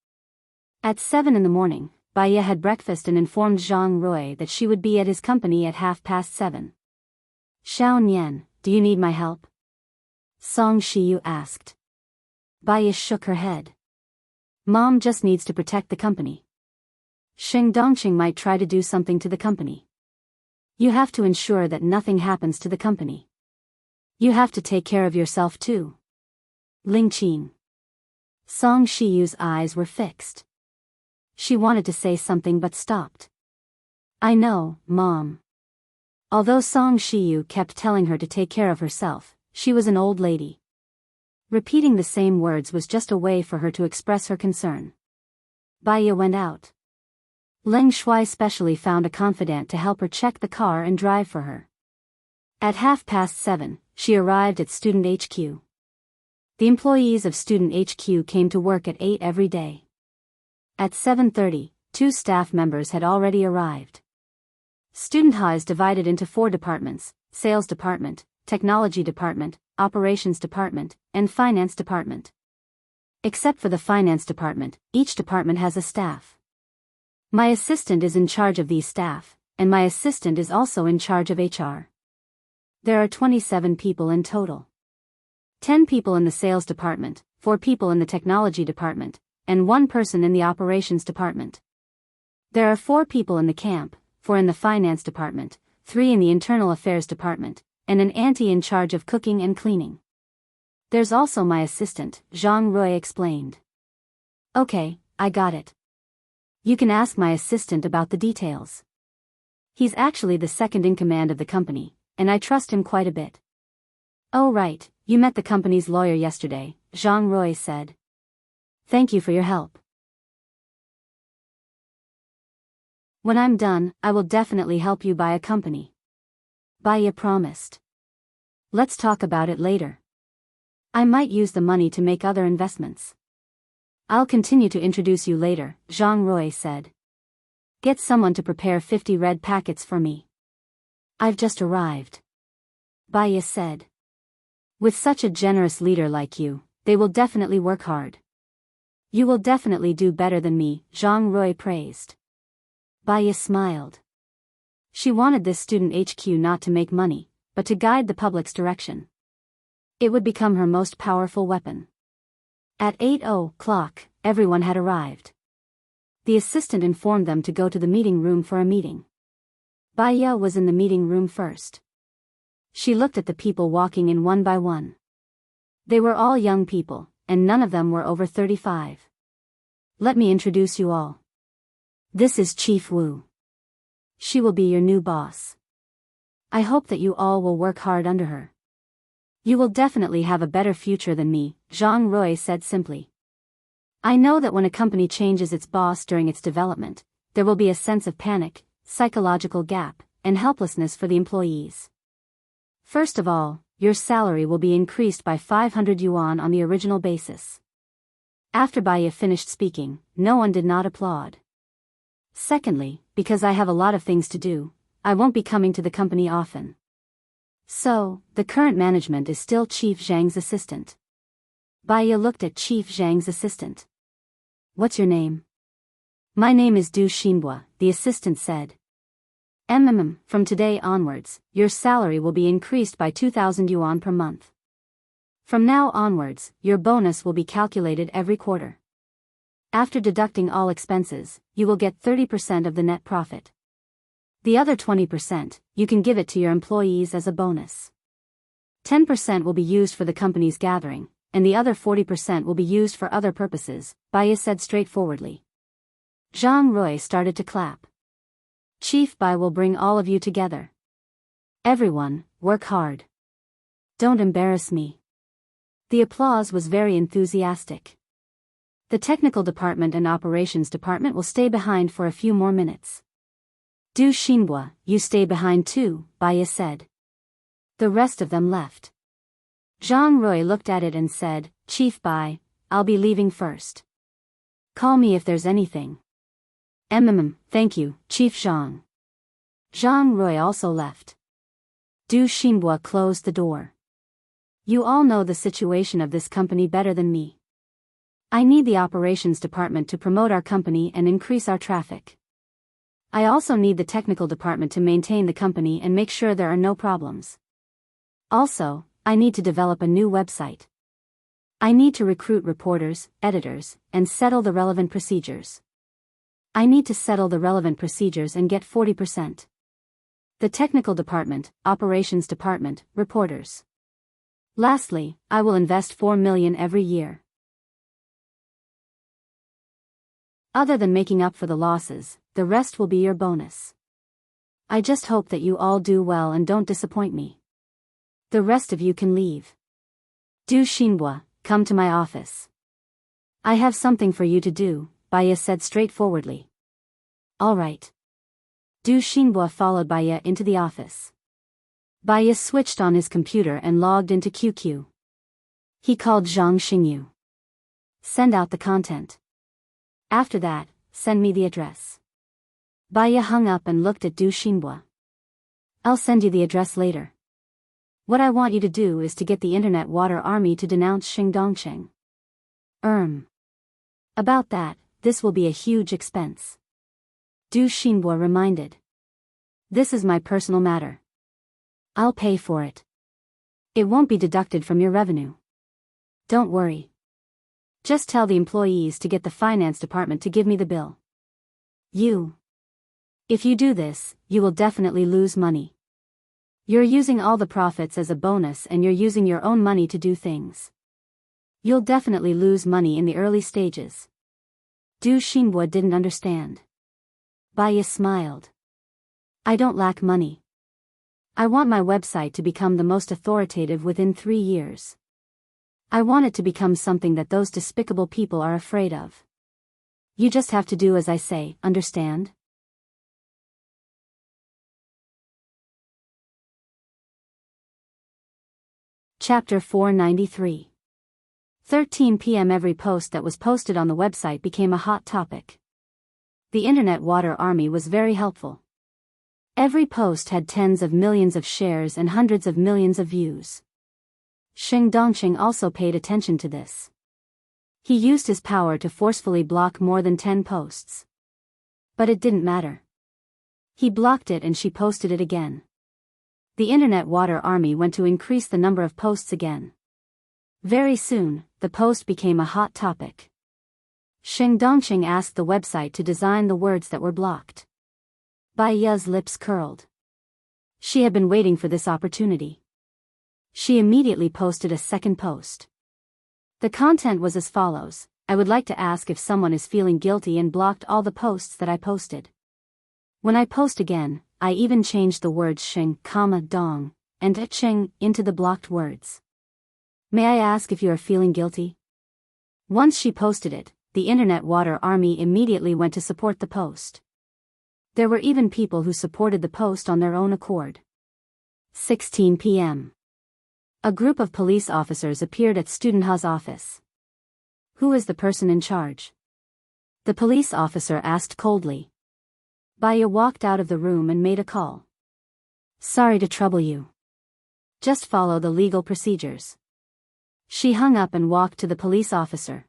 At 7 a.m, Bai Ye had breakfast and informed Zhang Rui that she would be at his company at 7:30. Xiao Nian, do you need my help? Song Shiyu asked. Bai Ye shook her head. Mom just needs to protect the company. Xing Dongqing might try to do something to the company. You have to ensure that nothing happens to the company. You have to take care of yourself too. Ling Qing. Song Shiyu's eyes were fixed. She wanted to say something but stopped. I know, Mom. Although Song Shiyu kept telling her to take care of herself, she was an old lady. Repeating the same words was just a way for her to express her concern. Bai Ye went out. Leng Shuai specially found a confidant to help her check the car and drive for her. At 7:30, she arrived at Student HQ. The employees of Student HQ came to work at 8 every day. At 7:30, 2 staff members had already arrived. Student Hall is divided into 4 departments: Sales Department, Technology Department, Operations Department, and Finance Department. Except for the Finance Department, each department has a staff. My assistant is in charge of these staff, and my assistant is also in charge of HR. There are 27 people in total. 10 people in the Sales Department, 4 people in the Technology Department, and 1 person in the Operations Department. There are 4 people in the camp, 4 in the Finance Department, 3 in the Internal Affairs Department, and an auntie in charge of cooking and cleaning. There's also my assistant, Zhang Rui explained. Okay, I got it. You can ask my assistant about the details. He's actually the second in command of the company, and I trust him quite a bit. Oh right, you met the company's lawyer yesterday, Zhang Rui said. Thank you for your help. When I'm done, I will definitely help you buy a company. Bai Ye promised. Let's talk about it later. I might use the money to make other investments. I'll continue to introduce you later, Zhang Rui said. Get someone to prepare 50 red packets for me. I've just arrived. Bai Ye said. With such a generous leader like you, they will definitely work hard. You will definitely do better than me, Zhang Rui praised. Baya smiled. She wanted this student HQ not to make money, but to guide the public's direction. It would become her most powerful weapon. At 8:00, everyone had arrived. The assistant informed them to go to the meeting room for a meeting. Baya was in the meeting room first. She looked at the people walking in one by one. They were all young people, and none of them were over 35. Let me introduce you all. This is Chief Wu. She will be your new boss. I hope that you all will work hard under her. You will definitely have a better future than me, Zhang Rui said simply. I know that when a company changes its boss during its development, there will be a sense of panic, psychological gap, and helplessness for the employees. First of all, your salary will be increased by 500 yuan on the original basis. After Baya finished speaking, no one did not applaud. Secondly, because I have a lot of things to do, I won't be coming to the company often. So, the current management is still Chief Zhang's assistant. Baya looked at Chief Zhang's assistant. What's your name? My name is Du Xinhua, the assistant said. From today onwards, your salary will be increased by 2,000 yuan per month. From now onwards, your bonus will be calculated every quarter. After deducting all expenses, you will get 30% of the net profit. The other 20%, you can give it to your employees as a bonus. 10% will be used for the company's gathering, and the other 40% will be used for other purposes, Baya said straightforwardly. Zhang Rui started to clap. Chief Bai will bring all of you together. Everyone, work hard. Don't embarrass me. The applause was very enthusiastic. The technical department and operations department will stay behind for a few more minutes. Du Xinhua, you stay behind too, Baya said. The rest of them left. Zhang Rui looked at it and said, Chief Bai, I'll be leaving first. Call me if there's anything. Thank you, Chief Zhang. Zhang Rui also left. Du Xinhua closed the door. You all know the situation of this company better than me. I need the operations department to promote our company and increase our traffic. I also need the technical department to maintain the company and make sure there are no problems. Also, I need to develop a new website. I need to recruit reporters, editors, and settle the relevant procedures. I need to settle the relevant procedures and get 40%. The technical department, operations department, reporters. Lastly, I will invest 4 million every year. Other than making up for the losses, the rest will be your bonus. I just hope that you all do well and don't disappoint me. The rest of you can leave. Du Xinhua, come to my office. I have something for you to do, Baya said straightforwardly. All right. Du Xinhua followed Baya into the office. Baya switched on his computer and logged into QQ. He called Zhang Xingyu. Send out the content. After that, send me the address. Baya hung up and looked at Du Xinhua. I'll send you the address later. What I want you to do is to get the Internet Water Army to denounce Xingdongcheng. About that, this will be a huge expense. Du Xinhua reminded. This is my personal matter. I'll pay for it. It won't be deducted from your revenue. Don't worry. Just tell the employees to get the finance department to give me the bill. If you do this, you will definitely lose money. You're using all the profits as a bonus and you're using your own money to do things. You'll definitely lose money in the early stages. Du Xinhua didn't understand. Baya smiled. I don't lack money. I want my website to become the most authoritative within 3 years. I want it to become something that those despicable people are afraid of. You just have to do as I say, understand? Chapter 493. 13 p.m. Every post that was posted on the website became a hot topic. The Internet Water Army was very helpful. Every post had tens of millions of shares and hundreds of millions of views. Xing Dongqing also paid attention to this. He used his power to forcefully block more than 10 posts. But it didn't matter. He blocked it and she posted it again. The internet water army went to increase the number of posts again. Very soon, the post became a hot topic. Xing Dongqing asked the website to design the words that were blocked. Bai Ye's lips curled. She had been waiting for this opportunity. She immediately posted a second post. The content was as follows: I would like to ask if someone is feeling guilty and blocked all the posts that I posted. When I post again, I even changed the words Xing, Dong, and Ching into the blocked words. May I ask if you are feeling guilty? Once she posted it, the internet water army immediately went to support the post. There were even people who supported the post on their own accord. 16 p.m. A group of police officers appeared at Student Ha's office. Who is the person in charge? The police officer asked coldly. Bai Ye walked out of the room and made a call. Sorry to trouble you. Just follow the legal procedures. She hung up and walked to the police officer.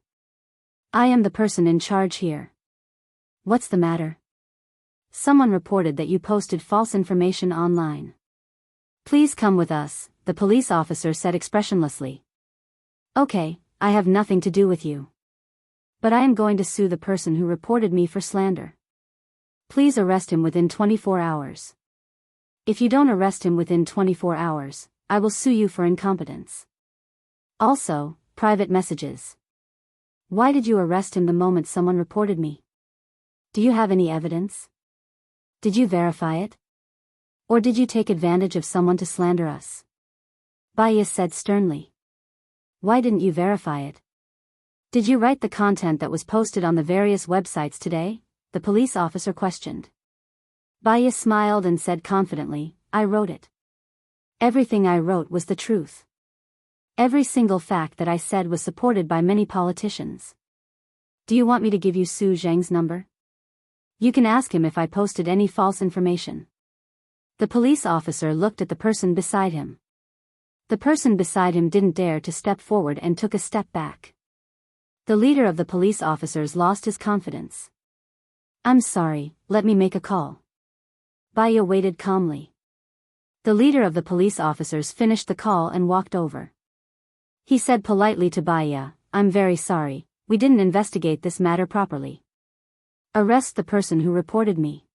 I am the person in charge here. What's the matter? Someone reported that you posted false information online. Please come with us, the police officer said expressionlessly. Okay, I have nothing to do with you. But I am going to sue the person who reported me for slander. Please arrest him within 24 hours. If you don't arrest him within 24 hours, I will sue you for incompetence. Also, private messages. Why did you arrest him the moment someone reported me? Do you have any evidence? Did you verify it? Or did you take advantage of someone to slander us? Bai Ye said sternly. Why didn't you verify it? Did you write the content that was posted on the various websites today? The police officer questioned. Bai Ye smiled and said confidently, I wrote it. Everything I wrote was the truth. Every single fact that I said was supported by many politicians. Do you want me to give you Su Zheng's number? You can ask him if I posted any false information. The police officer looked at the person beside him. The person beside him didn't dare to step forward and took a step back. The leader of the police officers lost his confidence. I'm sorry, let me make a call. Bai Ye waited calmly. The leader of the police officers finished the call and walked over. He said politely to Bai Ye, I'm very sorry, we didn't investigate this matter properly. Arrest the person who reported me.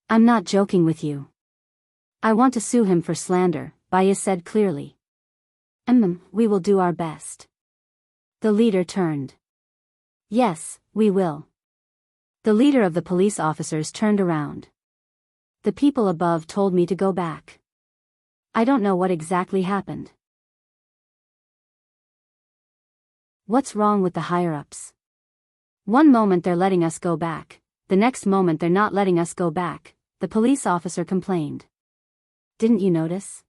I'm not joking with you. I want to sue him for slander, Bai Ye said clearly. We will do our best. The leader turned. Yes, we will. The leader of the police officers turned around. The people above told me to go back. I don't know what exactly happened. What's wrong with the higher-ups? One moment they're letting us go back, the next moment they're not letting us go back, the police officer complained. Didn't you notice?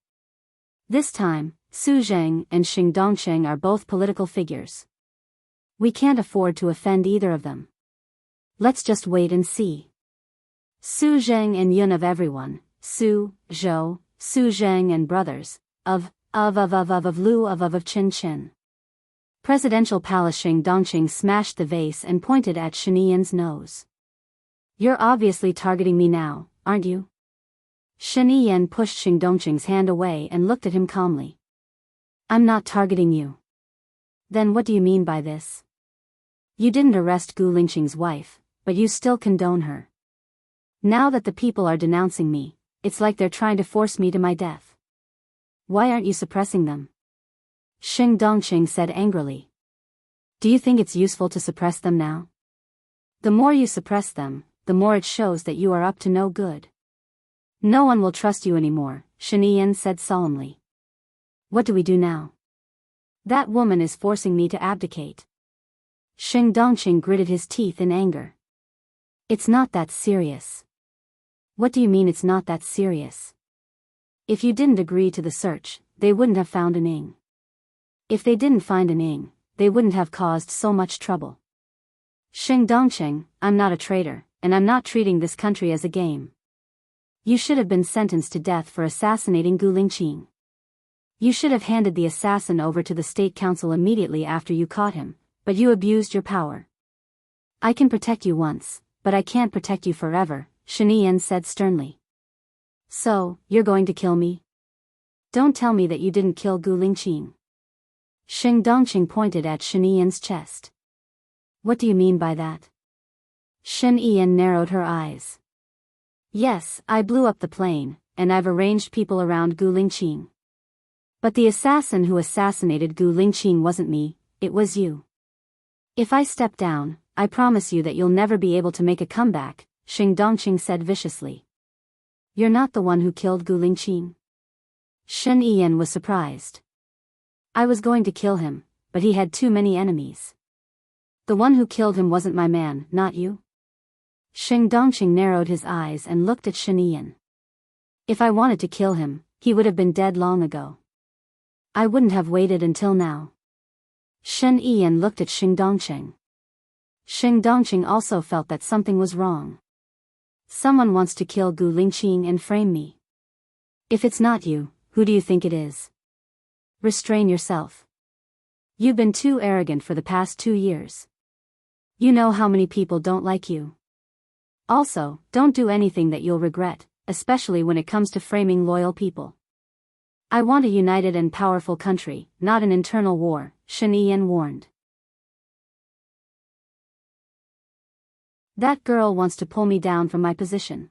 This time, Su Zheng and Xing Dongqing are both political figures. We can't afford to offend either of them. Let's just wait and see. Su Zheng and Yun of everyone, Su, Zhou, Su Zheng and brothers, of Lu of Chin Chin. Presidential Palace. Xing Dongqing smashed the vase and pointed at Shiniyan's nose. You're obviously targeting me now, aren't you? Shiniyan pushed Xing Dongqing's hand away and looked at him calmly. I'm not targeting you. Then what do you mean by this? You didn't arrest Gu Lingqing's wife, but you still condone her. Now that the people are denouncing me, it's like they're trying to force me to my death. Why aren't you suppressing them? Xing Dongqing said angrily. Do you think it's useful to suppress them now? The more you suppress them, the more it shows that you are up to no good. No one will trust you anymore, Shiniyan said solemnly. What do we do now? That woman is forcing me to abdicate. Xing Dongqing gritted his teeth in anger. It's not that serious. What do you mean it's not that serious? If you didn't agree to the search, they wouldn't have found an Ing. If they didn't find an Ing, they wouldn't have caused so much trouble. Xing Dongqing, I'm not a traitor, and I'm not treating this country as a game. You should have been sentenced to death for assassinating Gu Lingqing. You should have handed the assassin over to the state council immediately after you caught him, but you abused your power. I can protect you once, but I can't protect you forever, Shinian said sternly. So, you're going to kill me? Don't tell me that you didn't kill Gu Lingqing. Xing Dongqing pointed at Shinian's chest. What do you mean by that? Shinian narrowed her eyes. Yes, I blew up the plane, and I've arranged people around Gu Lingqing. But the assassin who assassinated Gu Lingqing wasn't me, it was you. If I step down, I promise you that you'll never be able to make a comeback, Xing Dongqing said viciously. You're not the one who killed Gu Lingqing? Shen Yiyan was surprised. I was going to kill him, but he had too many enemies. The one who killed him wasn't my man, not you? Xing Dongqing narrowed his eyes and looked at Shen Yiyan. If I wanted to kill him, he would have been dead long ago. I wouldn't have waited until now. Shen Yiyan looked at Xing Dongqing. Xing Dongqing also felt that something was wrong. Someone wants to kill Gu Lingqing and frame me. If it's not you, who do you think it is? Restrain yourself. You've been too arrogant for the past 2 years. You know how many people don't like you. Also, don't do anything that you'll regret, especially when it comes to framing loyal people. I want a united and powerful country, not an internal war, Shen Yiyan warned. That girl wants to pull me down from my position.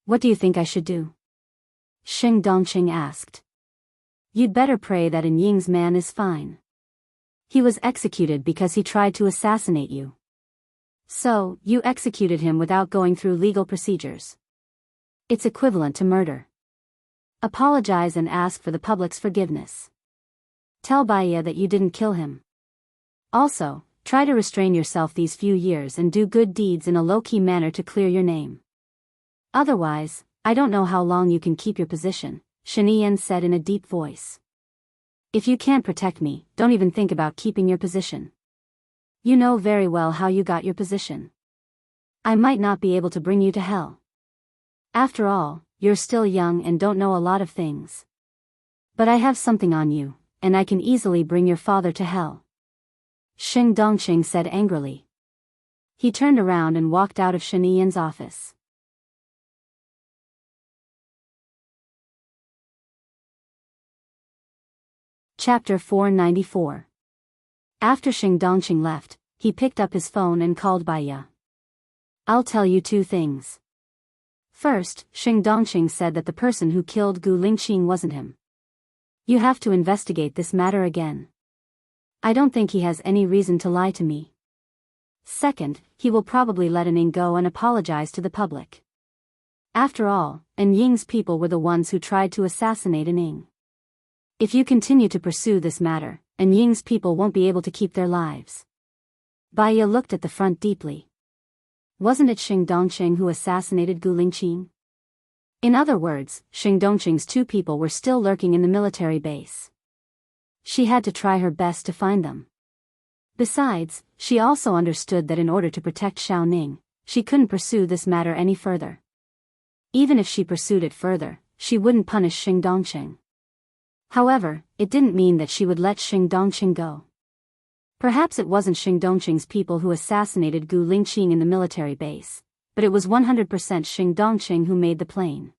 What do you think I should do? Xing Dongqing asked. You'd better pray that An Ying's man is fine. He was executed because he tried to assassinate you. So, you executed him without going through legal procedures. It's equivalent to murder. Apologize and ask for the public's forgiveness. Tell Baiya that you didn't kill him. Also, try to restrain yourself these few years and do good deeds in a low-key manner to clear your name. Otherwise, I don't know how long you can keep your position, Shen Yiyan said in a deep voice. If you can't protect me, don't even think about keeping your position. You know very well how you got your position. I might not be able to bring you to hell. After all, you're still young and don't know a lot of things. But I have something on you, and I can easily bring your father to hell. Xing Dongqing said angrily. He turned around and walked out of Shen Yiyan's office. Chapter 494. After Xing Dongqing left, he picked up his phone and called Baiya. I'll tell you 2 things. First, Xing Dongqing said that the person who killed Gu Lingqing wasn't him. You have to investigate this matter again. I don't think he has any reason to lie to me. Second, he will probably let An Ying go and apologize to the public. After all, An Ying's people were the ones who tried to assassinate An Ying. If you continue to pursue this matter, An Ying's people won't be able to keep their lives. Baiya looked at the front deeply. Wasn't it Xing Dongqing who assassinated Gu Lingqing? In other words, Xing Dongqing's 2 people were still lurking in the military base. She had to try her best to find them. Besides, she also understood that in order to protect Xiaoning, she couldn't pursue this matter any further. Even if she pursued it further, she wouldn't punish Xing Dongqing. However, it didn't mean that she would let Xing Dongqing go. Perhaps it wasn't Xing Dongqing's people who assassinated Gu Lingqing in the military base, but it was 100% Xing Dongqing who made the plane.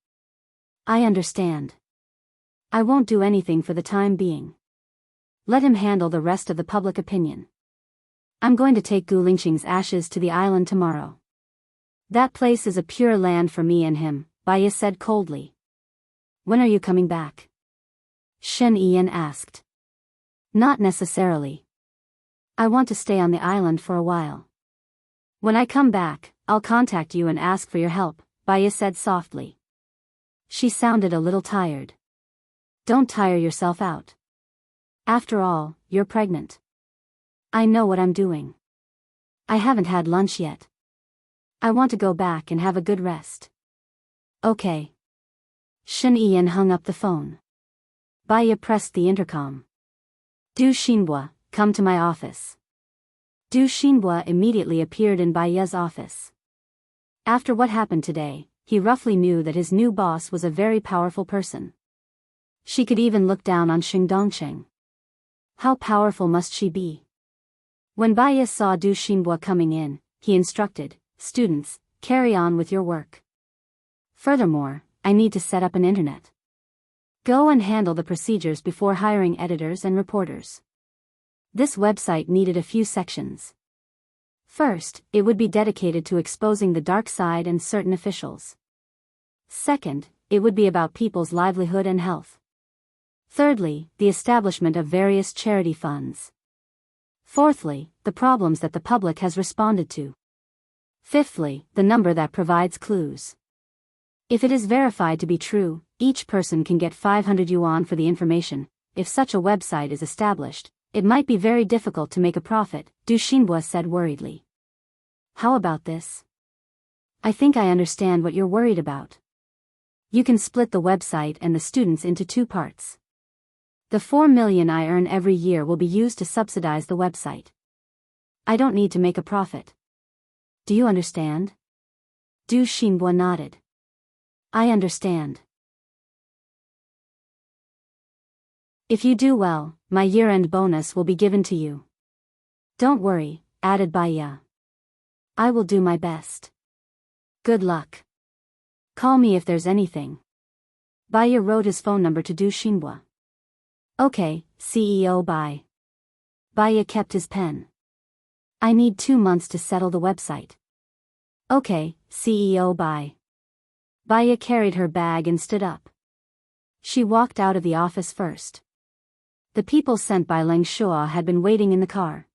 I understand. I won't do anything for the time being. Let him handle the rest of the public opinion. I'm going to take Gu Lingqing's ashes to the island tomorrow. That place is a pure land for me and him, Baiya said coldly. When are you coming back? Shen Yiyan asked. Not necessarily. I want to stay on the island for a while. When I come back, I'll contact you and ask for your help, Baiya said softly. She sounded a little tired. Don't tire yourself out. After all, you're pregnant. I know what I'm doing. I haven't had lunch yet. I want to go back and have a good rest. Okay. Shen Yiyan hung up the phone. Baiya pressed the intercom. Du Xinhua, come to my office. Du Xinhua immediately appeared in Baiya's office. After what happened today, he roughly knew that his new boss was a very powerful person. She could even look down on Xingdongcheng. How powerful must she be? When Baiya saw Du Xinbo coming in, he instructed, "Students, carry on with your work. Furthermore, I need to set up an internet. Go and handle the procedures before hiring editors and reporters." This website needed a few sections. First, it would be dedicated to exposing the dark side and certain officials. Second, it would be about people's livelihood and health. Thirdly, the establishment of various charity funds. Fourthly, the problems that the public has responded to. Fifthly, the number that provides clues. If it is verified to be true, each person can get 500 yuan for the information. If such a website is established, it might be very difficult to make a profit, Du Xinbo said worriedly. How about this? I think I understand what you're worried about. You can split the website and the students into two parts. The 4 million I earn every year will be used to subsidize the website. I don't need to make a profit. Do you understand? Du Xinbo nodded. I understand. If you do well, my year-end bonus will be given to you. Don't worry, added Baiya. I will do my best. Good luck. Call me if there's anything. Baiya wrote his phone number to Du Xinbo. Okay, CEO bye. Baiya kept his pen. I need 2 months to settle the website. Okay, CEO bye. Baiya carried her bag and stood up. She walked out of the office first. The people sent by Leng Shuo had been waiting in the car.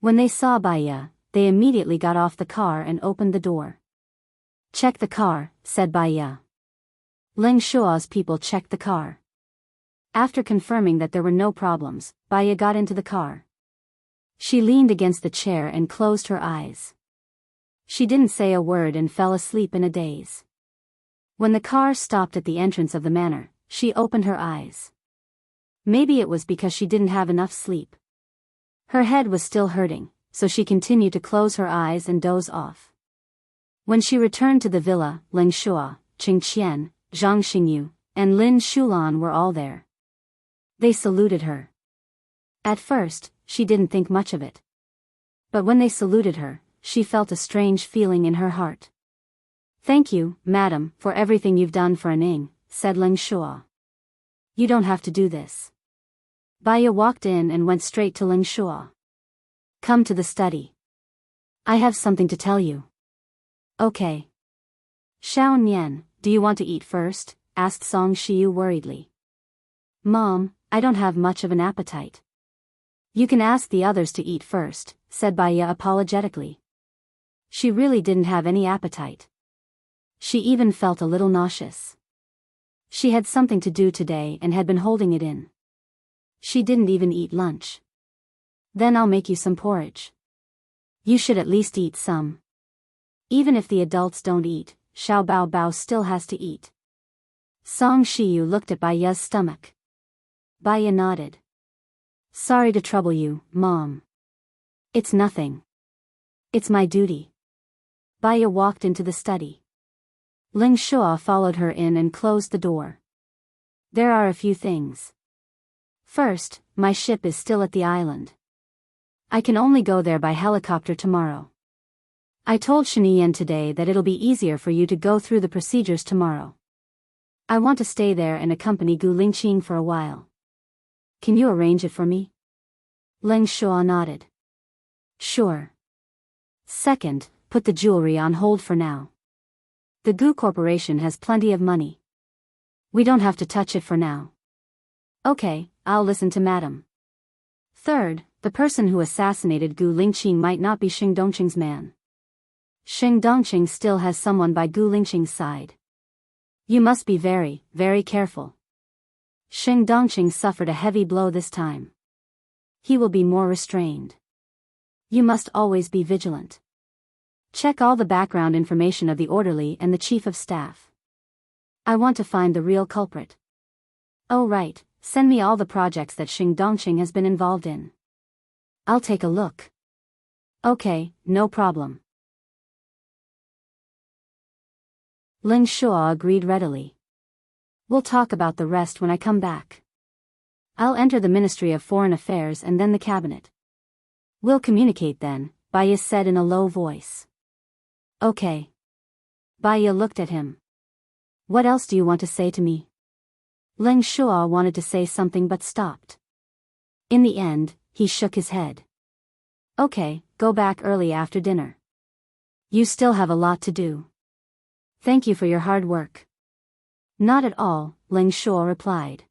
When they saw Baiya, they immediately got off the car and opened the door. Check the car, said Baiya. Leng Shuo's people checked the car. After confirming that there were no problems, Baiya got into the car. She leaned against the chair and closed her eyes. She didn't say a word and fell asleep in a daze. When the car stopped at the entrance of the manor, she opened her eyes. Maybe it was because she didn't have enough sleep. Her head was still hurting, so she continued to close her eyes and doze off. When she returned to the villa, Leng Shuo, Qing Qian, Zhang Xingyu, and Lin Shulan were all there. They saluted her. At first, she didn't think much of it. But when they saluted her, she felt a strange feeling in her heart. Thank you, madam, for everything you've done for Aning, said Leng Shuo. You don't have to do this. Baiya walked in and went straight to Leng Shuo. Come to the study. I have something to tell you. Okay. Xiao Nian, do you want to eat first? Asked Song Shiyu worriedly. Mom, I don't have much of an appetite. You can ask the others to eat first, said Baiya apologetically. She really didn't have any appetite. She even felt a little nauseous. She had something to do today and had been holding it in. She didn't even eat lunch. Then I'll make you some porridge. You should at least eat some. Even if the adults don't eat, Xiao Bao Bao still has to eat. Song Shiyu looked at Baiya's stomach. Baiya nodded. Sorry to trouble you, Mom. It's nothing. It's my duty. Baiya walked into the study. Leng Shuo followed her in and closed the door. There are a few things. First, my ship is still at the island. I can only go there by helicopter tomorrow. I told Shiniyan today that it'll be easier for you to go through the procedures tomorrow. I want to stay there and accompany Gu Lingqing for a while. Can you arrange it for me? Leng Shuo nodded. Sure. Second, put the jewelry on hold for now. The Gu Corporation has plenty of money. We don't have to touch it for now. Okay, I'll listen to Madam. Third, the person who assassinated Gu Lingqing might not be Xing Dongqing's man. Xing Dongqing still has someone by Gu Lingqing's side. You must be very, very careful. Xing Dongqing suffered a heavy blow this time. He will be more restrained. You must always be vigilant. Check all the background information of the orderly and the chief of staff. I want to find the real culprit. Oh right, send me all the projects that Xing Dongqing has been involved in. I'll take a look. Okay, no problem. Leng Shuo agreed readily. We'll talk about the rest when I come back. I'll enter the Ministry of Foreign Affairs and then the cabinet. We'll communicate then, Baya said in a low voice. Okay. Baya looked at him. What else do you want to say to me? Leng Shuo wanted to say something but stopped. In the end, he shook his head. Okay, go back early after dinner. You still have a lot to do. Thank you for your hard work. Not at all, Leng Shuo replied.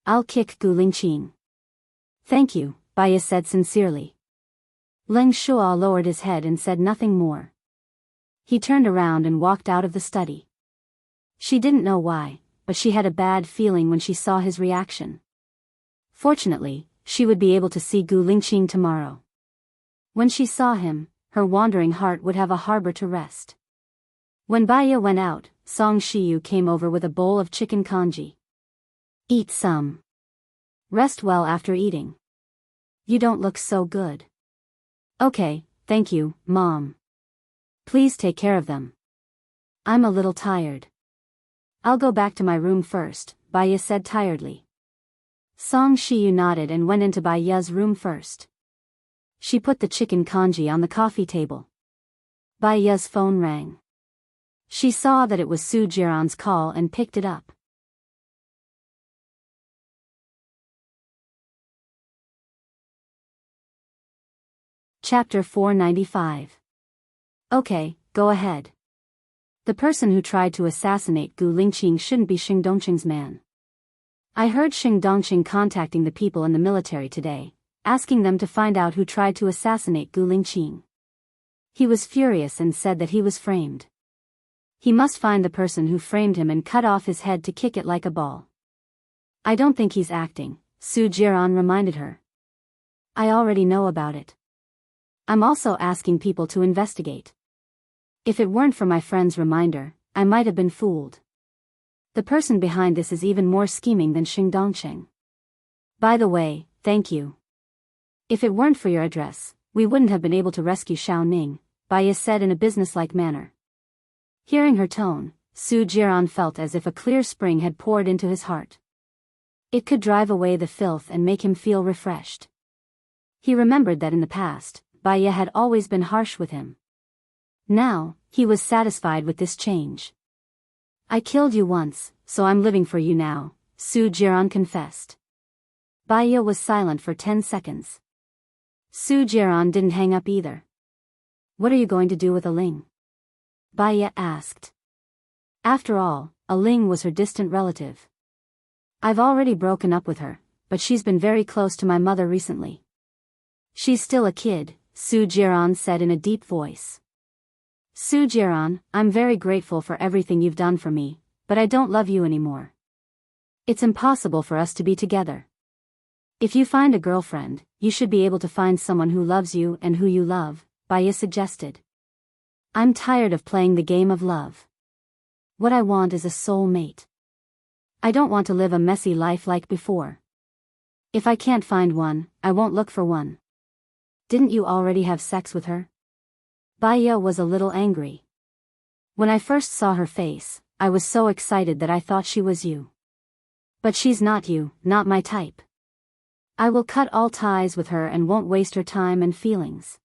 I'll kick Gu Lingqing. Thank you, Baya said sincerely. Leng Shuo lowered his head and said nothing more. He turned around and walked out of the study. She didn't know why, but she had a bad feeling when she saw his reaction. Fortunately, she would be able to see Gu Lingqing tomorrow. When she saw him, her wandering heart would have a harbor to rest. When Baya went out, Song Shiyu came over with a bowl of chicken congee. Eat some. Rest well after eating. You don't look so good. Okay, thank you, Mom. Please take care of them. I'm a little tired. I'll go back to my room first, Baya said tiredly. Song Shiyu nodded and went into Baya's room first. She put the chicken congee on the coffee table. Baya's phone rang. She saw that it was Su Jiran's call and picked it up. Chapter 495. Okay, go ahead. The person who tried to assassinate Gu Lingqing shouldn't be Xing Dongqing's man. I heard Xing Dongqing contacting the people in the military today, asking them to find out who tried to assassinate Gu Lingqing. He was furious and said that he was framed. He must find the person who framed him and cut off his head to kick it like a ball. I don't think he's acting, Su Jiran reminded her. I already know about it. I'm also asking people to investigate. If it weren't for my friend's reminder, I might have been fooled. The person behind this is even more scheming than Xing Dongqing. By the way, thank you. If it weren't for your address, we wouldn't have been able to rescue Xiao Ning, Baya said in a businesslike manner. Hearing her tone, Su Jiran felt as if a clear spring had poured into his heart. It could drive away the filth and make him feel refreshed. He remembered that in the past, Baya had always been harsh with him. Now, he was satisfied with this change. I killed you once, so I'm living for you now, Su Jiran confessed. Baya was silent for 10 seconds. Su Jiran didn't hang up either. What are you going to do with Aling? Baya asked. After all, Aling was her distant relative. I've already broken up with her, but she's been very close to my mother recently. She's still a kid, Su Jiran said in a deep voice. Su Jiran, I'm very grateful for everything you've done for me, but I don't love you anymore. It's impossible for us to be together. If you find a girlfriend, you should be able to find someone who loves you and who you love, Baya suggested. I'm tired of playing the game of love. What I want is a soul mate. I don't want to live a messy life like before. If I can't find one, I won't look for one. Didn't you already have sex with her? Baya was a little angry. When I first saw her face, I was so excited that I thought she was you. But she's not you, not my type. I will cut all ties with her and won't waste her time and feelings.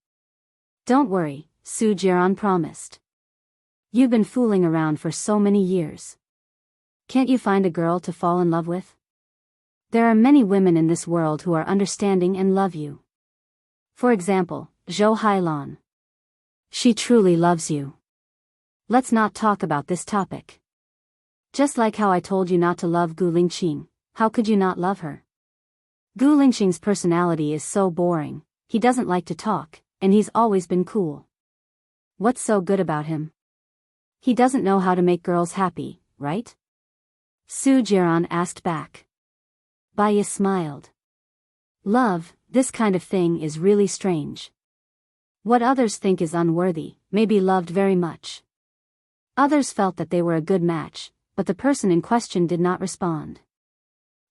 Don't worry, Su Jiran promised. You've been fooling around for so many years. Can't you find a girl to fall in love with? There are many women in this world who are understanding and love you. For example, Zhou Hailan. She truly loves you. Let's not talk about this topic. Just like how I told you not to love Gu Lingqing, how could you not love her? Gu Lingqing's personality is so boring, he doesn't like to talk, and he's always been cool. What's so good about him? He doesn't know how to make girls happy, right? Su Jiran asked back. Baya smiled. Love, this kind of thing is really strange. What others think is unworthy, may be loved very much. Others felt that they were a good match, but the person in question did not respond.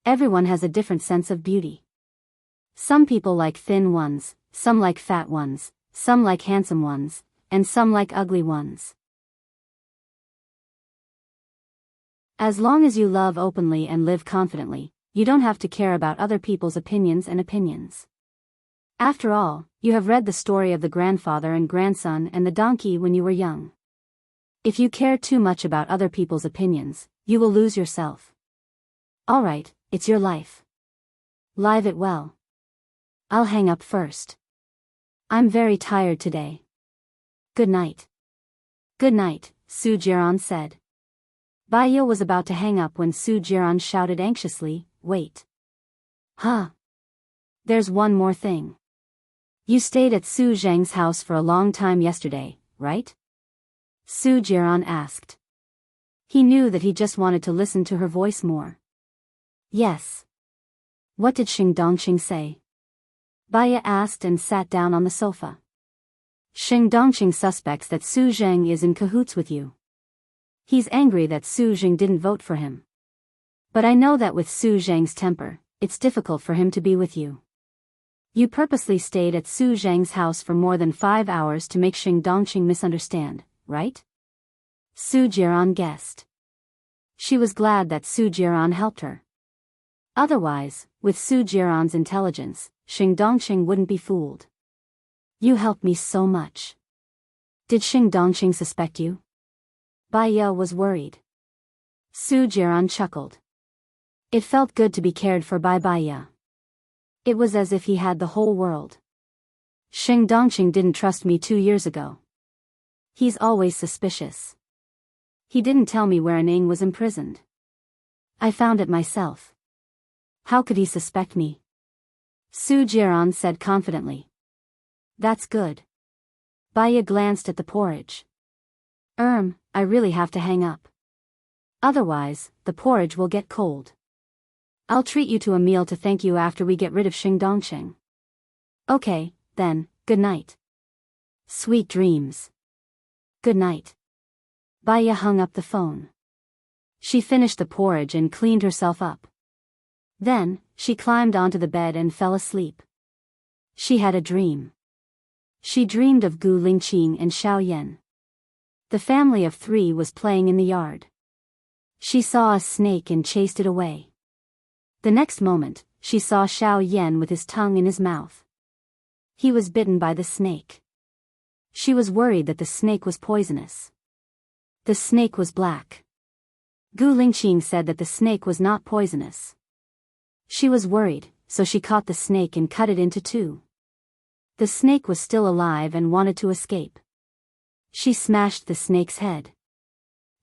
Everyone has a different sense of beauty. Some people like thin ones, some like fat ones, some like handsome ones, and some like ugly ones. As long as you love openly and live confidently, you don't have to care about other people's opinions and opinions. After all, you have read the story of the grandfather and grandson and the donkey when you were young. If you care too much about other people's opinions, you will lose yourself. Alright, it's your life. Live it well. I'll hang up first. I'm very tired today. Good night. Good night, Su Jiran said. Baiya was about to hang up when Su Jiran shouted anxiously, wait. Huh. There's one more thing. You stayed at Su Zhang's house for a long time yesterday, right? Su Jiran asked. He knew that he just wanted to listen to her voice more. Yes. What did Xing Dongqing say? Baiya asked and sat down on the sofa. Xing Dongqing suspects that Su Zhang is in cahoots with you. He's angry that Su Zhang didn't vote for him. But I know that with Su Zhang's temper, it's difficult for him to be with you. You purposely stayed at Su Zhang's house for more than 5 hours to make Xing Dongqing misunderstand, right? Su Jiran guessed. She was glad that Su Jiran helped her. Otherwise, with Su Jiran's intelligence, Xing Dongqing wouldn't be fooled. You helped me so much. Did Xing Dongqing suspect you? Baiya was worried. Su Jiran chuckled. It felt good to be cared for by Baiya. It was as if he had the whole world. Xing Dongqing didn't trust me 2 years ago. He's always suspicious. He didn't tell me where Ning was imprisoned. I found it myself. How could he suspect me? Su Jiran said confidently. That's good. Baiya glanced at the porridge. I really have to hang up. Otherwise, the porridge will get cold. I'll treat you to a meal to thank you after we get rid of Xing Dongqing. Okay, then, good night. Sweet dreams. Good night. Baiya hung up the phone. She finished the porridge and cleaned herself up. Then, she climbed onto the bed and fell asleep. She had a dream. She dreamed of Gu Lingqing and Xiao Yan. The family of 3 was playing in the yard. She saw a snake and chased it away. The next moment, she saw Xiao Yan with his tongue in his mouth. He was bitten by the snake. She was worried that the snake was poisonous. The snake was black. Gu Lingqing said that the snake was not poisonous. She was worried, so she caught the snake and cut it into 2. The snake was still alive and wanted to escape. She smashed the snake's head.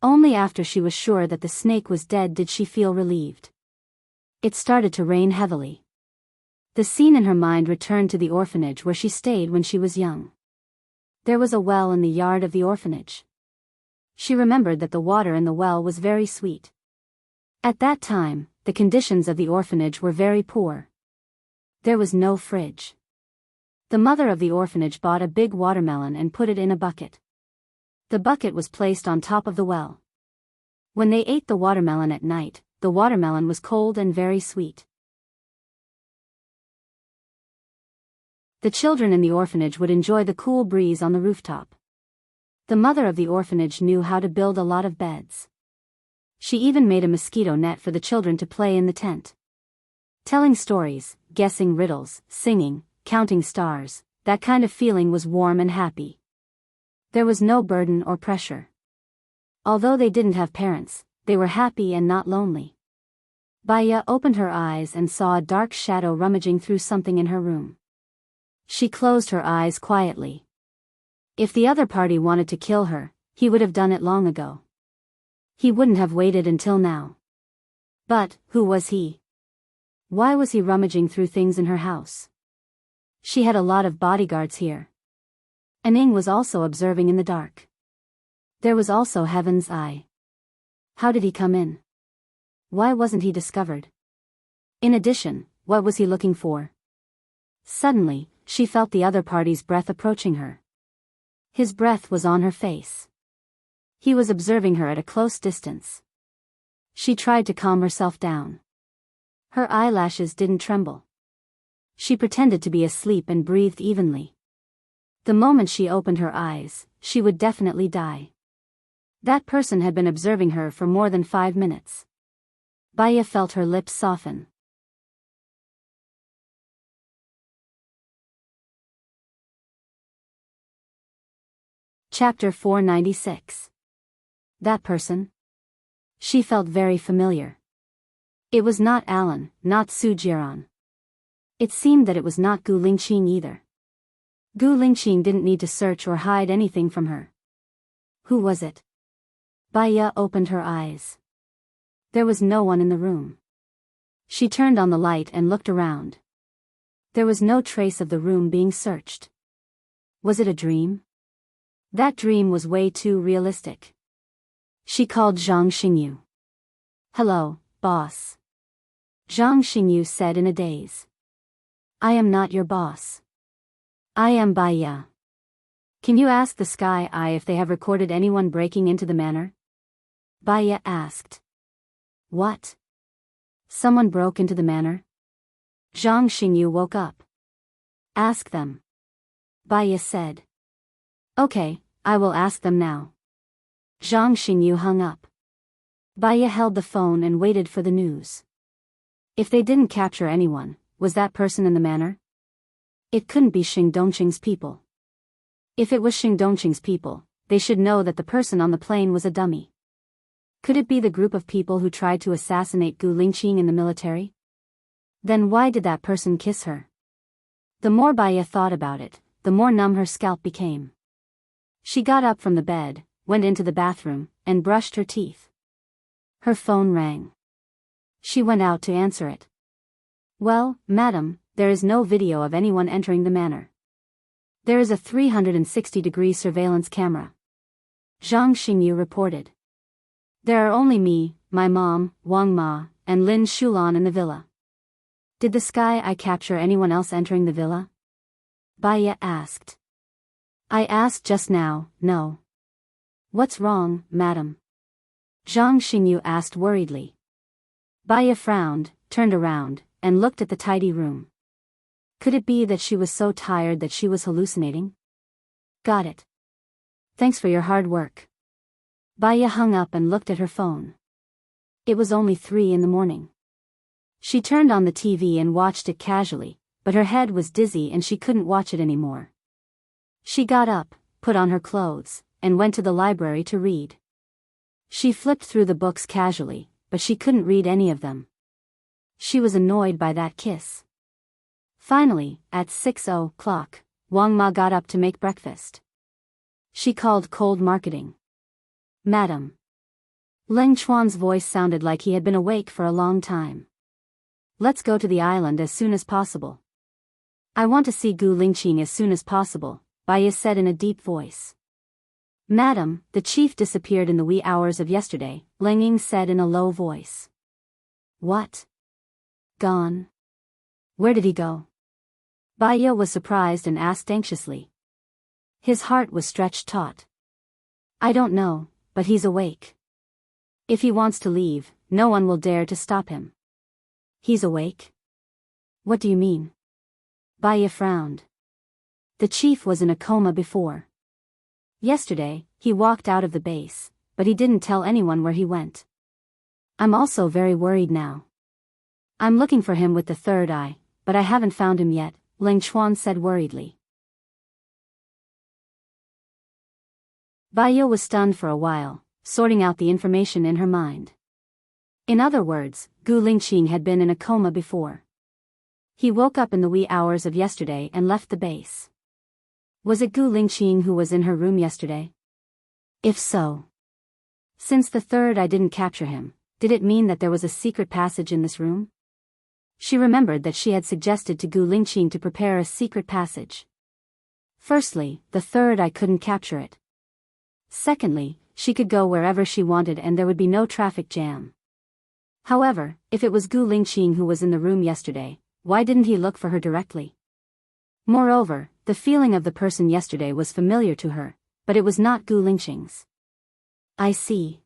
Only after she was sure that the snake was dead did she feel relieved. It started to rain heavily. The scene in her mind returned to the orphanage where she stayed when she was young. There was a well in the yard of the orphanage. She remembered that the water in the well was very sweet. At that time, the conditions of the orphanage were very poor. There was no fridge. The mother of the orphanage bought a big watermelon and put it in a bucket. The bucket was placed on top of the well. When they ate the watermelon at night, the watermelon was cold and very sweet. The children in the orphanage would enjoy the cool breeze on the rooftop. The mother of the orphanage knew how to build a lot of beds. She even made a mosquito net for the children to play in the tent. Telling stories, guessing riddles, singing, counting stars, that kind of feeling was warm and happy. There was no burden or pressure. Although they didn't have parents, they were happy and not lonely. Baiya opened her eyes and saw a dark shadow rummaging through something in her room. She closed her eyes quietly. If the other party wanted to kill her, he would have done it long ago. He wouldn't have waited until now. But, who was he? Why was he rummaging through things in her house? She had a lot of bodyguards here. Ning was also observing in the dark. There was also Heaven's Eye. How did he come in? Why wasn't he discovered? In addition, what was he looking for? Suddenly, she felt the other party's breath approaching her. His breath was on her face. He was observing her at a close distance. She tried to calm herself down. Her eyelashes didn't tremble. She pretended to be asleep and breathed evenly. The moment she opened her eyes, she would definitely die. That person had been observing her for more than 5 minutes. Baya felt her lips soften. Chapter 496. That person? She felt very familiar. It was not Alan, not Su Jiran. It seemed that it was not Gu Lingqing either. Gu Lingqing didn't need to search or hide anything from her. Who was it? Baya opened her eyes. There was no one in the room. She turned on the light and looked around. There was no trace of the room being searched. Was it a dream? That dream was way too realistic. She called Zhang Xingyu. Hello, boss. Zhang Xingyu said in a daze. I am not your boss. I am Baya. Can you ask the Sky Eye if they have recorded anyone breaking into the manor? Baya asked. What? Someone broke into the manor? Zhang Xingyu woke up. Ask them. Baya said. Okay, I will ask them now. Zhang Xingyu hung up. Baya held the phone and waited for the news. If they didn't capture anyone, was that person in the manor? It couldn't be Xing Dongqing's people. If it was Xing Dongqing's people, they should know that the person on the plane was a dummy. Could it be the group of people who tried to assassinate Gu Lingqing in the military? Then why did that person kiss her? The more Baya thought about it, the more numb her scalp became. She got up from the bed, went into the bathroom, and brushed her teeth. Her phone rang. She went out to answer it. Well, madam, there is no video of anyone entering the manor. There is a 360-degree surveillance camera. Zhang Xingyu reported. There are only me, my mom, Wang Ma, and Lin Shulan in the villa. Did the Sky Eye capture anyone else entering the villa? Baya asked. I asked just now, no. What's wrong, madam? Zhang Xingyu asked worriedly. Baya frowned, turned around, and looked at the tidy room. Could it be that she was so tired that she was hallucinating? Got it. Thanks for your hard work. Baya hung up and looked at her phone. It was only 3 a.m. She turned on the TV and watched it casually, but her head was dizzy and she couldn't watch it anymore. She got up, put on her clothes, and went to the library to read. She flipped through the books casually, but she couldn't read any of them. She was annoyed by that kiss. Finally, at 6 o'clock, Wang Ma got up to make breakfast. She called cold marketing. Madam. Leng Chuan's voice sounded like he had been awake for a long time. Let's go to the island as soon as possible. I want to see Gu Lingqing as soon as possible, Baya said in a deep voice. Madam, the chief disappeared in the wee hours of yesterday, Leng Ying said in a low voice. What? Gone? Where did he go? Baya was surprised and asked anxiously. His heart was stretched taut. I don't know, but he's awake. If he wants to leave, no one will dare to stop him. He's awake? What do you mean? Baya frowned. The chief was in a coma before. Yesterday, he walked out of the base, but he didn't tell anyone where he went. I'm also very worried now. I'm looking for him with the third eye, but I haven't found him yet, Leng Chuan said worriedly. Baya was stunned for a while, sorting out the information in her mind. In other words, Gu Lingqing had been in a coma before. He woke up in the wee hours of yesterday and left the base. Was it Gu Lingqing who was in her room yesterday? If so, since the third eye didn't capture him, did it mean that there was a secret passage in this room? She remembered that she had suggested to Gu Lingqing to prepare a secret passage. Firstly, the third eye couldn't capture it. Secondly, she could go wherever she wanted and there would be no traffic jam. However, if it was Gu Lingqing who was in the room yesterday, why didn't he look for her directly? Moreover, the feeling of the person yesterday was familiar to her, but it was not Gu Lingqing's. I see.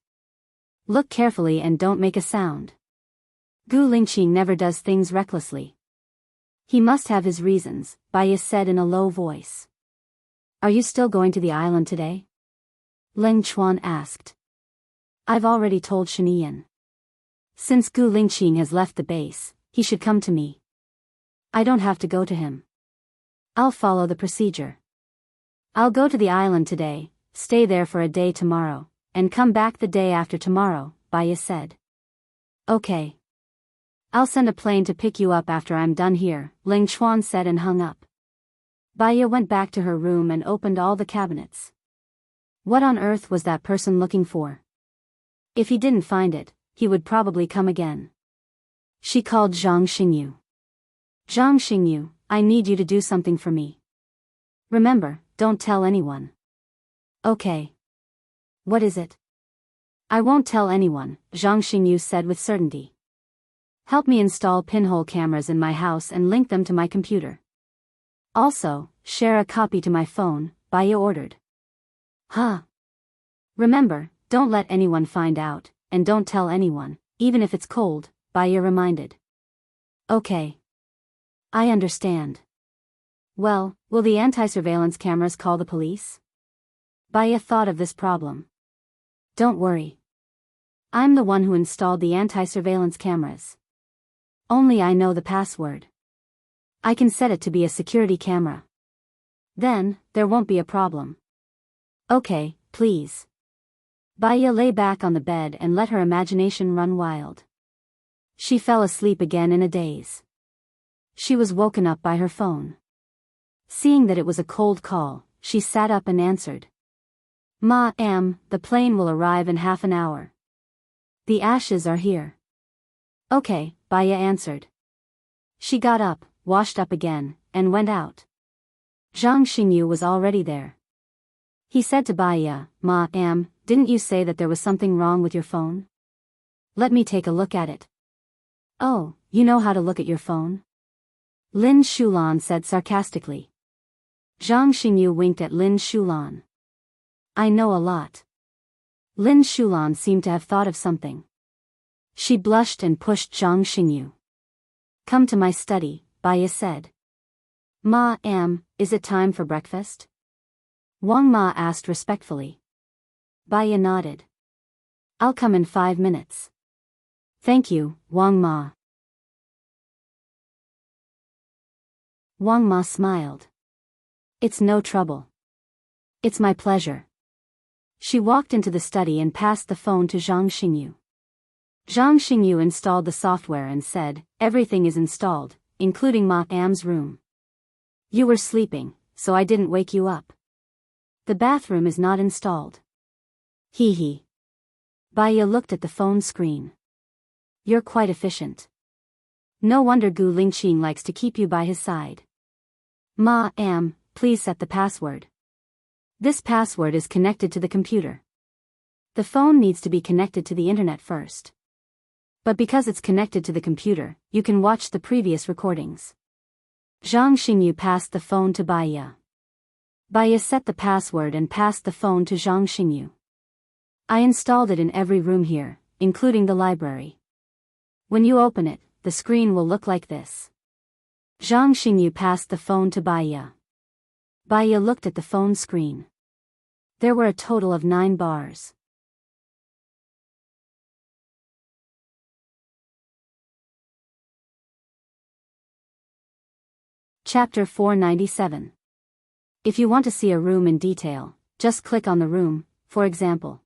Look carefully and don't make a sound. Gu Lingqing never does things recklessly. He must have his reasons, Baya said in a low voice. Are you still going to the island today? Leng Chuan asked. I've already told Shinian. Since Gu Lingqing has left the base, he should come to me. I don't have to go to him. I'll follow the procedure. I'll go to the island today, stay there for a day tomorrow, and come back the day after tomorrow, Baya said. Okay. I'll send a plane to pick you up after I'm done here, Ling Chuan said and hung up. Baya went back to her room and opened all the cabinets. What on earth was that person looking for? If he didn't find it, he would probably come again. She called Zhang Xingyu. Zhang Xingyu, I need you to do something for me. Remember, don't tell anyone. Okay. What is it? I won't tell anyone, Zhang Xingyu said with certainty. Help me install pinhole cameras in my house and link them to my computer. Also, share a copy to my phone, Baya ordered. Huh. Remember, don't let anyone find out, and don't tell anyone, even if it's cold, Baya reminded. Okay. I understand. Well, will the anti-surveillance cameras call the police? Baya thought of this problem. Don't worry. I'm the one who installed the anti-surveillance cameras. Only I know the password. I can set it to be a security camera. Then, there won't be a problem. Okay, please. Baya lay back on the bed and let her imagination run wild. She fell asleep again in a daze. She was woken up by her phone. Seeing that it was a cold call, she sat up and answered. Ma'am, the plane will arrive in half an hour. The ashes are here. Okay, Baya answered. She got up, washed up again, and went out. Zhang Xingyu was already there. He said to Baya, Ma'am, didn't you say that there was something wrong with your phone? Let me take a look at it. Oh, you know how to look at your phone? Lin Shulan said sarcastically. Zhang Xingyu winked at Lin Shulan. I know a lot. Lin Shulan seemed to have thought of something. She blushed and pushed Zhang Xingyu. Come to my study, Baya said. Ma'am, is it time for breakfast? Wang Ma asked respectfully. Baya nodded. I'll come in 5 minutes. Thank you, Wang Ma. Wang Ma smiled. It's no trouble. It's my pleasure. She walked into the study and passed the phone to Zhang Xingyu. Zhang Xingyu installed the software and said, everything is installed, including Ma'am's room. You were sleeping, so I didn't wake you up. The bathroom is not installed. Hee hee. Baya looked at the phone screen. You're quite efficient. No wonder Gu Lingqing likes to keep you by his side. Ma'am, please set the password. This password is connected to the computer. The phone needs to be connected to the internet first. But because it's connected to the computer, you can watch the previous recordings. Zhang Xingyu passed the phone to Baya. Baya set the password and passed the phone to Zhang Xingyu. I installed it in every room here, including the library. When you open it, the screen will look like this. Zhang Xingyu passed the phone to Baya. Baya looked at the phone screen. There were a total of 9 bars. Chapter 497. If you want to see a room in detail, just click on the room, for example.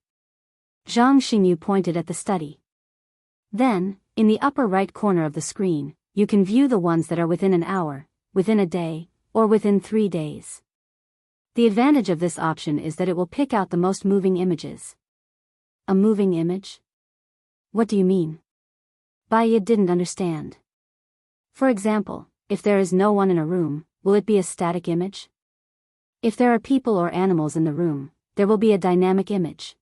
Zhang Xingyu pointed at the study. Then, in the upper right corner of the screen, you can view the ones that are within an hour, within a day, or within 3 days. The advantage of this option is that it will pick out the most moving images. A moving image? What do you mean? Baya didn't understand. For example, if there is no one in a room, will it be a static image? If there are people or animals in the room, there will be a dynamic image.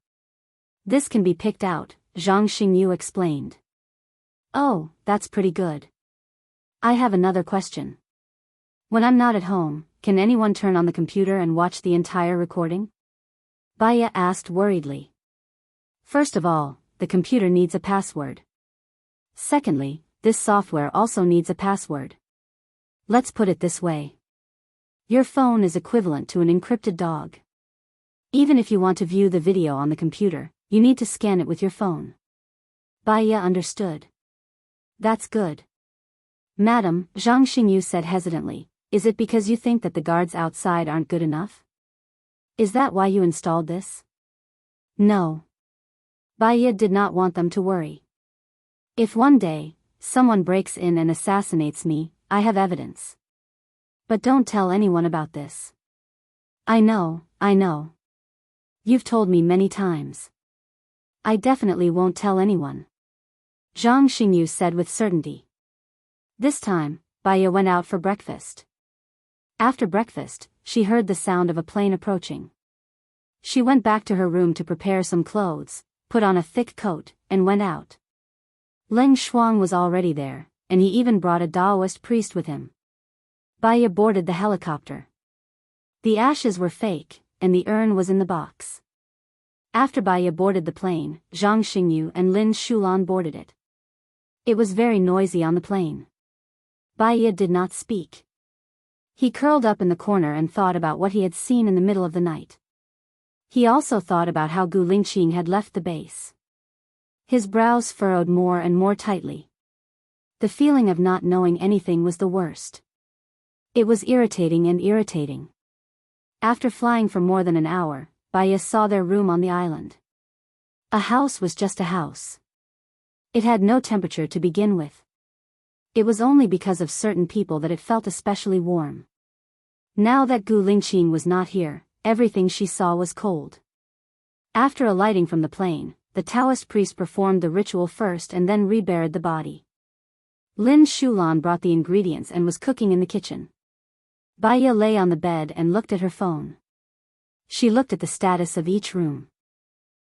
This can be picked out, Zhang Xingyu explained. Oh, that's pretty good. I have another question. When I'm not at home, can anyone turn on the computer and watch the entire recording? Baya asked worriedly. First of all, the computer needs a password. Secondly, this software also needs a password. Let's put it this way. Your phone is equivalent to an encrypted dog. Even if you want to view the video on the computer, You need to scan it with your phone. Baiya understood. That's good. Madam, Zhang Xingyu said hesitantly, is it because you think that the guards outside aren't good enough? Is that why you installed this? No. Baiya did not want them to worry. If one day, someone breaks in and assassinates me, I have evidence. But don't tell anyone about this. I know. You've told me many times. I definitely won't tell anyone. Zhang Xingyu said with certainty. This time, Baiya went out for breakfast. After breakfast, she heard the sound of a plane approaching. She went back to her room to prepare some clothes, put on a thick coat, and went out. Leng Shuang was already there, and he even brought a Taoist priest with him. Baiya boarded the helicopter. The ashes were fake, and the urn was in the box. After Baiya boarded the plane, Zhang Xingyu and Lin Shulan boarded it. It was very noisy on the plane. Baiya did not speak. He curled up in the corner and thought about what he had seen in the middle of the night. He also thought about how Gu Lingqing had left the base. His brows furrowed more and more tightly. The feeling of not knowing anything was the worst. It was irritating. After flying for more than an hour, Baiya saw their room on the island. A house was just a house. It had no temperature to begin with. It was only because of certain people that it felt especially warm. Now that Gu Lingqing was not here, everything she saw was cold. After alighting from the plane, the Taoist priest performed the ritual first and then reburied the body. Lin Shulan brought the ingredients and was cooking in the kitchen. Baiya lay on the bed and looked at her phone. She looked at the status of each room.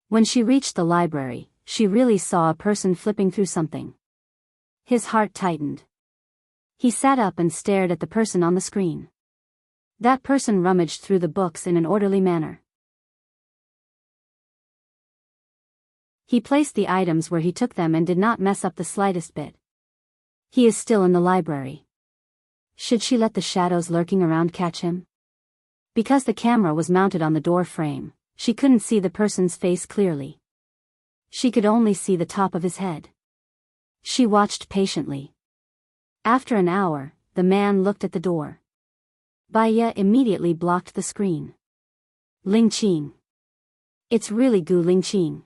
When she reached the library, she really saw a person flipping through something. His heart tightened. He sat up and stared at the person on the screen. That person rummaged through the books in an orderly manner. He placed the items where he took them and did not mess up the slightest bit. He is still in the library. Should she let the shadows lurking around catch him? Because the camera was mounted on the door frame, she couldn't see the person's face clearly. She could only see the top of his head. She watched patiently. After an hour, the man looked at the door. Baiya immediately blocked the screen. Lingqing. It's really Gu Lingqing.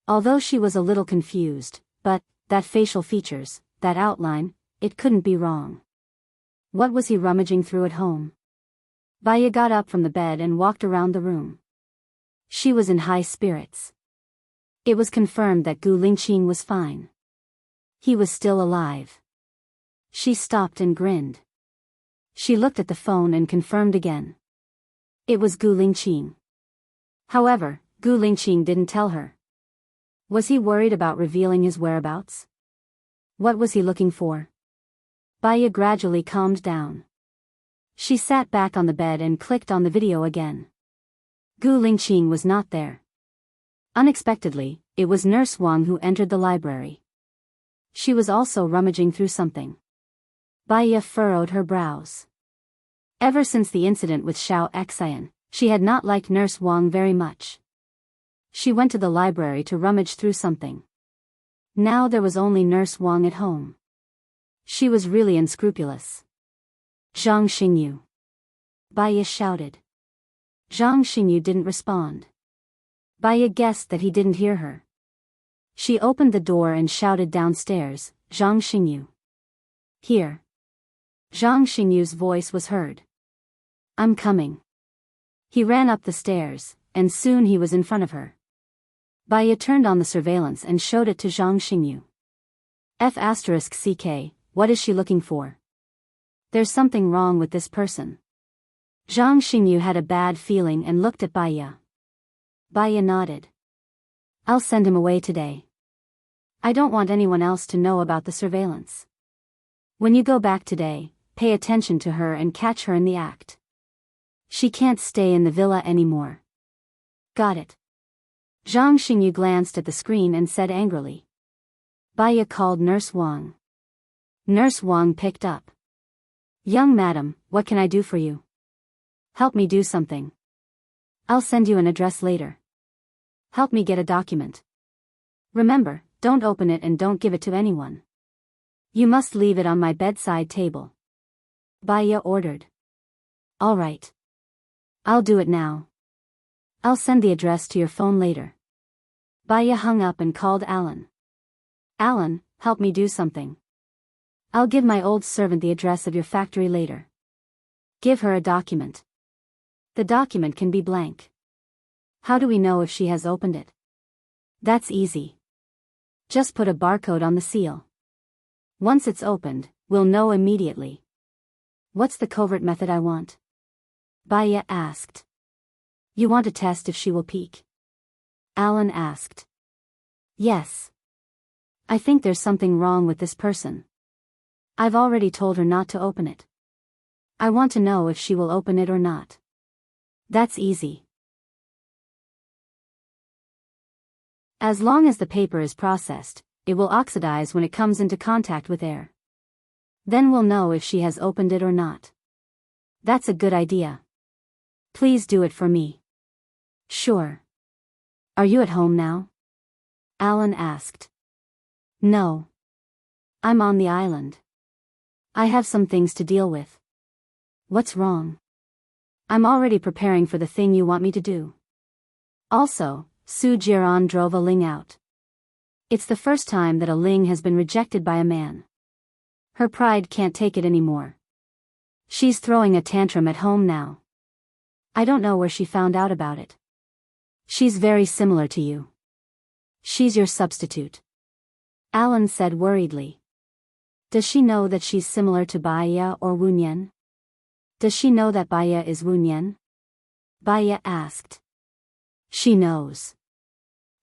Although she was a little confused, but, that facial features, that outline, it couldn't be wrong. What was he rummaging through at home? Baiya got up from the bed and walked around the room. She was in high spirits. It was confirmed that Gu Lingqing was fine. He was still alive. She stopped and grinned. She looked at the phone and confirmed again. It was Gu Lingqing. However, Gu Lingqing didn't tell her. Was he worried about revealing his whereabouts? What was he looking for? Baiya gradually calmed down. She sat back on the bed and clicked on the video again. Gu Lingqing was not there. Unexpectedly, it was Nurse Wang who entered the library. She was also rummaging through something. Baiya furrowed her brows. Ever since the incident with Xiao Xian, she had not liked Nurse Wang very much. She went to the library to rummage through something. Now there was only Nurse Wang at home. She was really unscrupulous. Zhang Xingyu. Baiya shouted. Zhang Xingyu didn't respond. Baiya guessed that he didn't hear her. She opened the door and shouted downstairs, Zhang Xingyu. Here. Zhang Xingyu's voice was heard. I'm coming. He ran up the stairs, and soon he was in front of her. Baiya turned on the surveillance and showed it to Zhang Xingyu. F***CK, what is she looking for? There's something wrong with this person. Zhang Xingyu had a bad feeling and looked at Baiya. Baiya nodded. I'll send him away today. I don't want anyone else to know about the surveillance. When you go back today, pay attention to her and catch her in the act. She can't stay in the villa anymore. Got it. Zhang Xingyu glanced at the screen and said angrily. Baiya called Nurse Wang. Nurse Wang picked up. Young madam, what can I do for you? Help me do something. I'll send you an address later. Help me get a document. Remember, don't open it and don't give it to anyone. You must leave it on my bedside table. Baya ordered. All right. I'll do it now. I'll send the address to your phone later. Baya hung up and called Alan. Alan, help me do something. I'll give my old servant the address of your factory later. Give her a document. The document can be blank. How do we know if she has opened it? That's easy. Just put a barcode on the seal. Once it's opened, we'll know immediately. What's the covert method I want? Baya asked. You want to test if she will peek? Alan asked. Yes. I think there's something wrong with this person. I've already told her not to open it. I want to know if she will open it or not. That's easy. As long as the paper is processed, it will oxidize when it comes into contact with air. Then we'll know if she has opened it or not. That's a good idea. Please do it for me. Sure. Are you at home now? Alan asked. No. I'm on the island. I have some things to deal with. What's wrong? I'm already preparing for the thing you want me to do. Also, Su Jiran drove a Ling out. It's the first time that a Ling has been rejected by a man. Her pride can't take it anymore. She's throwing a tantrum at home now. I don't know where she found out about it. She's very similar to you. She's your substitute. Alan said worriedly. Does she know that she's similar to Baya or Wunyan? Does she know that Baya is Wunyan? Baya asked. She knows.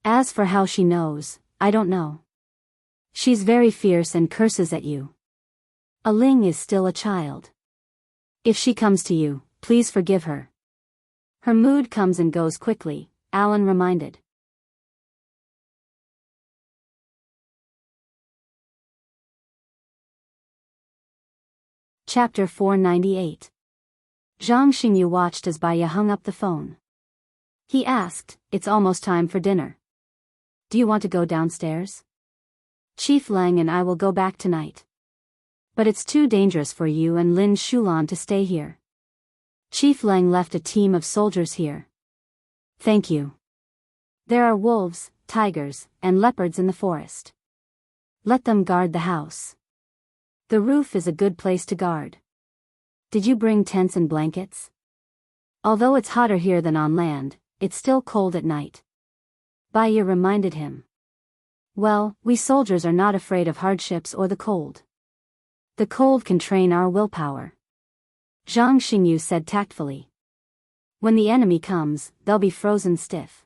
As for how she knows, I don't know. She's very fierce and curses at you. A Ling is still a child. If she comes to you, please forgive her. Her mood comes and goes quickly, Alan reminded. Chapter 498. Zhang Xingyu watched as Baya hung up the phone. He asked, It's almost time for dinner. Do you want to go downstairs? Chief Lang and I will go back tonight. But it's too dangerous for you and Lin Shulan to stay here. Chief Lang left a team of soldiers here. Thank you. There are wolves, tigers, and leopards in the forest. Let them guard the house. The roof is a good place to guard. Did you bring tents and blankets? Although it's hotter here than on land, it's still cold at night. Baya reminded him. Well, we soldiers are not afraid of hardships or the cold. The cold can train our willpower. Zhang Xingyu said tactfully. When the enemy comes, they'll be frozen stiff.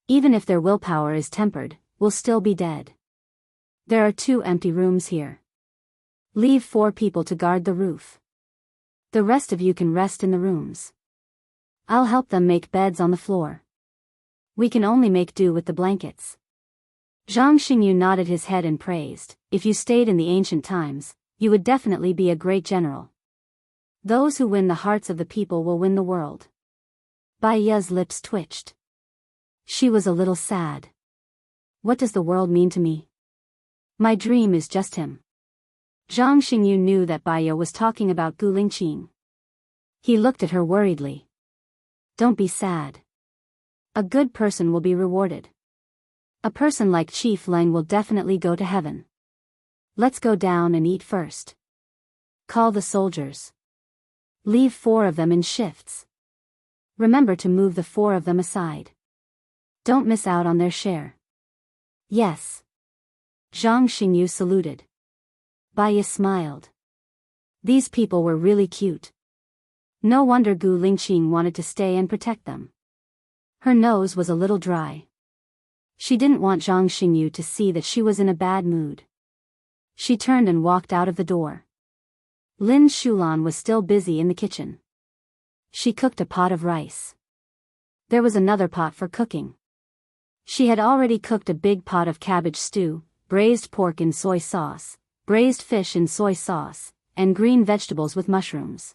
Even if their willpower is tempered, we'll still be dead. There are 2 empty rooms here. Leave 4 people to guard the roof. The rest of you can rest in the rooms. I'll help them make beds on the floor. We can only make do with the blankets. Zhang Xingyu nodded his head and praised, If you stayed in the ancient times, you would definitely be a great general. Those who win the hearts of the people will win the world. Baya's lips twitched. She was a little sad. What does the world mean to me? My dream is just him. Zhang Xingyu knew that Baya was talking about Gu Lingqing. He looked at her worriedly. Don't be sad. A good person will be rewarded. A person like Chief Lang will definitely go to heaven. Let's go down and eat first. Call the soldiers. Leave 4 of them in shifts. Remember to move the 4 of them aside. Don't miss out on their share. Yes. Zhang Xingyu saluted. Baya smiled. These people were really cute. No wonder Gu Lingqing wanted to stay and protect them. Her nose was a little dry. She didn't want Zhang Xingyu to see that she was in a bad mood. She turned and walked out of the door. Lin Shulan was still busy in the kitchen. She cooked a pot of rice. There was another pot for cooking. She had already cooked a big pot of cabbage stew, braised pork in soy sauce, braised fish in soy sauce, and green vegetables with mushrooms.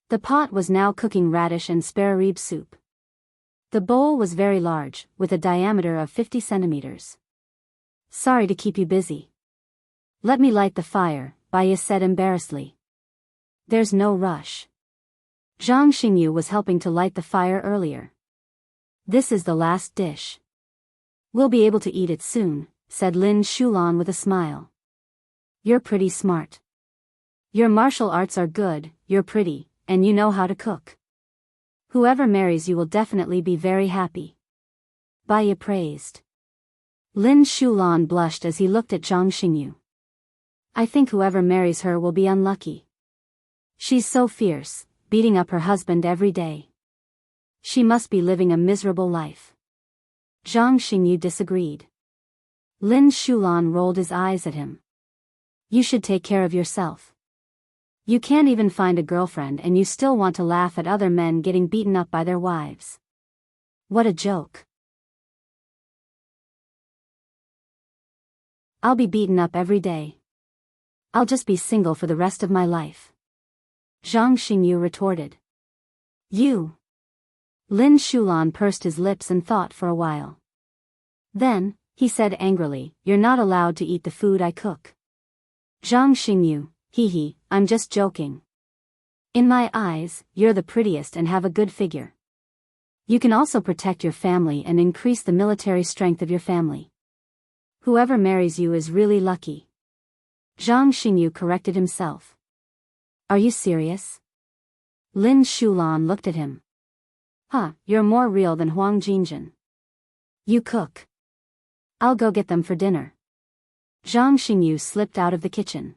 The pot was now cooking radish and spare rib soup. The bowl was very large, with a diameter of 50 centimeters. Sorry to keep you busy. Let me light the fire, Baiya said embarrassedly. There's no rush. Zhang Xingyu was helping to light the fire earlier. This is the last dish. We'll be able to eat it soon, said Lin Shulan with a smile. You're pretty smart. Your martial arts are good, you're pretty, and you know how to cook. Whoever marries you will definitely be very happy. Baiya praised. Lin Shulan blushed as he looked at Zhang Xingyu. I think whoever marries her will be unlucky. She's so fierce, beating up her husband every day. She must be living a miserable life. Zhang Xingyu disagreed. Lin Shulan rolled his eyes at him. You should take care of yourself. You can't even find a girlfriend and you still want to laugh at other men getting beaten up by their wives. What a joke. I'll be beaten up every day. I'll just be single for the rest of my life. Zhang Xingyu retorted. You. Lin Shulan pursed his lips and thought for a while. Then, he said angrily, You're not allowed to eat the food I cook. Zhang Xingyu, hee, I'm just joking. In my eyes, you're the prettiest and have a good figure. You can also protect your family and increase the military strength of your family. Whoever marries you is really lucky. Zhang Xingyu corrected himself. Are you serious? Lin Shulan looked at him. You're more real than Huang Jinjin. You cook. I'll go get them for dinner. Zhang Xingyu slipped out of the kitchen.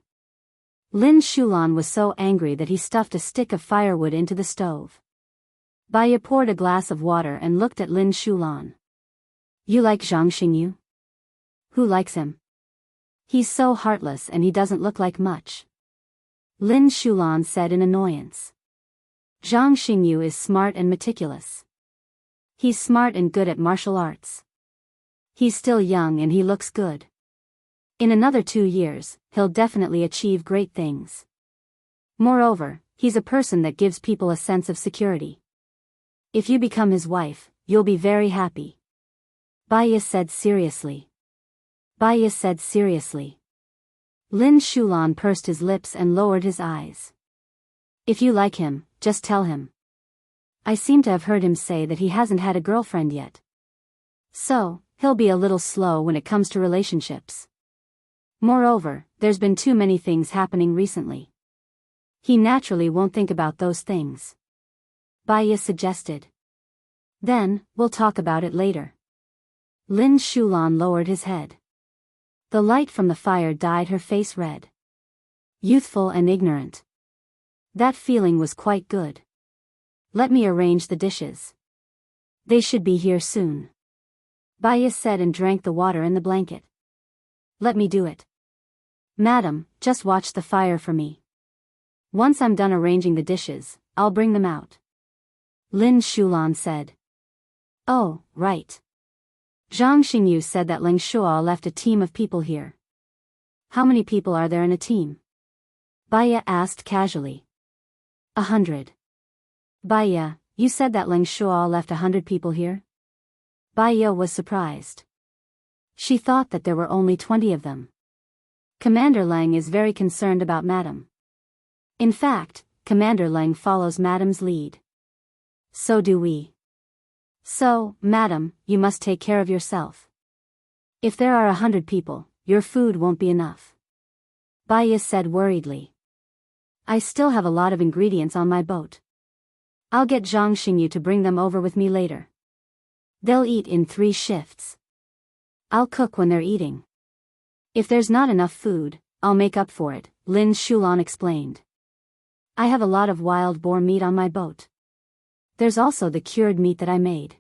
Lin Shulan was so angry that he stuffed a stick of firewood into the stove. Baiya poured a glass of water and looked at Lin Shulan. You like Zhang Xingyu? Who likes him? He's so heartless and he doesn't look like much. Lin Shulan said in annoyance. Zhang Xingyu is smart and meticulous. He's smart and good at martial arts. He's still young and he looks good. In another 2 years, he'll definitely achieve great things. Moreover, he's a person that gives people a sense of security. If you become his wife, you'll be very happy. Baiya said seriously. Baiya said seriously. Lin Shulan pursed his lips and lowered his eyes. If you like him, just tell him. I seem to have heard him say that he hasn't had a girlfriend yet. So, he'll be a little slow when it comes to relationships. Moreover, there's been too many things happening recently. He naturally won't think about those things. Baiya suggested. Then, we'll talk about it later. Lin Shulan lowered his head. The light from the fire dyed her face red. Youthful and ignorant. That feeling was quite good. Let me arrange the dishes. They should be here soon. Baiya said and drank the water in the blanket. Let me do it. Madam, just watch the fire for me. Once I'm done arranging the dishes, I'll bring them out. Lin Shulan said. Oh, right. Zhang Xingyu said that Ling Shuo left a team of people here. How many people are there in a team? Baiya asked casually. 100. Baiya, you said that Ling Shuo left 100 people here? Baiya was surprised. She thought that there were only 20 of them. Commander Lang is very concerned about Madam. In fact, Commander Lang follows Madam's lead. So do we. So, Madam, you must take care of yourself. If there are 100 people, your food won't be enough. Baiya said worriedly. I still have a lot of ingredients on my boat. I'll get Zhang Xingyu to bring them over with me later. They'll eat in 3 shifts. I'll cook when they're eating. If there's not enough food, I'll make up for it, Lin Shulan explained. I have a lot of wild boar meat on my boat. There's also the cured meat that I made.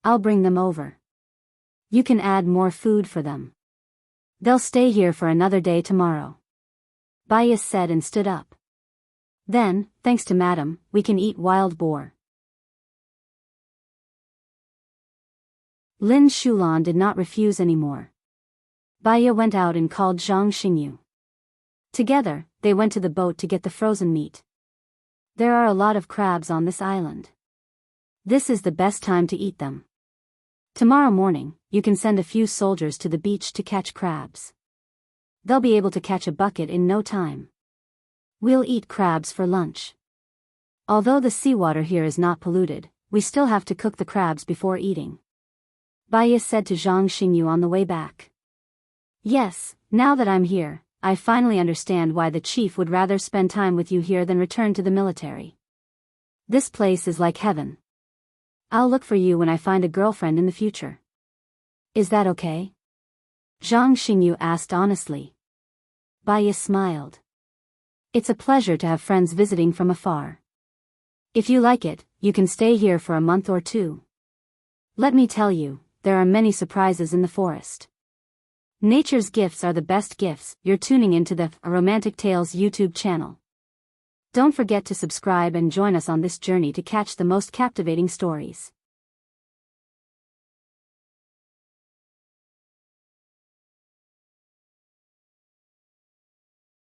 I'll bring them over. You can add more food for them. They'll stay here for another day tomorrow. Baiya said and stood up. Then, thanks to Madam, we can eat wild boar. Lin Shulan did not refuse anymore. Baiya went out and called Zhang Xingyu. Together, they went to the boat to get the frozen meat. There are a lot of crabs on this island. This is the best time to eat them. Tomorrow morning, you can send a few soldiers to the beach to catch crabs. They'll be able to catch a bucket in no time. We'll eat crabs for lunch. Although the seawater here is not polluted, we still have to cook the crabs before eating. Baiya said to Zhang Xingyu on the way back. Yes, now that I'm here, I finally understand why the chief would rather spend time with you here than return to the military. This place is like heaven. I'll look for you when I find a girlfriend in the future. Is that okay? Zhang Xingyu asked honestly. Baiya smiled. It's a pleasure to have friends visiting from afar. If you like it, you can stay here for a month or two. Let me tell you, there are many surprises in the forest. Nature's gifts are the best gifts. You're tuning into the Romantic Tales YouTube channel. Don't forget to subscribe and join us on this journey to catch the most captivating stories.